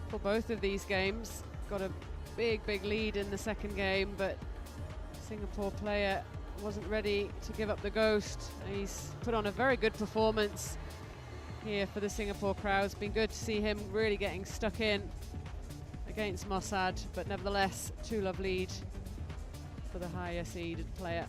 for both of these games. Got a big, big lead in the second game, but Singapore player wasn't ready to give up the ghost. He's put on a very good performance here for the Singapore crowd. It's been good to see him really getting stuck in against Mosaad, but nevertheless, 2-love lead for the higher seeded player.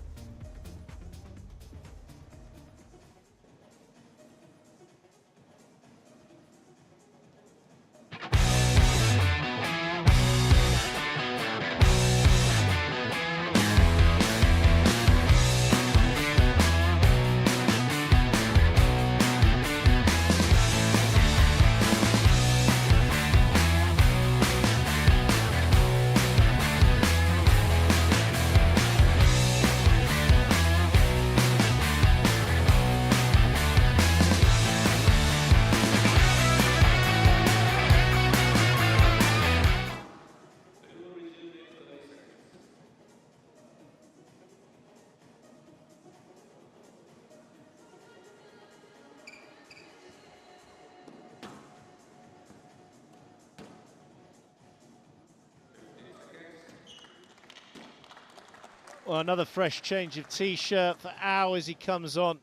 Well, another fresh change of t-shirt for Au as he comes on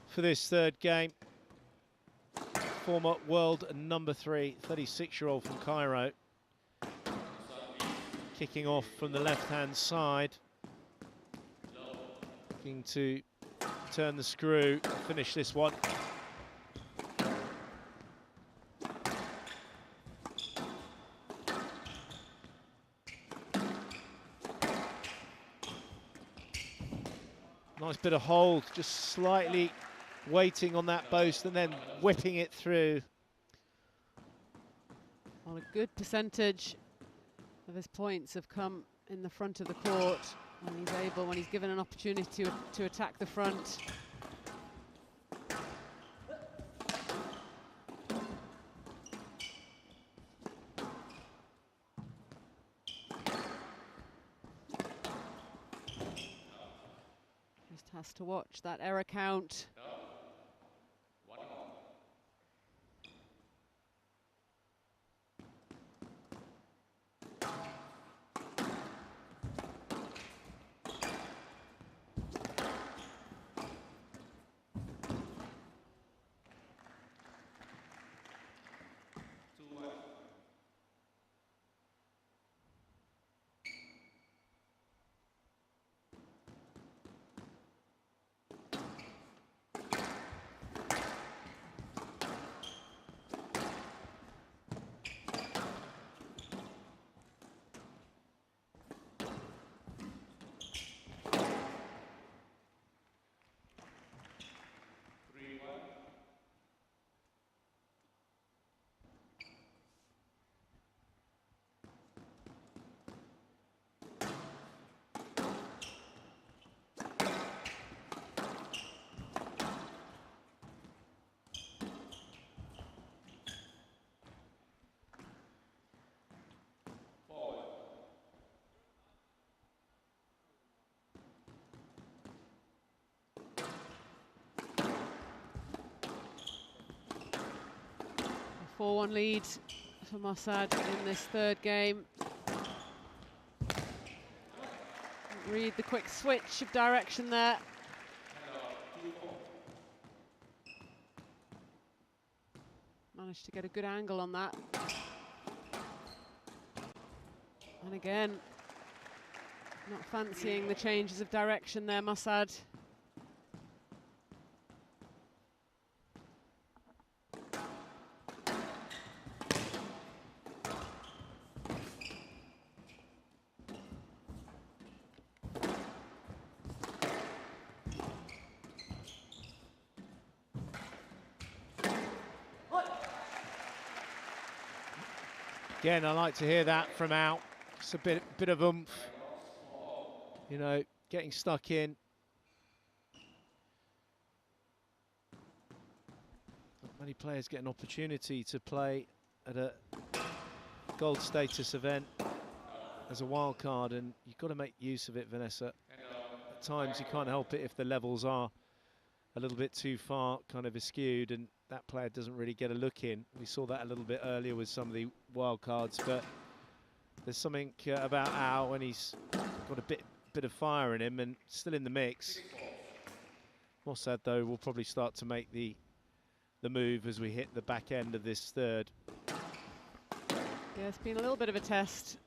for this third game. Former world number 3, 36-year-old from Cairo. Kicking off from the left-hand side. Looking to turn the screw and finish this one. Nice bit of hold, just slightly waiting on that post and then whipping it through. Well, a good percentage of his points have come in the front of the court when he's able, when he's given an opportunity to attack the front. Just has to watch that error count. 4-1 lead for Mosaad in this third game. Read the quick switch of direction there. Managed to get a good angle on that. And again, not fancying the changes of direction there, Mosaad. Again, I like to hear that from out. It's a bit of oomph, you know, getting stuck in. Not many players get an opportunity to play at a gold status event as a wild card, and you've got to make use of it, Vanessa. At times you can't help it if the levels are a little bit too far kind of askewed and that player doesn't really get a look in. We saw that a little bit earlier with some of the wild cards, but there's something about Al when he's got a bit of fire in him and still in the mix. Mosaad, though, will probably start to make the move as we hit the back end of this third. Yeah, it's been a little bit of a test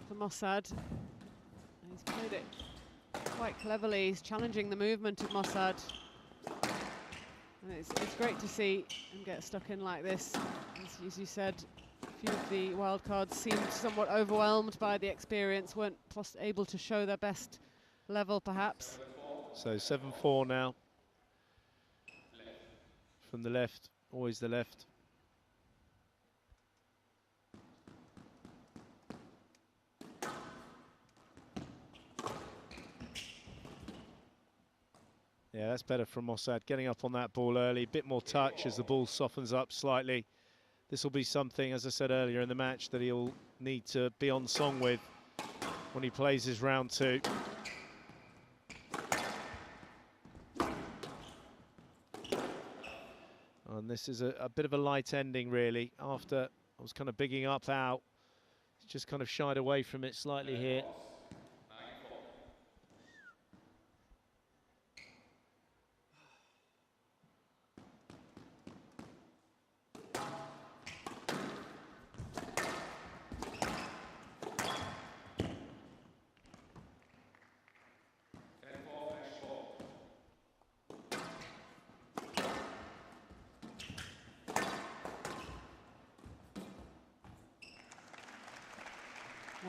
for Mosaad. He's played it quite cleverly. He's challenging the movement of Mosaad. And it's great to see him get stuck in like this. As you said, a few of the wild cards seemed somewhat overwhelmed by the experience, weren't able to show their best level, perhaps. So 7-4 now. From the left, always the left. Yeah, that's better from Mosaad, getting up on that ball early, a bit more touch as the ball softens up slightly. This will be something, as I said earlier in the match, that he'll need to be on song with when he plays his round 2. And this is a bit of a light ending, really. After I was kind of bigging up out, he's just kind of shied away from it slightly here.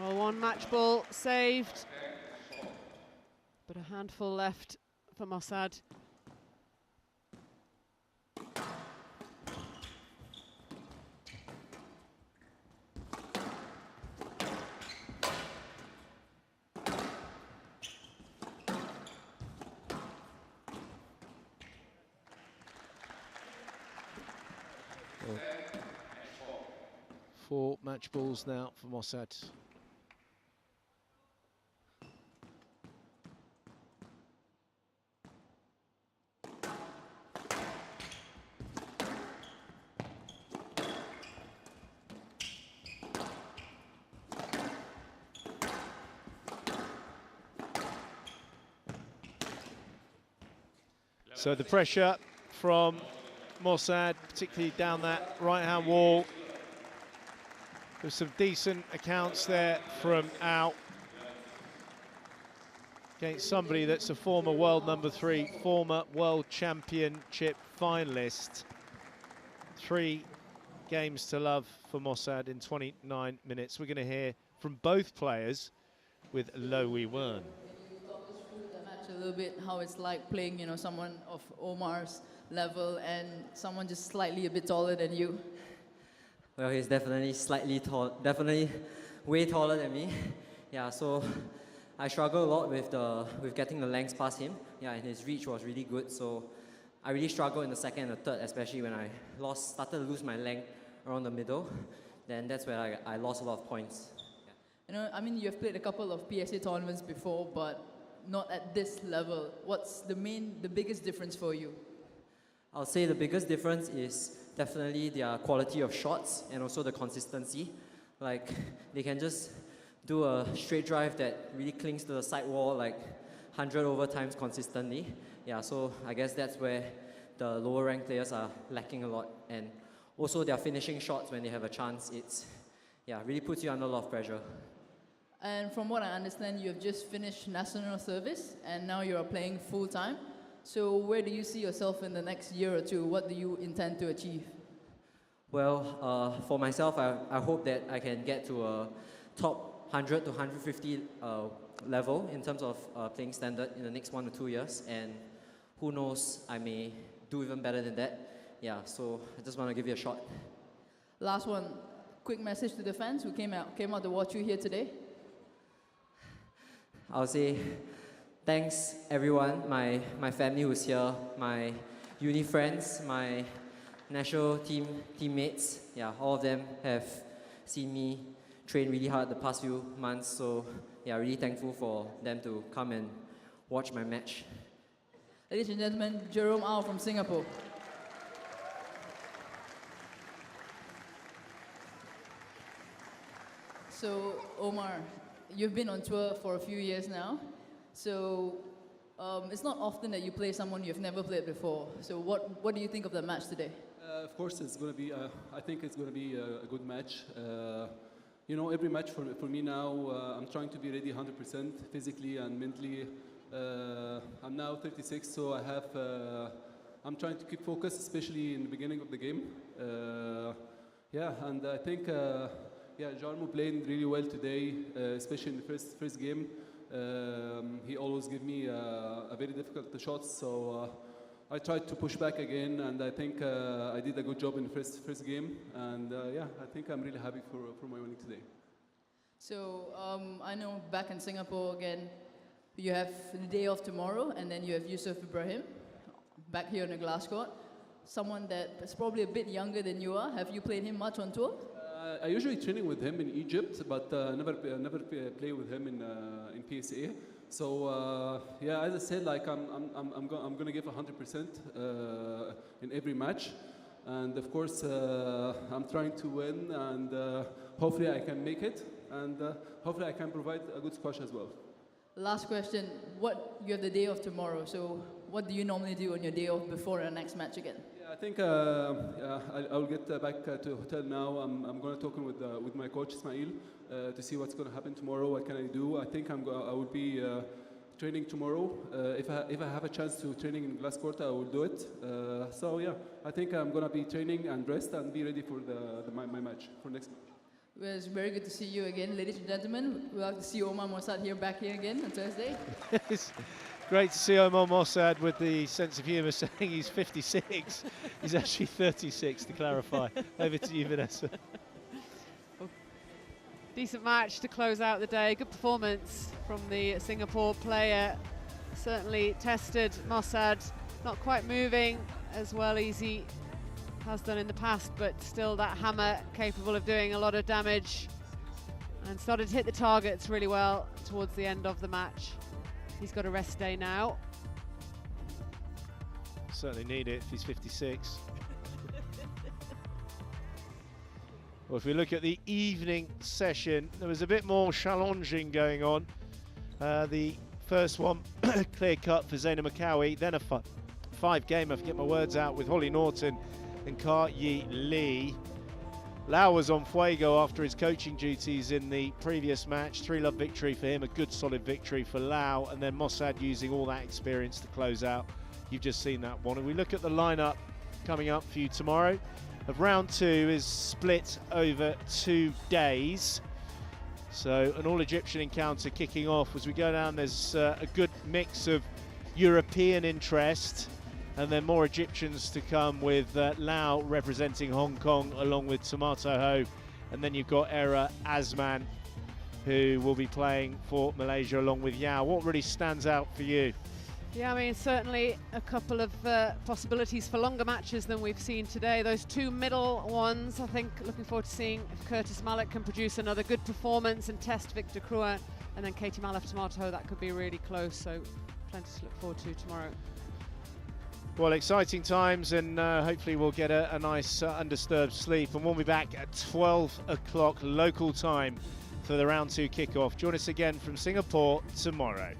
Well, one match ball saved, but a handful left for Mosaad. Well, 4 match balls now for Mosaad. So the pressure from Mosaad, particularly down that right-hand wall. There's some decent accounts there from Al against somebody that's a former world number 3, former world championship finalist. 3 games to love for Mosaad in 29 minutes. We're going to hear from both players with Lau Post-match. A little bit how it's like playing, you know, someone of Omar's level and someone just slightly a bit taller than you. Well, he's definitely slightly tall, definitely way taller than me. Yeah, so I struggle a lot with getting the lengths past him. Yeah, and his reach was really good. So I really struggled in the second and the third, especially when I started to lose my length around the middle. Then that's where I lost a lot of points. Yeah. You know, I mean, you've played a couple of PSA tournaments before, but not at this level. What's the biggest difference for you? I'll say the biggest difference is definitely their quality of shots and also the consistency. Like, they can just do a straight drive that really clings to the side wall like 100 over times consistently. Yeah, so I guess that's where the lower ranked players are lacking a lot. And also their finishing shots when they have a chance, it's, yeah, really puts you under a lot of pressure. And from what I understand, you have just finished national service and now you're playing full-time. So where do you see yourself in the next year or two? What do you intend to achieve? Well, for myself, I hope that I can get to a top 100 to 150 level in terms of playing standard in the next 1 to 2 years. And who knows, I may do even better than that. Yeah, so I just want to give you a shot. Last one, quick message to the fans who came out to watch you here today. I'll say thanks everyone, my family who's here, my uni friends, my national teammates. Yeah, all of them have seen me train really hard the past few months. So yeah, really thankful for them to come and watch my match. Ladies and gentlemen, Jerome Lau from Singapore. So, Omar, you've been on tour for a few years now. So, it's not often that you play someone you've never played before. So, what do you think of the match today? Of course, it's going to be. I think it's going to be a good match. You know, every match for me now, I'm trying to be ready 100% physically and mentally. I'm now 36, so I'm trying to keep focus, especially in the beginning of the game. Yeah, and I think Jerome played really well today, especially in the first game. He always gives me a very difficult shots, so I tried to push back again, and I think I did a good job in the first game. And I think I'm really happy for my winning today. So I know back in Singapore again, you have the day off tomorrow, and then you have Yusuf Ibrahim back here on the glass court. Someone that is probably a bit younger than you are. Have you played him much on tour? I usually training with him in Egypt, but never play with him in PSA. So as I said, like I'm gonna give 100% in every match, and of course I'm trying to win, and hopefully I can make it, and hopefully I can provide a good squash as well. Last question: you have the day off tomorrow, so what do you normally do on your day off before your next match again? I think I'll get back to hotel now. I'm going to talk with my coach Ismail to see what's going to happen tomorrow. What can I do? I think I will be training tomorrow. If I have a chance to training in glass court, I will do it. I think I'm going to be training and rest and be ready for my match for next match. Well, it's very good to see you again, ladies and gentlemen. We'll have to see Omar Mosaad back here again on Thursday. It's great to see Omar Mosaad with the sense of humour, saying he's 56. He's actually 36, to clarify. Over to you, Vanessa. Decent match to close out the day. Good performance from the Singapore player. Certainly tested Mosaad, not quite moving as well as he has done in the past, but still that hammer capable of doing a lot of damage, and started to hit the targets really well towards the end of the match. He's got a rest day now. Certainly need it if he's 56. Well, if we look at the evening session, there was a bit more challenging going on. The first one, clear cut for Zeina Mickawy, then a five game, I have to get my words out, with Hollie Naughton and Ka-Yi Lee. Lau was on fuego after his coaching duties in the previous match. 3-love victory for him, a good solid victory for Lau, and then Mosaad using all that experience to close out. You've just seen that one. And we look at the lineup coming up for you tomorrow. Of round 2 is split over 2 days. So an all-Egyptian encounter kicking off. As we go down, there's a good mix of European interest, and then more Egyptians to come, with Lau representing Hong Kong along with Tomato Ho. And then you've got Era Azman, who will be playing for Malaysia along with Yao. What really stands out for you? Yeah, I mean, certainly a couple of possibilities for longer matches than we've seen today. Those two middle ones, I think, looking forward to seeing if Curtis Malik can produce another good performance and test Victor Kwan, and then Katie Malaf Tomato. That could be really close, so plenty to look forward to tomorrow. Well, exciting times, and hopefully we'll get a nice undisturbed sleep, and we'll be back at 12 o'clock local time for the round 2 kickoff. Join us again from Singapore tomorrow.